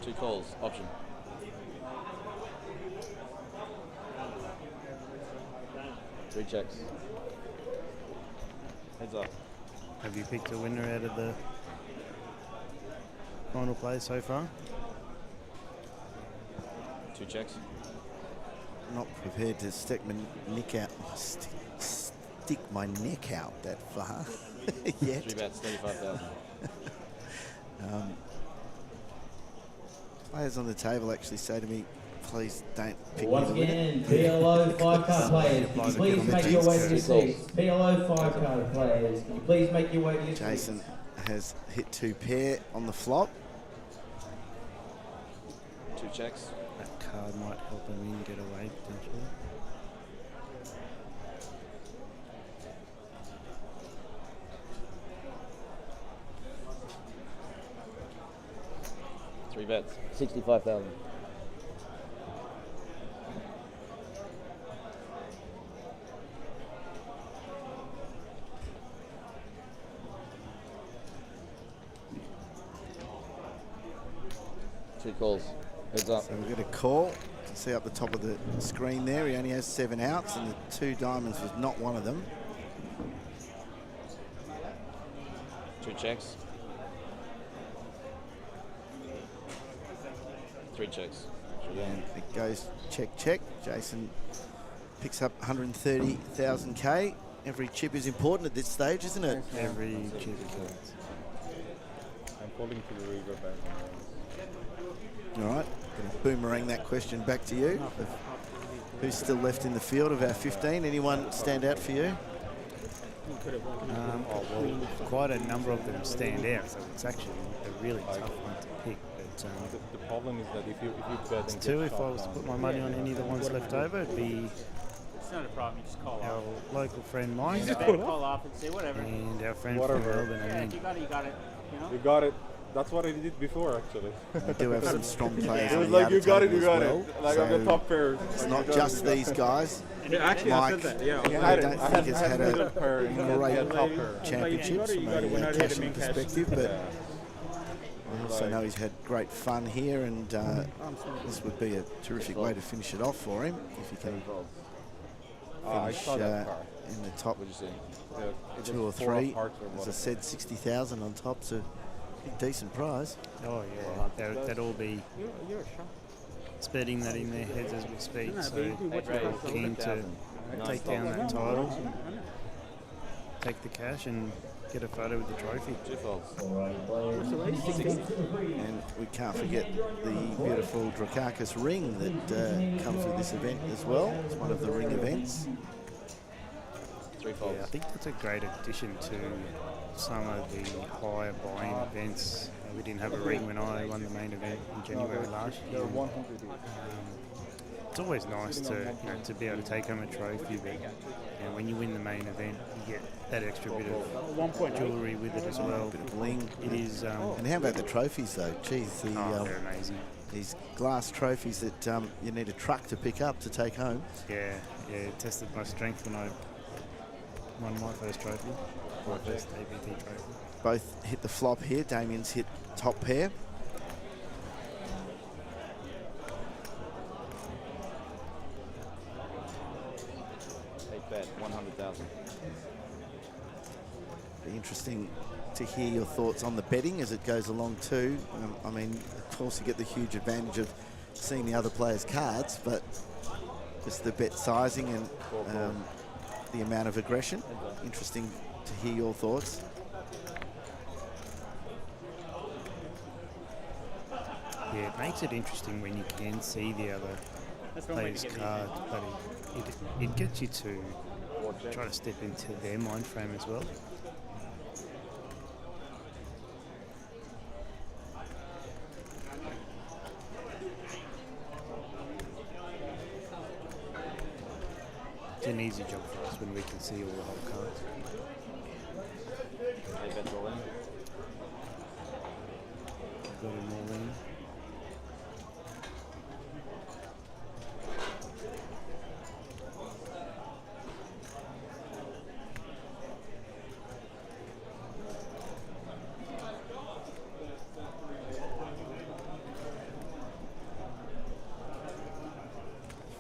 Two calls. Option. Three checks. Heads up. Have you picked a winner out of the final play so far? 2 checks. Not prepared to stick my neck out. Stick my neck out that far yet. 3 bets, 35,000. Players on the table actually say to me, please don't pick Once me to win again, it. PLO 5-card players, can you please make your way to your seats? PLO 5-card players, can you please make your way to your seats? Jason has hit 2 pair on the flop. 2 checks. That card might help him in get away potentially. Three bets. 65,000. 2 calls. Heads up. So we've got a call. You can see up the top of the screen there, he only has 7 outs, and the 2 diamonds was not one of them. 2 checks. 3 checks. And it goes check, check. Jason picks up 130,000K. Every chip is important at this stage, isn't it? Every chip counts. I'm falling to the river back. All right, going to boomerang that question back to you. Who's still left in the field of our 15? Anyone stand out for you? Quite a number of them stand out, so it's actually a really tough one to pick. But the problem is that if you bet it's 2, if I was to put my money on any of the ones left over, it'd be It's not a problem, you just call our off. local friend Mike. Just call off and say whatever. And our friend Whatever. from Melbourne. Yeah, I mean, if you got it, you got it. You know? You got it. That's what I did before, actually. We do have some strong players. It was on the like, you outer got it, table you got as well. it. Like, I'm the top pair. It's not just these guys. Actually, I Mike, said that. Yeah, I don't think has had a great great championships from a cashing perspective, but I also know he's had great fun here, and this would be a terrific way to finish it off for him if he can finish in the top 2 or 3. As I said, 60,000 on top, so a decent prize. oh yeah, they'd all be spreading that in their heads as we speak. So they're keen to take down that title, take the cash, and get a photo with the trophy. And we can't forget the beautiful Drakakis ring that comes with this event as well. It's one of the ring events. Yeah, I think that's a great addition to some of the higher buy-in events. We didn't have a ring when I won the main event in January last year. It's always nice to be able to take home a trophy, but when you win the main event, you get that extra bit of jewellery with it as well. Bit of bling. It is. And how about the trophies though? Geez, they're amazing. These glass trophies that you need a truck to pick up to take home. Yeah, it tested my strength when I won my first trophy, my first ABT trophy. Both hit the flop here. Damien's hit top pair. Bet 100,000. Be interesting to hear your thoughts on the betting as it goes along too. I mean, of course you get the huge advantage of seeing the other players' cards, but just the bet sizing and the amount of aggression. Interesting to hear your thoughts. Yeah, it makes it interesting when you can see the other players' cards, but it gets you to try to step into their mind frame as well. It's an easy job for us when we can see all the whole cards. Bets all in. Got them all in.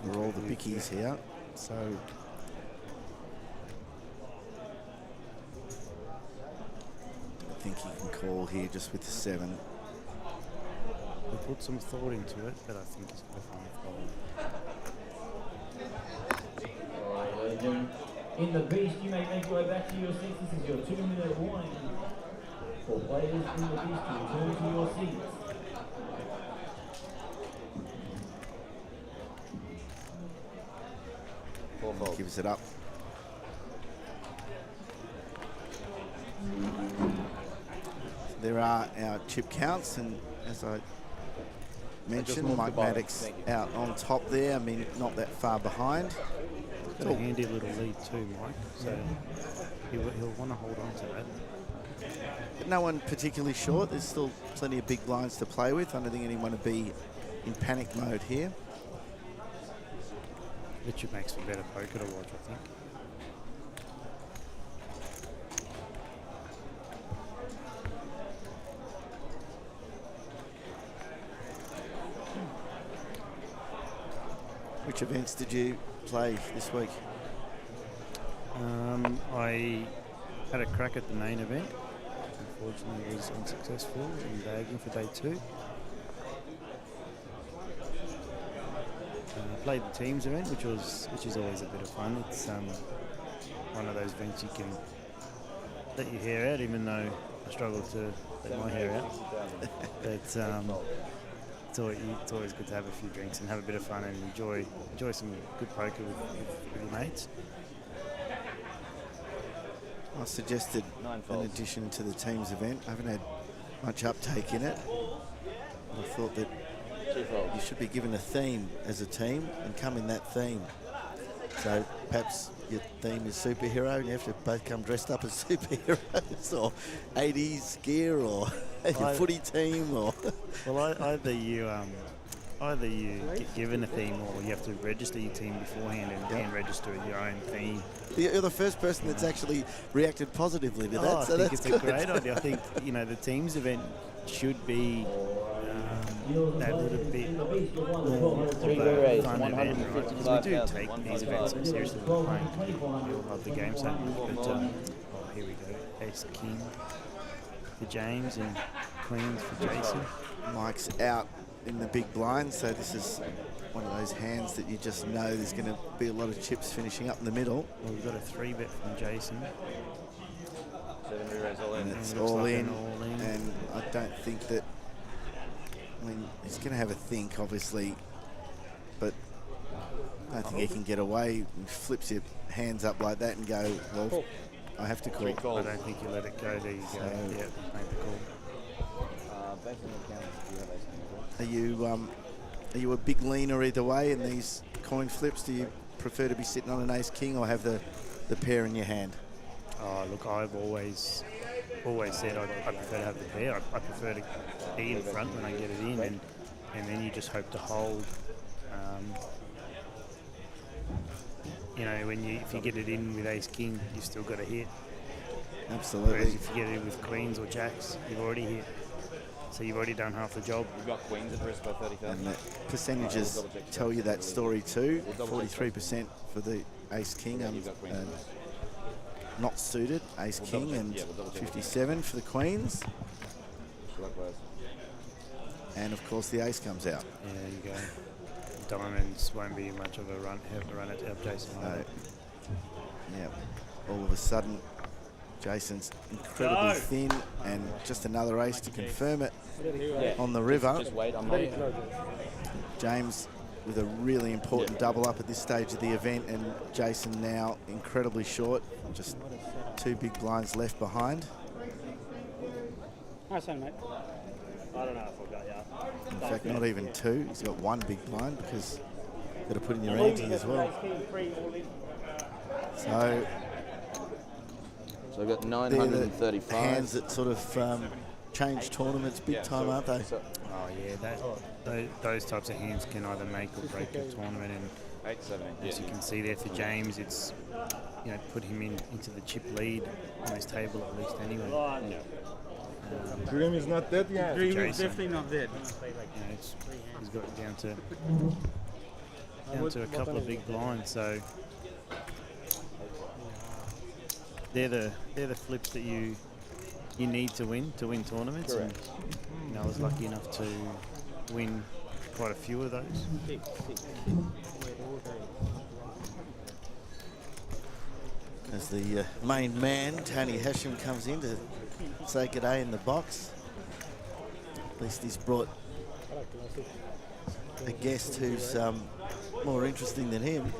For all the bickies here, so I think he can call here just with the 7. We put some thought into it, but I think he's going to find a problem. Alright, ladies and gentlemen, in the beast, you may make your way back to your seats. This is your 2-minute warning for players in the beast to return to your seats. Gives it up. There are our chip counts, and as I mentioned, Mike Maddox out on top there. I mean, not that far behind. Got a handy little lead too, Mike, so he'll want to hold on to that. But no one particularly short. There's still plenty of big blinds to play with. I don't think anyone would be in panic mode here. It makes for better poker to watch, I think. Which events did you play this week? I had a crack at the main event. Unfortunately, was unsuccessful in bagging for day 2. Played the teams event, which is always a bit of fun. It's one of those events you can let your hair out, even though I struggle to let my hair out. But it's always good to have a few drinks and have a bit of fun and enjoy some good poker with your mates. I suggested an addition to the teams event. I haven't had much uptake in it. I thought that you should be given a theme as a team and come in that theme. So perhaps your theme is superhero and you have to both come dressed up as superheroes, or 80s gear, or your footy team, or... Well, either you get given a theme, or you have to register your team beforehand and register your own theme. You're the first person that's actually reacted positively to that. I think it's a great idea. I think the teams event should be that little bit more of a fun event, right? Because we do take these events seriously. We all love the game so much. But here we go. Ace King for James and Queens for Jason. Mike's out in the big blind, so this is one of those hands that you just know there's going to be a lot of chips finishing up in the middle. Well, we've got a 3-bet from Jason. 7 re-raise all in. And it's all in, and I don't think that... I mean, he's going to have a think, obviously, but I don't think he can get away. He flips your hands up like that and go, well, I have to call. I don't think you let it go. There you go. Yeah, make the call. Based on the count, do you have ace Are you a big leaner either way in these coin flips? Do you prefer to be sitting on an ace king or have the pair in your hand? Oh, look, I've always said I prefer to have the pair. I prefer to be in front when I get it in, and then you just hope to hold. If you get it in with ace king, you've still got a hit. Absolutely. Whereas if you get it with queens or jacks, you've already hit. So you've already done half the job. We've got queens at risk by 30,000. And the percentages tell you that story too. 43% for the ace king, not suited, ace king, and 57 for the queens. And of course the ace comes out. Yeah, there you go. Diamonds won't be much of a run at help Jason. Yeah, all of a sudden Jason's incredibly thin, and just another ace to confirm it on the river. Just wait, James with a really important double up at this stage of the event, and Jason now incredibly short, just 2 big blinds left behind. Nice one, mate. I don't know if I've got you. In fact, not even 2. He's got 1 big blind because you've got to put in your ante as well. So we've got 935. The hands that sort of change tournaments big time, aren't they? Oh yeah, those types of hands can either make or break a tournament. And as you can see there for James, it's put him into the chip lead on his table at least anyway. Dream is not dead yet. Dream is definitely not dead. He's got it down to a couple of big blinds, so they're the flips that you need to win tournaments. Correct. And I was lucky enough to win quite a few of those. As the main man, Tony Hashem, comes in to say good day in the box. At least he's brought a guest who's more interesting than him.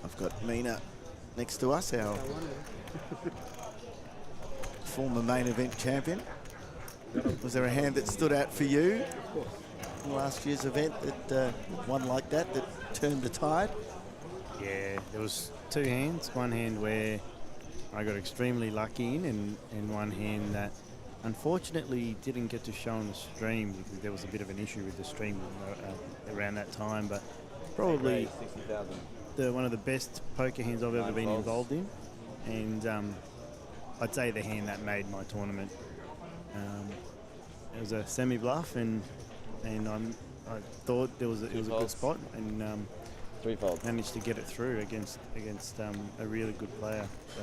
I've got Mina next to us, our former main event champion. Was there a hand that stood out for you in last year's event, that one like that turned the tide? Yeah, there was 2 hands. One hand where I got extremely lucky in, and one hand that unfortunately didn't get to show on the stream because there was a bit of an issue with the stream around that time. But probably one of the best poker hands I've ever been involved in, and I'd say the hand that made my tournament. It was a semi-bluff, and I thought it was a good spot, and managed to get it through against a really good player. So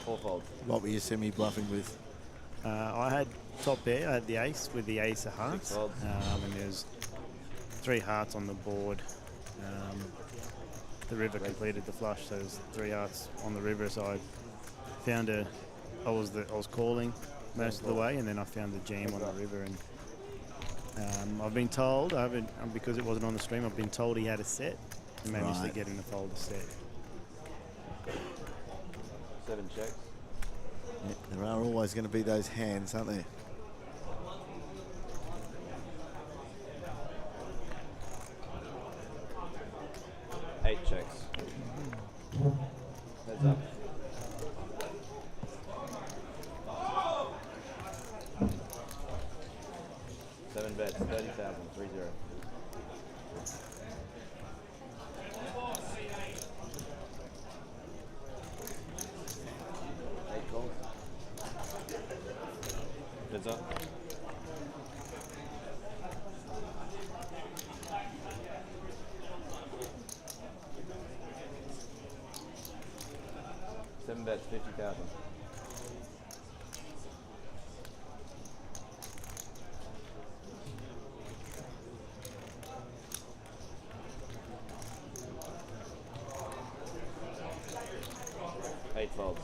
4 folds. What were you semi-bluffing with? I had top pair. I had the ace with the ace of hearts, and there's 3 hearts on the board. The river completed the flush, so there's 3 hearts on the river. So I found I was calling most of the way, and then I found the jam on the river. And I've been told, because it wasn't on the stream, I've been told he had a set and managed to get him to fold a set. 7 checks. Yeah, there are always going to be those hands, aren't there? Eight checks. Heads up. Seven bets, 30,000, 3-0. Eight calls. Heads up. Seven bets, 50,000. Eight folds.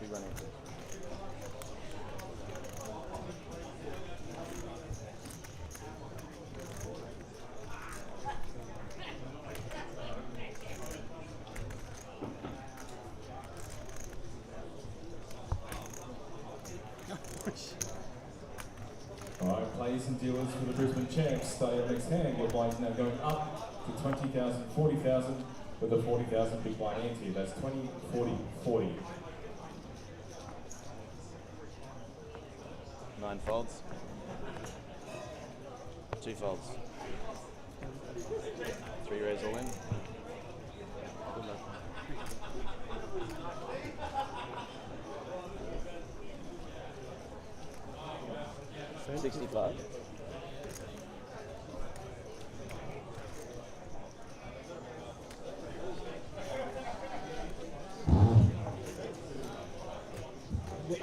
Big running. Alright, players and dealers for the Brisbane champs, stay on next hand. Your blinds now going up to 20,000, 40,000 with a 40,000 big blind ante. That's 20, 40, 40. 9 folds. 2 folds. 3 raise all in. Good luck. $65.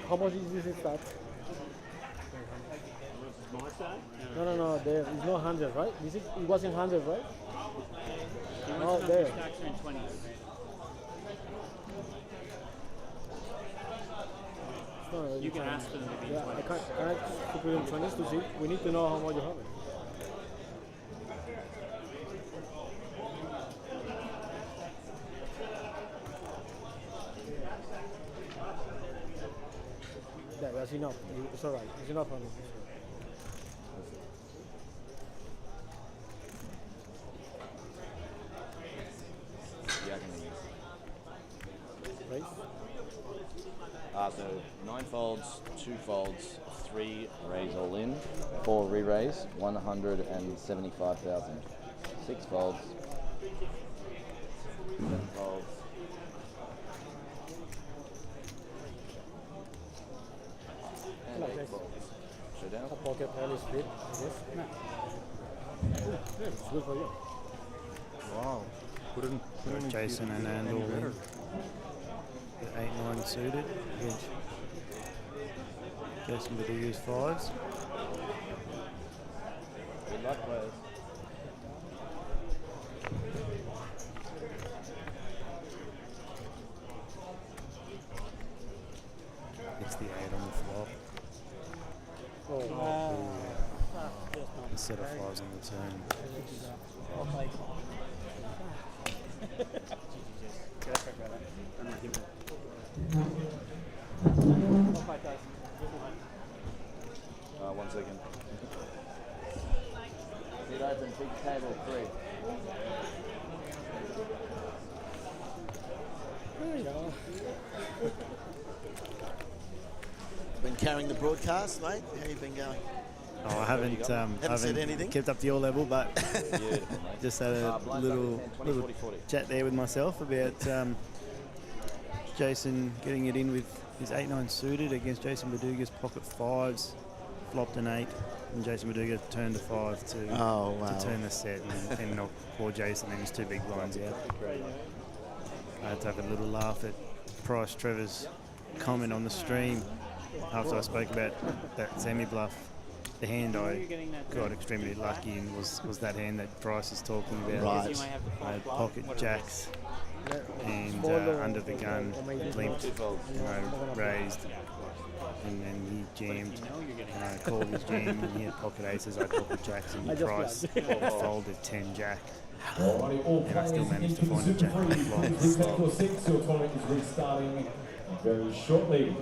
How much is this start? No, there is no 100, right? It wasn't 100, right? Oh, there. You can ask for them to be 20s. Can I put in 20s to see? We need to know how much you have. Yeah, that's enough. It's alright. It's enough for me. Yeah, I can hear you. Raise? So 9 folds, 2 folds, 3 raise all in, 4 re-raise, 175,000. 6 folds, 7 folds. And 8 folds. Showdown. A pocket early split, I guess. No. Yeah, it's good for you. Wow. Got Jason and Andal in. The 8-9 suited against Jason Badou's 5s. Good luck, players. It's the 8 on the flop. A set of 5s on the turn. One second. Sit open, big table, 3. There you go. Been carrying the broadcast, mate. How you been going? Oh, I haven't said anything. kept up to your level, but just had a little chat there with myself about Jason getting it in with his 8-9 suited against Jason Baduga's pocket fives, flopped an 8, and Jason Baduga turned a 5 to turn the set and knock poor Jason and his 2 big blinds out. I had to have a little laugh at Price Trevor's comment on the stream after I spoke about that semi-bluff. The hand I got extremely lucky in was that hand that Price is talking about. Right. I had pocket jacks and under the gun, limped, raised, and then he jammed. And I called his jam, and he had pocket aces, I had pocket jacks, and Price folded 10 jack. And I still managed to find a jack on the flop. 6, your tournament is restarting very shortly.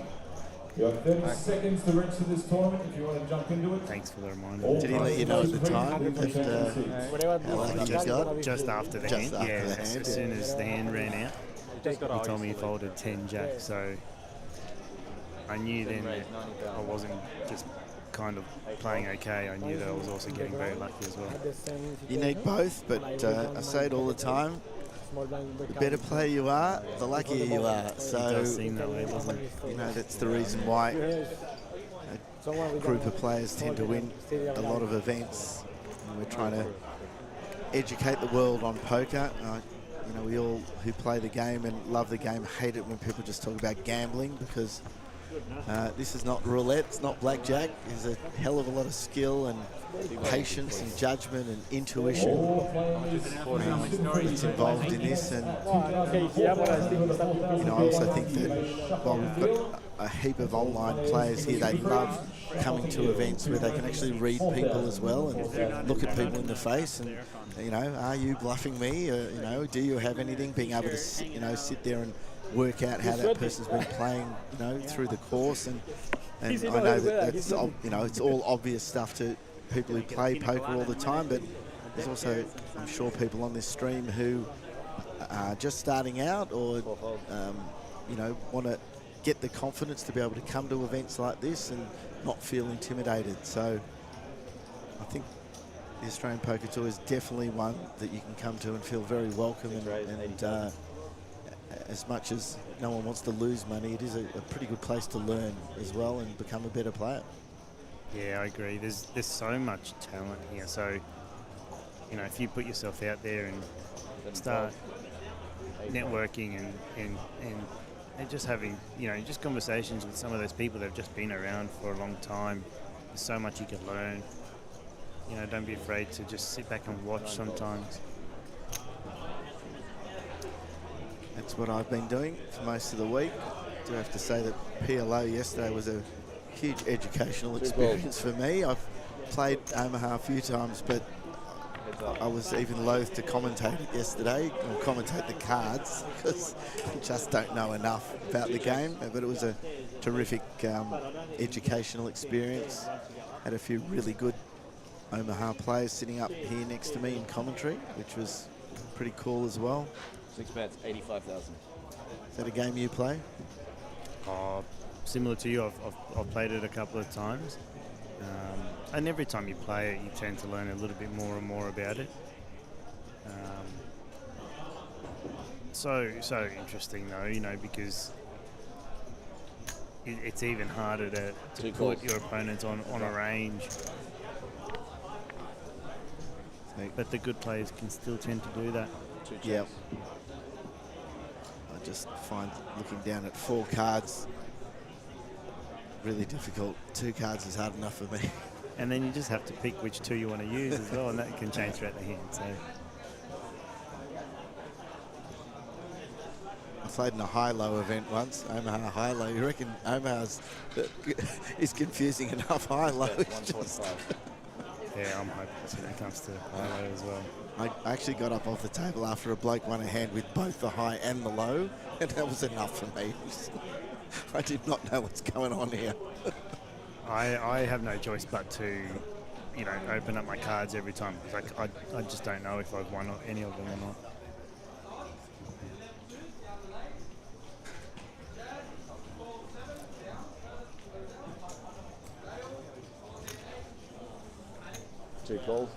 You have 30 seconds to register this tournament if you want to jump into it. Thanks for the reminder. Did he let you know at the time that how lucky you got? Just after the hand, as soon as the hand ran out, he told me he folded 10 jack, so I knew then that I wasn't just kind of playing okay, I knew that I was also getting very lucky as well. You need both, but I say it all the time, the better player you are, the luckier you are. So, it does seem that way, doesn't it? You know, that's the reason why a group of players tend to win a lot of events. And we're trying to educate the world on poker. You know, we all who play the game and love the game hate it when people just talk about gambling, because this is not roulette, it's not blackjack. There's a hell of a lot of skill and patience and judgment and intuition that's involved in this. And you know, I also think that while we've got a heap of online players here, they love coming to events where they can actually read people as well and look at people in the face and, you know, are you bluffing me? You know, do you have anything? Being able to sit there and work out how that person's been playing, you know, through the course, and I know that's you know, it's all obvious stuff to people who play poker all the time, but there's also, I'm sure, people on this stream who are just starting out or you know, want to get the confidence to be able to come to events like this and not feel intimidated. So I think the Australian Poker Tour is definitely one that you can come to and feel very welcome, and as much as no one wants to lose money, it is a pretty good place to learn as well and become a better player. Yeah, I agree. There's so much talent here. So, you know, if you put yourself out there and start networking and just having, you know, just conversations with some of those people that have just been around for a long time, there's so much you can learn. You know, don't be afraid to just sit back and watch sometimes. That's what I've been doing for most of the week. I do have to say that PLO yesterday was a huge educational experience for me. I've played Omaha a few times, but I was even loath to commentate it yesterday, or commentate the cards, because I just don't know enough about the game. But it was a terrific educational experience. Had a few really good Omaha players sitting up here next to me in commentary, which was pretty cool as well. 6 bets, 85,000. Is that a game you play? Similar to you, I've played it a couple of times. And every time you play it, you tend to learn a little bit more and more about it. So interesting though, you know, because it's even harder to put your opponents on a range. But the good players can still tend to do that. Yeah. I just find looking down at 4 cards really difficult. 2 cards is hard enough for me. And then you just have to pick which 2 you want to use as well, and that can change throughout the hand. So I played in a high-low event once, Omaha high-low. You reckon Omaha's is confusing enough high-low? Yeah, I'm hopeless when it comes to high-low as well. I actually got up off the table after a bloke won a hand with both the high and the low, and that was enough for me. I did not know what's going on here. I have no choice but to, you know, open up my cards every time. Like I just don't know if I've won any of them or not. 2 calls.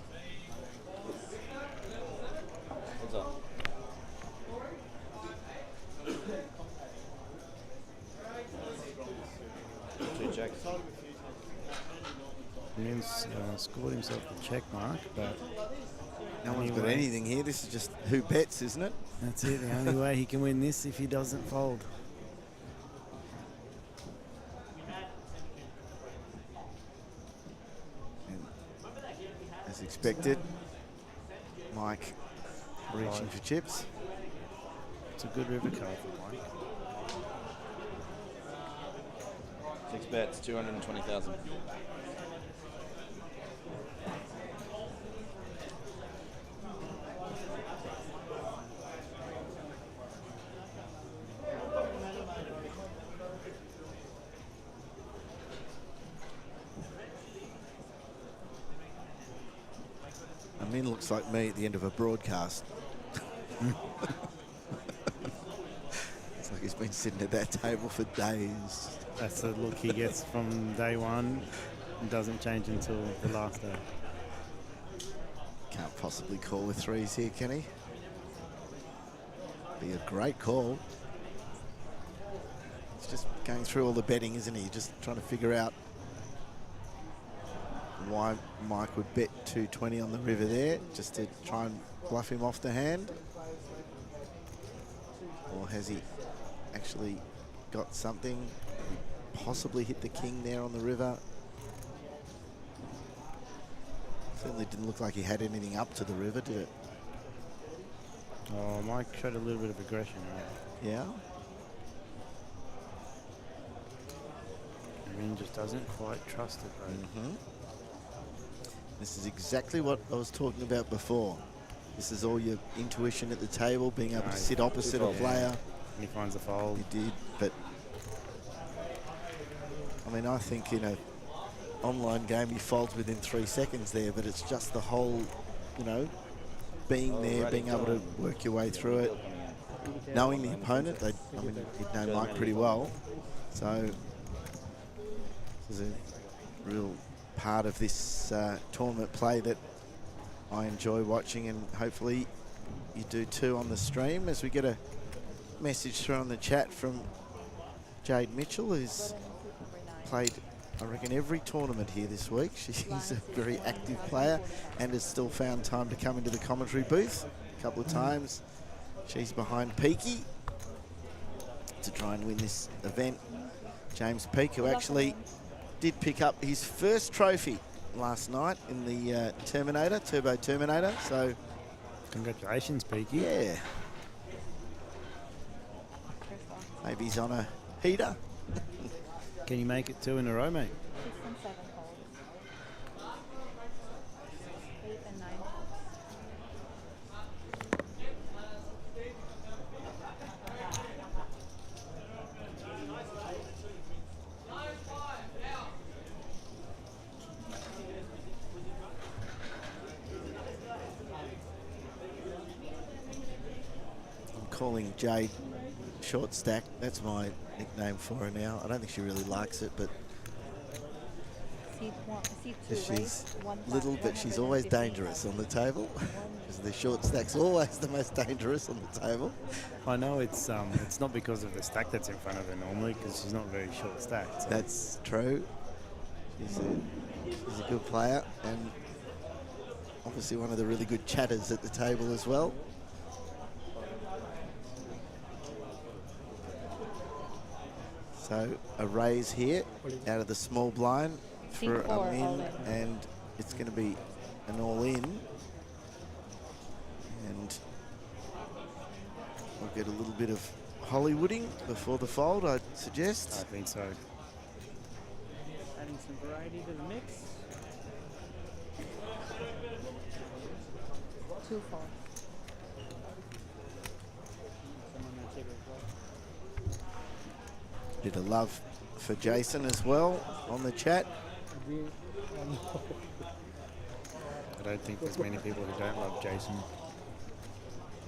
What's up? Two checks. Williams scored himself the check mark, but no one's got anything here. This is just who bets, isn't it? That's it. The only way he can win this if he doesn't fold. And as expected, Mike reaching for chips. It's a good river card for Mike. 6 bets, 220,000. I mean, looks like me at the end of a broadcast. It's like he's been sitting at that table for days. That's the look he gets from day one and doesn't change until the last day. Can't possibly call with threes here, can he? Be a great call. He's just going through all the betting, isn't he? Just trying to figure out why Mike would bet 220 on the river there, just to try and bluff him off the hand. Or has he actually got something? Possibly hit the king there on the river. Certainly didn't look like he had anything up to the river, did it? Oh, Mike showed a little bit of aggression, right? Yeah. I mean, just doesn't quite trust it, though. Mm-hmm. This is exactly what I was talking about before. This is all your intuition at the table, being able to sit opposite a player. And he finds a fold. He did, but I mean, I think in an online game he folds within 3 seconds there, but it's just the whole, you know, being there, being able to work your way through it, knowing the opponent. I mean, you'd know Mike pretty well, so this is a real part of this tournament play that I enjoy watching, and hopefully you do too on the stream. As we get a message through on the chat from Jade Mitchell, who's played, I reckon, every tournament here this week. She's a very active player and has still found time to come into the commentary booth a couple of times. She's behind Peaky to try and win this event. James Peake, who actually did pick up his first trophy last night in the Turbo Terminator. So congratulations, Peaky. Yeah. Maybe he's on a heater. Can you make it 2 in a row, mate? 6 and 7 holes. 8 and 9. I'm calling Jade Short Stack. That's my nickname for her now. I don't think she really likes it, but she's little, but she's always dangerous on the table. Because the short stack's always the most dangerous on the table. I know it's not because of the stack that's in front of her normally, because she's not very short stacked. So. That's true. She's a good player, and obviously one of the really good chatters at the table as well. So a raise here out of the small blind for a min, and it's going to be an all-in. And we'll get a little bit of Hollywooding before the fold, I'd suggest. I think so. Adding some variety to the mix. 2 4. Bit of love for Jason as well on the chat. I don't think there's many people who don't love Jason.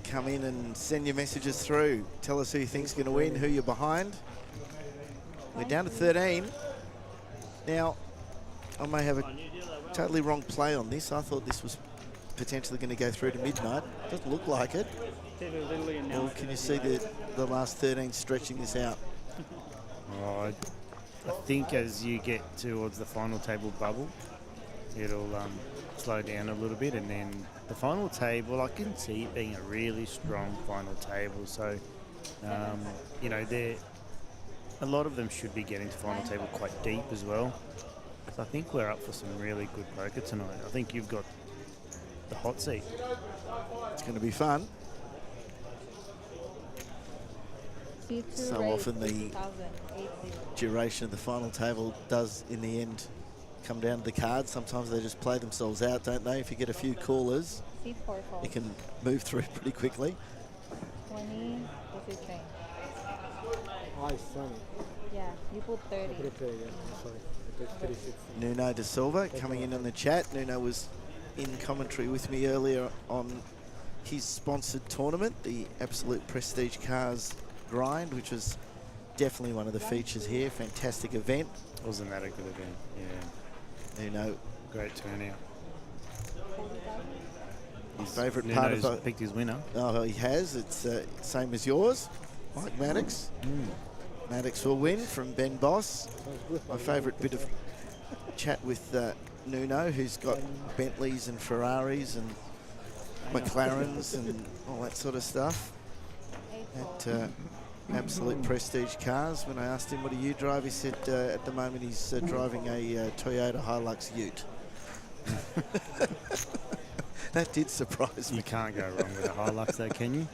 Come in and send your messages through. Tell us who you think's going to win, who you're behind. We're down to 13. Now, I may have a totally wrong play on this. I thought this was potentially going to go through to midnight. Doesn't look like it. Or can you see the last 13 stretching this out? Oh, I think as you get towards the final table bubble, it'll slow down a little bit, and then the final table, I can see it being a really strong final table. So, you know, a lot of them should be getting to final table quite deep as well. So I think we're up for some really good poker tonight. I think you've got the hot seat. It's going to be fun. So often the duration of the final table does, in the end, come down to the cards. Sometimes they just play themselves out, don't they? If you get a few callers, you can move through pretty quickly. 20, what's your change? Oh, it's 20. Yeah, you put 30. I put 30, yeah. Sorry. I put 36. Nuno De Silva coming in on the chat. Nuno was in commentary with me earlier on his sponsored tournament, the Absolute Prestige Cars Grind, which was definitely one of the features here. Fantastic event. Wasn't that a good event? Yeah. Nuno. Great turnout. His favourite part of Nuno's picked his winner. Oh, he has. It's same as yours, Mike Maddox. Maddox will win from Ben Boss. My favourite bit of chat with Nuno, who's got Bentleys and Ferraris and McLarens and all that sort of stuff at Absolute Prestige Cars. When I asked him, what do you drive? He said at the moment he's driving a Toyota Hilux Ute. That did surprise me. You can't go wrong with a Hilux though, can you?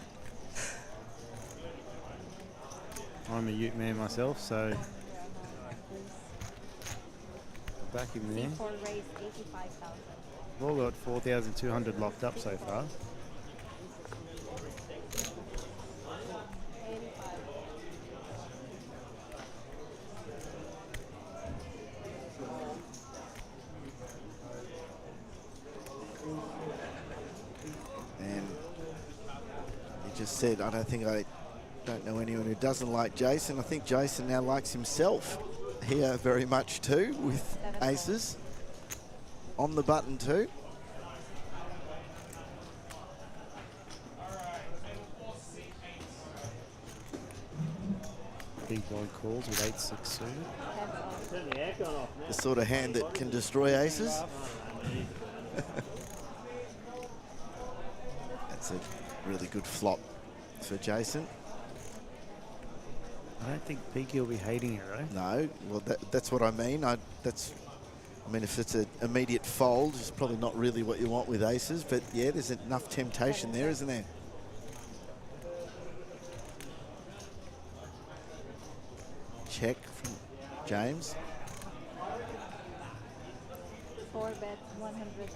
I'm a Ute man myself, so back in there. For race 85,000. We've all got 4,200 locked up so far. And he just said, I don't know anyone who doesn't like Jason. I think Jason now likes himself here very much too, with aces on the button too. Big blind calls with 8-6 suited. The sort of hand that can destroy aces. That's a really good flop for Jason. I don't think Peaky will be hating it, though. No, well, that's what I mean. I mean, if it's an immediate fold, it's probably not really what you want with aces, but yeah, there's enough temptation there, isn't there? Check from James. 4 bets, 100,000.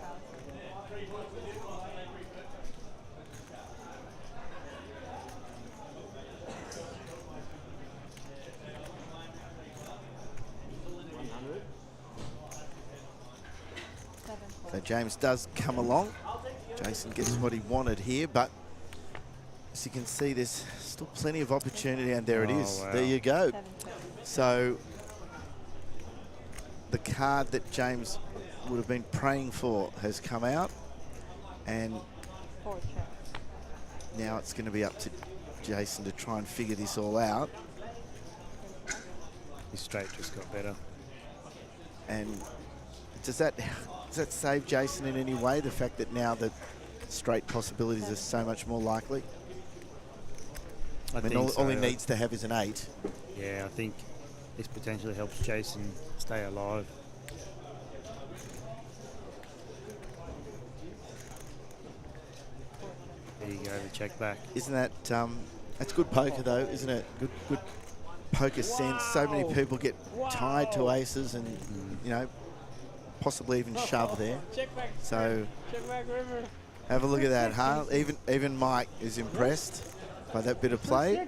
So James does come along. Jason gets what he wanted here, but as you can see, there's still plenty of opportunity, and there it is. Wow. There you go. So the card that James would have been praying for has come out, and now it's going to be up to Jason to try and figure this all out. His straight just got better. And does that save Jason in any way, the fact that now the straight possibilities are so much more likely? I mean, all he needs to have is an 8. Yeah, I think this potentially helps Jason stay alive. There you go, the check back. Isn't that, that's good poker though, isn't it? Good poker sense. So many people get tied to aces and, you know, possibly even shove there. So have a look at that, huh? Even Mike is impressed by that bit of play.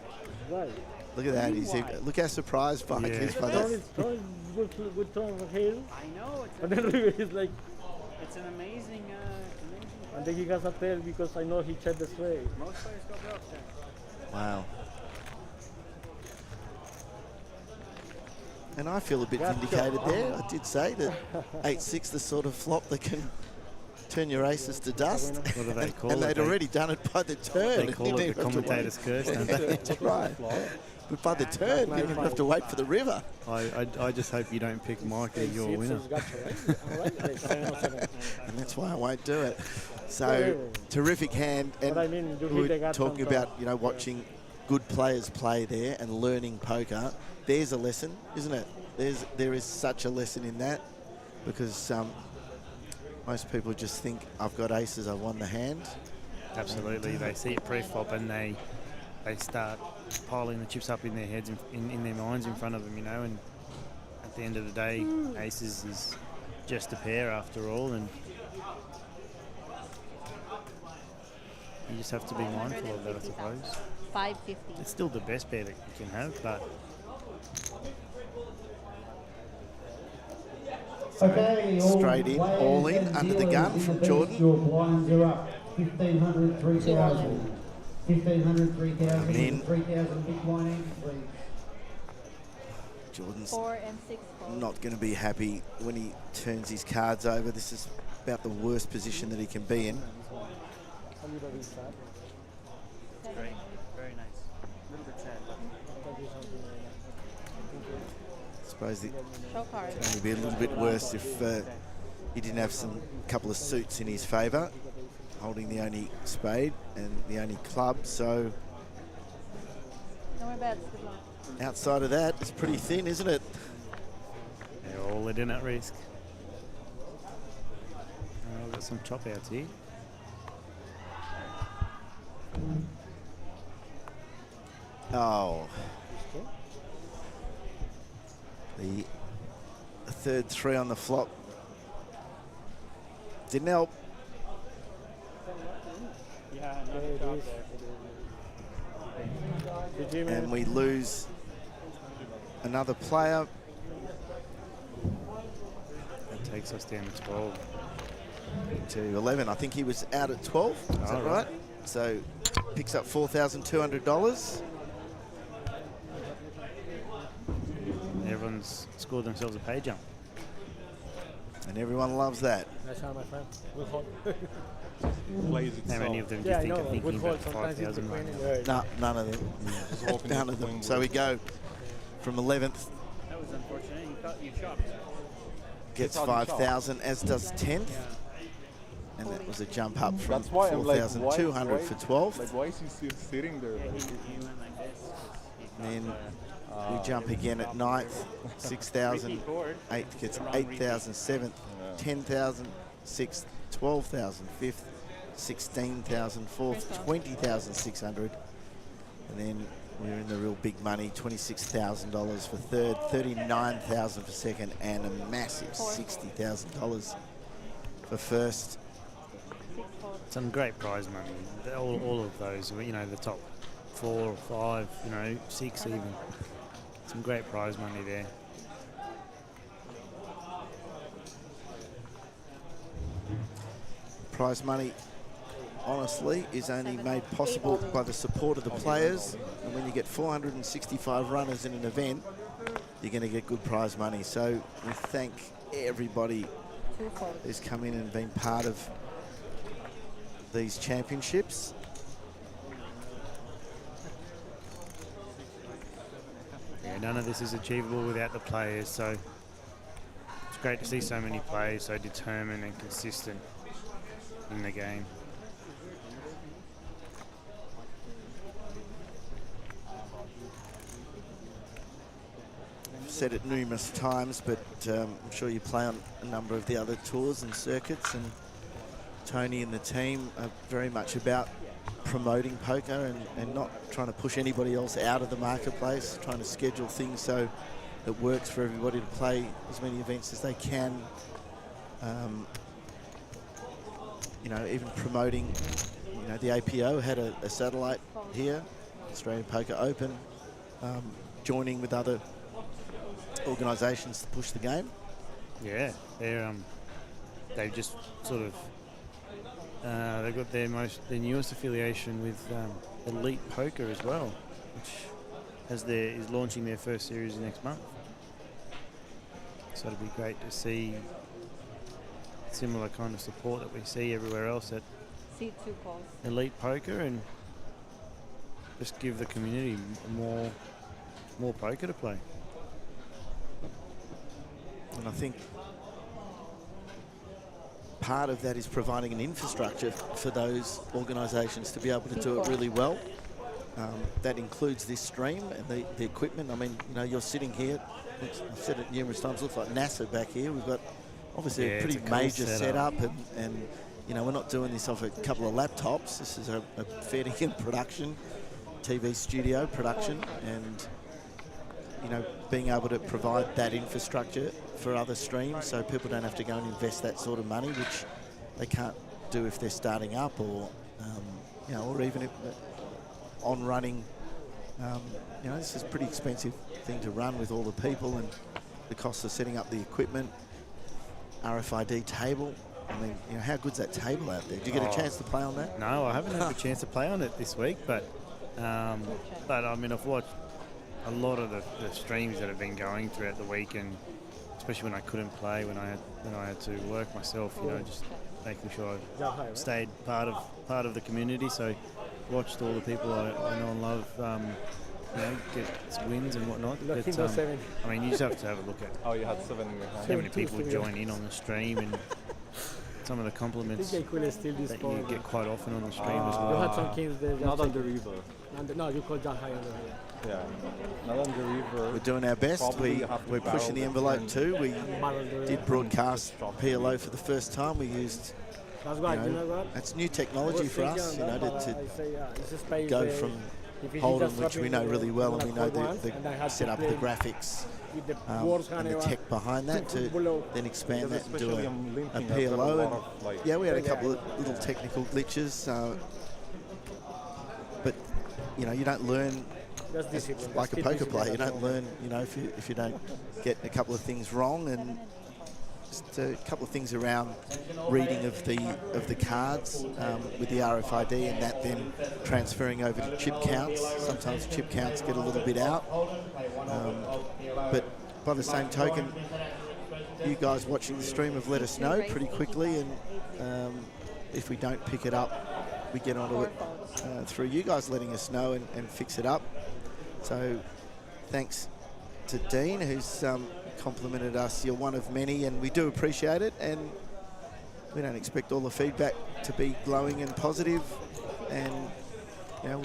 Look at that. Look how surprised Mike is by that. Good turn for him. I know. And then it's like, It's an amazing. and then he has a tail because I know he checked the straight. Most players got the upset. Wow. And I feel a bit vindicated there. I did say that 8-6, the sort of flop that can turn your aces to dust. What do they call and it? they'd already done it by the turn. They call it the commentator's curse, don't they? That's right. But by the turn, you didn't have to wait for the river. I just hope you don't pick Mike as your winner. And that's why I won't do it. So, terrific hand. And we were talking about, you know, watching good players play there and learning poker. There's a lesson, isn't it? There is such a lesson in that, because most people just think, I've got aces, I won the hand. Absolutely. They see it pre-flop and they start piling the chips up in their heads, in their minds in front of them, you know, and at the end of the day, aces is just a pair after all, and you just have to be mindful of that, I suppose. 550. It's still the best pair that you can have, but Okay, straight in, all in, under the gun from Jordan. Your blinds are up. 1,500, 3,000. 1,500, 3,000. In. 3,000 big blind ante, please. Jordan's 4 and 6 fold. not going to be happy when he turns his cards over. This is about the worst position that he can be in. Great, very nice. A little bit sad, I suppose it Show card. would only be a little bit worse if he didn't have some couple of suits in his favour, holding the only spade and the only club. So No more bets. Good luck. outside of that, it's pretty thin, isn't it? they're all in at risk. We've got some chop outs here. Oh. The third 3 on the flop didn't help. Yeah, another job there. And we lose another player. That takes us down to 12. To 11. I think he was out at 12. Is that right? So picks up $4,200. Everyone's scored themselves a pay jump. And everyone loves that. Nice shot, my friend. Good hold. How many of them do you think are thinking about 5,000 right now? No, none of them. None of them. So we go from 11th. That was unfortunate. You chopped. Gets 5,000, as does 10th. And that was a jump up from That's why I'm like, 4,200 for 12th. Like, why is he still sitting there? He went like this. And then we jump again at 9th, 6,000. 8th gets 8,000, 7th, 10,000, 6th, 12,000, 5th, 16,000, 4th, 20,600. And then we're in the real big money, $26,000 for third, 39,000 for second, and a massive $60,000 for first. Some great prize money. All of those, you know, the top 4 or 5, you know, 6 even. Some great prize money there. Prize money, honestly, is only made possible by the support of the players. And when you get 465 runners in an event, you're going to get good prize money. So we thank everybody who's come in and been part of these championships. Yeah, none of this is achievable without the players, so it's great to see so many players so determined and consistent in the game. I've said it numerous times, but I'm sure you play on a number of the other tours and circuits, and Tony and the team are very much about promoting poker and not trying to push anybody else out of the marketplace, trying to schedule things so it works for everybody to play as many events as they can. You know, even promoting, you know, the APO had a satellite here, Australian Poker Open, joining with other organisations to push the game. Yeah, they've just sort of they've got their newest affiliation with Elite Poker as well, which is launching their first series next month. So it'd be great to see similar kind of support that we see everywhere else at See two calls. Elite Poker, and just give the community more poker to play. And I think part of that is providing an infrastructure for those organisations to be able to do it really well. That includes this stream and the equipment. I mean, you know, you're sitting here, I've said it numerous times, looks like NASA back here. We've got obviously a pretty major setup, and you know, we're not doing this off a couple of laptops. This is a fair dinkum production, TV studio production, and you know, being able to provide that infrastructure for other streams so people don't have to go and invest that sort of money, which they can't do if they're starting up, or you know, or even if on running. You know, this is a pretty expensive thing to run with all the people and the cost of setting up the equipment. RFID table. I mean, you know, how good's that table out there? Did you get a chance to play on that? No, I haven't had a chance to play on it this week, but I mean, I've watched a lot of the streams that have been going throughout the week, and especially when I couldn't play, when I had to work myself, you know, just making sure I stayed part of the community. So watched all the people I know and love, you know, get wins and whatnot. But, I mean, you just have to have a look at Oh, you had 7 in your hand. how many people join in on the stream, and some of the compliments that you get quite often on the stream as well. You had some kings there. Not on the river. No, you called John High on the river. Yeah, not on the river. We're doing our best. Probably you have to We're pushing the barrel envelope too. We did broadcast PLO for the first time. We used, That's right, you know what? that's new technology for us, you know, to go there. from If you Holden, just which drop we in know the- really well, the and we know code ones, and I the had set to up the play graphics with the and words the kind of, tech behind that to then expand that and do especially a on linking, I've got a PLO. lot And of, like, yeah, we had a couple of little technical glitches, but you know, you don't learn That's discipline. like a That's poker discipline, player. You that's don't all. learn, you know, if you don't get a couple of things wrong, and just a couple of things around reading of the cards with the RFID, and that then transferring over to chip counts. Sometimes chip counts get a little bit out, but by the same token, you guys watching the stream have let us know pretty quickly, and if we don't pick it up, we get onto it through you guys letting us know and fix it up. So thanks to Dean, who's complimented us. You're one of many, and we do appreciate it, and we don't expect all the feedback to be glowing and positive, and you know,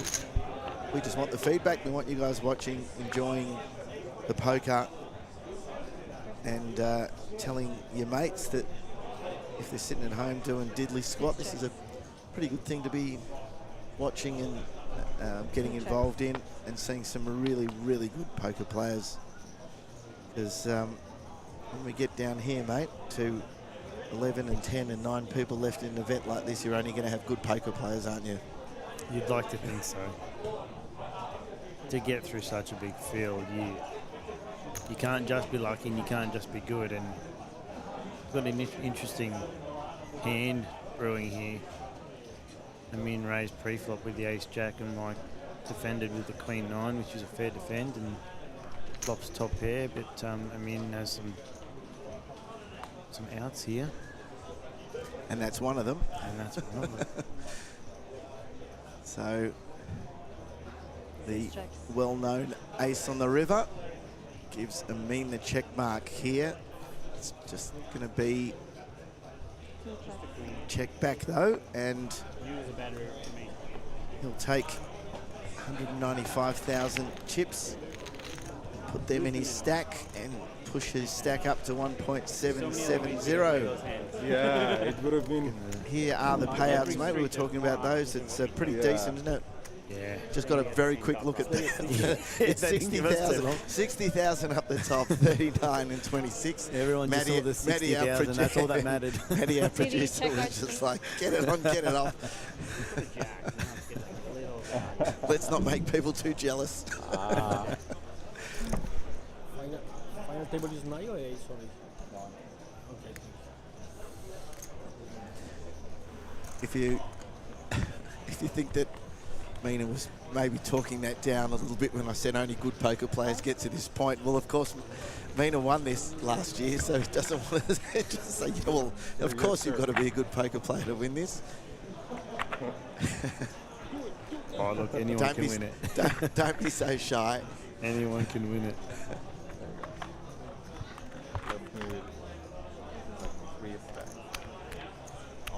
we just want the feedback. We want you guys watching, enjoying the poker, and telling your mates that if they're sitting at home doing diddly squat, this is a pretty good thing to be watching and getting involved in, and seeing some really, really good poker players. Because when we get down here, mate, to 11 and 10 and 9 people left in an event like this, you're only going to have good poker players, aren't you? You'd like to think so. To get through such a big field, you can't just be lucky, and you can't just be good. And got an interesting hand brewing here. Amin raised pre-flop with the ace-jack, and Mike defended with the queen-9, which is a fair defend, and flops top pair, but Amin has some outs here. And that's one of them. And that's one of them. So the well-known ace on the river gives Amin the check mark here. It's just going to be check back though, and he'll take 195,000 chips, put them in his stack, and push his stack up to 1.770. Yeah, it would have been. Here are the payouts, mate. We were talking about those. It's pretty decent, isn't it? Yeah. Just got a very quick look at that. It's 60,000. 60,000 up the top, 39 and 26. Everyone just saw the 60,000. That's all that mattered. Maddie, our producer, was just like, get it on, get it off. Let's not make people too jealous. Final table is 9 or 8, sorry? 9. Okay. If you think that Mina was maybe talking that down a little bit when I said only good poker players get to this point, well, of course, Mina won this last year, so he doesn't want to just say, yeah, well, of course you've got to be a good poker player to win this. Oh, look, anyone can win it. Don't be so shy. Anyone can win it.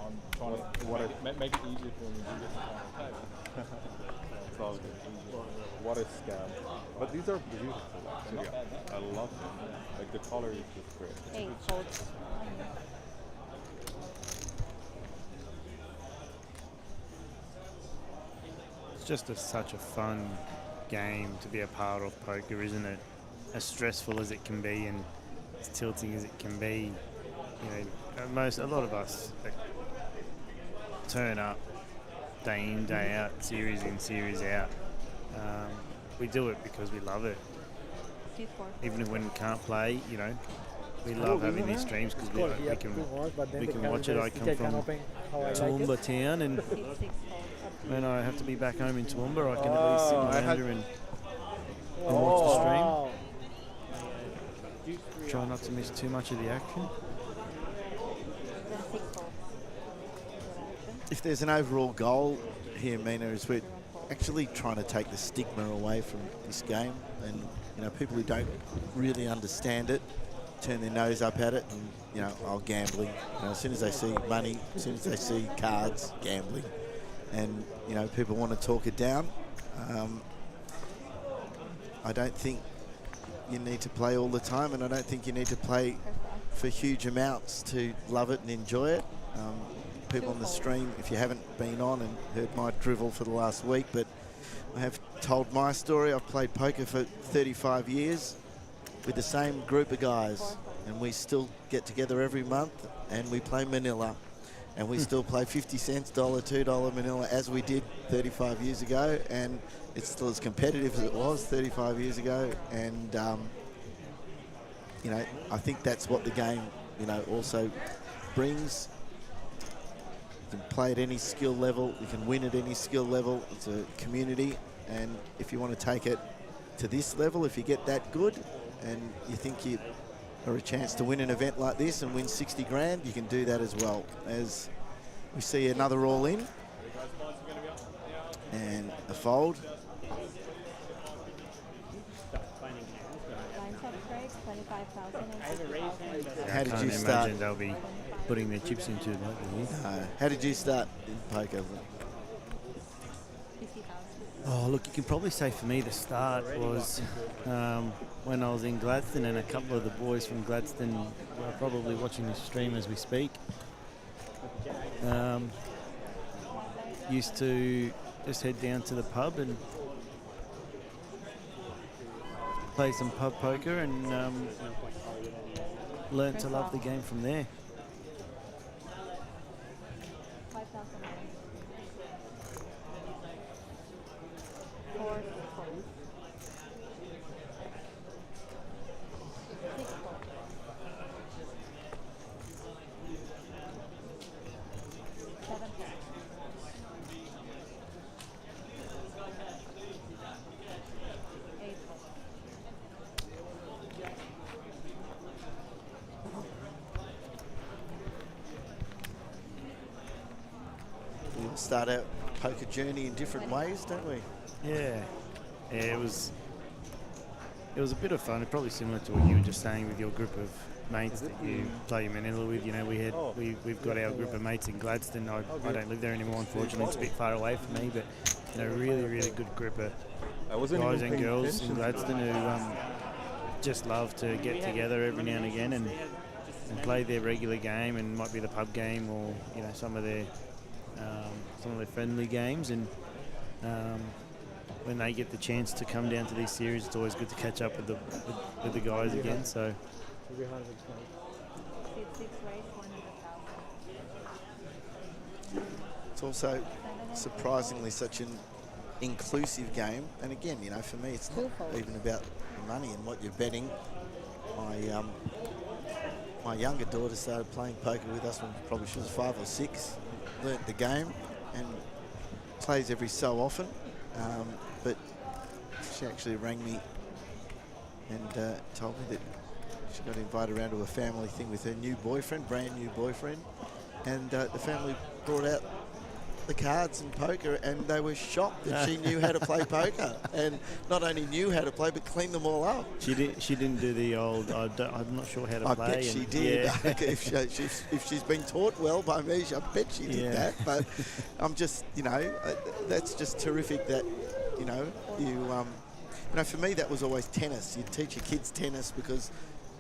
I'm trying to make it easier for me to get the final table. It's all good. What a scam. But these are beautiful, actually. I love them. Like, the color is just great. Eight folds. It's just such a fun game to be a part of, poker, isn't it? As stressful as it can be and as tilting as it can be. You know, a lot of us turn up day in, day out, series in, series out. We do it because we love it. Even when we can't play, you know, we love having these streams because we can watch it. I come from Toowoomba town, and when I have to be back home in Toowoomba, I can at least sit around here and watch the stream. Try not to miss too much of the action. If there's an overall goal here, Mina, is we're actually trying to take the stigma away from this game, and you know, people who don't really understand it turn their nose up at it, and you know, gambling. You know, as soon as they see money, as soon as they see cards, gambling, and you know, people want to talk it down. I don't think you need to play all the time, and I don't think you need to play for huge amounts to love it and enjoy it. People on the stream, if you haven't been on and heard my drivel for the last week, but I have told my story. I've played poker for 35 years with the same group of guys, and we still get together every month and we play Manila, and we still play 50 cents, $1, $2 Manila as we did 35 years ago, and it's still as competitive as it was 35 years ago. And you know, I think that's what the game, you know, also brings. You can play at any skill level, you can win at any skill level. It's a community, and if you want to take it to this level, if you get that good and you think you are a chance to win an event like this and win 60 grand, you can do that as well. As we see another all in and a fold. How did you start? Imagine they'll be putting their chips into it. How did you start in poker? Oh, look, you can probably say for me the start was when I was in Gladstone, and a couple of the boys from Gladstone were probably watching the stream as we speak. Used to just head down to the pub and play some pub poker, and learnt to love the game from there. Start our poker journey in different ways, don't we? Yeah, it was a bit of fun. Probably similar to what you were just saying with your group of mates that you play Manila with. You know, we've got our group of mates in Gladstone. I don't live there anymore, unfortunately. It's a bit far away from me, but you know, really good group of guys and girls in Gladstone who just love to get together every now and again and play their regular game, and might be the pub game or you know some of their friendly games. And when they get the chance to come down to these series, it's always good to catch up with the guys again. So it's also surprisingly such an inclusive game. And again, you know, for me, it's not even about the money and what you're betting. My younger daughter started playing poker with us when probably she was 5 or 6. Learnt the game and plays every so often, but she actually rang me and told me that She got invited around to a family thing with her new boyfriend, brand new boyfriend, and the family brought out the cards and poker, and they were shocked that she knew how to play poker, and not only knew how to play, but cleaned them all up. She didn't do the old. I'm not sure how to play. I bet she did. Yeah. if she's been taught well by me, I bet she did that. But I'm just, that's just terrific. That for me that was always tennis. You teach your kids tennis because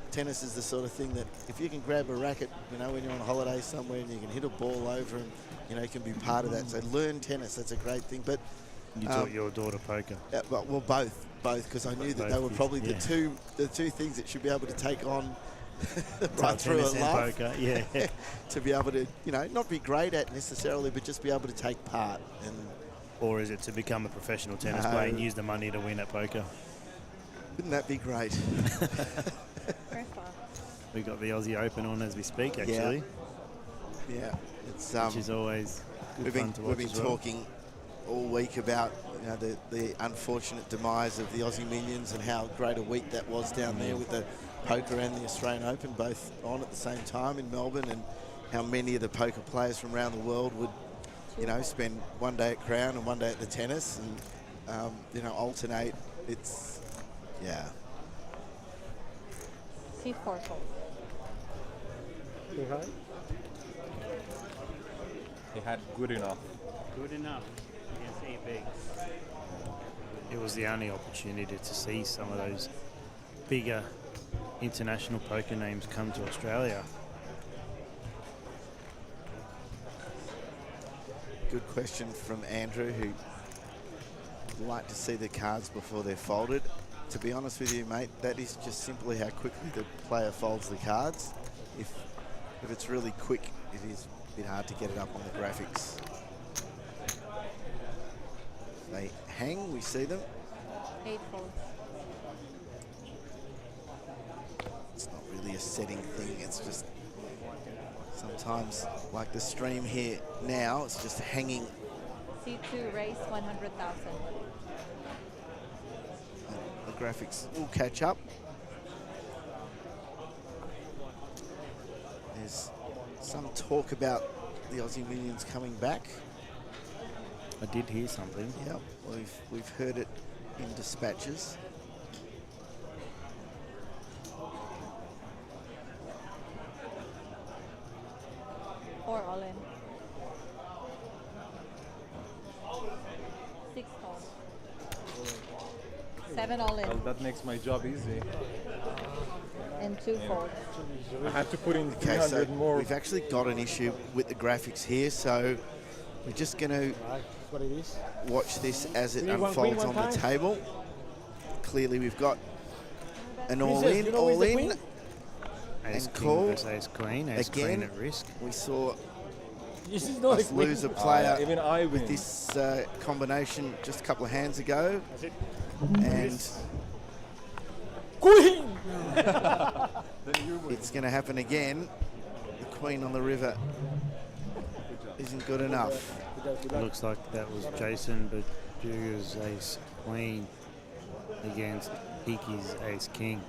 tennis is the sort of thing that if you can grab a racket, when you're on holiday somewhere and you can hit a ball over and you can be part of that. So learn tennis. That's a great thing. But you taught your daughter poker. Well, both, because I knew that they were probably the two things that should be able to take on right through a life. Poker, yeah. To be able to, not be great at necessarily, but just be able to take part. Or is it to become a professional tennis player and use the money to win at poker? Wouldn't that be great? We've got the Aussie Open on as we speak, actually. Yeah. It's which is always good fun to watch. We've been talking all week about the unfortunate demise of the Aussie Minions and how great a week that was down there with the poker and the Australian Open both on at the same time in Melbourne, and how many of the poker players from around the world would spend one day at Crown and one day at the tennis and alternate. It's C4 fold. He had good enough. Good enough against EB. It was the only opportunity to see some of those bigger international poker names come to Australia. Good question from Andrew, who would like to see the cards before they're folded. To be honest with you, mate, that is just simply how quickly the player folds the cards. If it's really quick, it is a bit hard to get it up on the graphics. They hang, we see them. 8 folds. It's not really a setting thing, it's just sometimes, like the stream here now, it's just hanging. C2 raise 100,000. The graphics will catch up. There's some talk about the Aussie Minions coming back. I did hear something. Yep, we've heard it in dispatches. Or all in. 6 folds. 7 all in. Well, that makes my job easy. And 2 folds. I have to put in Okay, 300 so more. we've actually got an issue with the graphics here, so we're just going to watch this as it unfolds on the table. Clearly we've got an all-in, all-in, and call. Ace queen, ace queen at risk. We saw us lose a player even I win. with this combination just a couple of hands ago. And queen! It's going to happen again. The queen on the river isn't good enough. Looks like that was Jason Bajuga's ace queen against Peaky's ace king.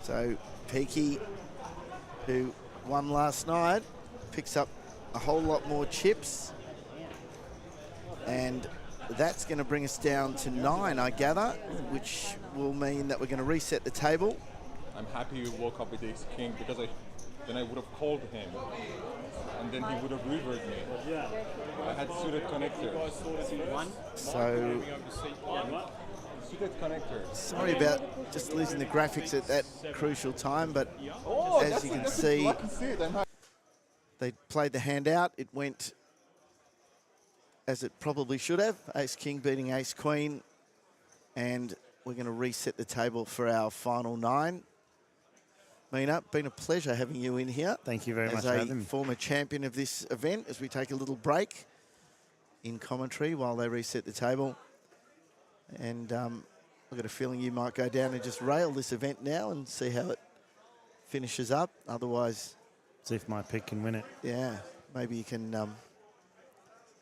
So Peaky, who won last night, picks up a whole lot more chips, and that's going to bring us down to 9, I gather, which will mean that we're going to reset the table. I'm happy you woke up with ace king because then I would have called him and then he would have rivered me. I had suited connectors. So suited connectors. sorry about just losing the graphics at that crucial time, but as you can see, they played the hand out. It went as it probably should have. Ace king beating ace queen, and we're going to reset the table for our final 9. Mina, been a pleasure having you in here. Thank you very much, as a Adam. former champion of this event, as we take a little break in commentary while they reset the table. And I've got a feeling you might go down and just rail this event now and see how it finishes up. Otherwise, see if my pick can win it. Yeah, maybe you can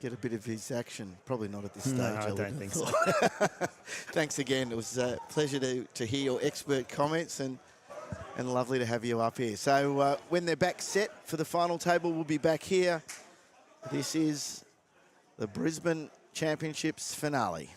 get a bit of his action. Probably not at this stage. No, I would don't have think so. thought. Thanks again. It was a pleasure to hear your expert comments and lovely to have you up here. So when they're back set for the final table, we'll be back here. This is the Brisbane Championships finale.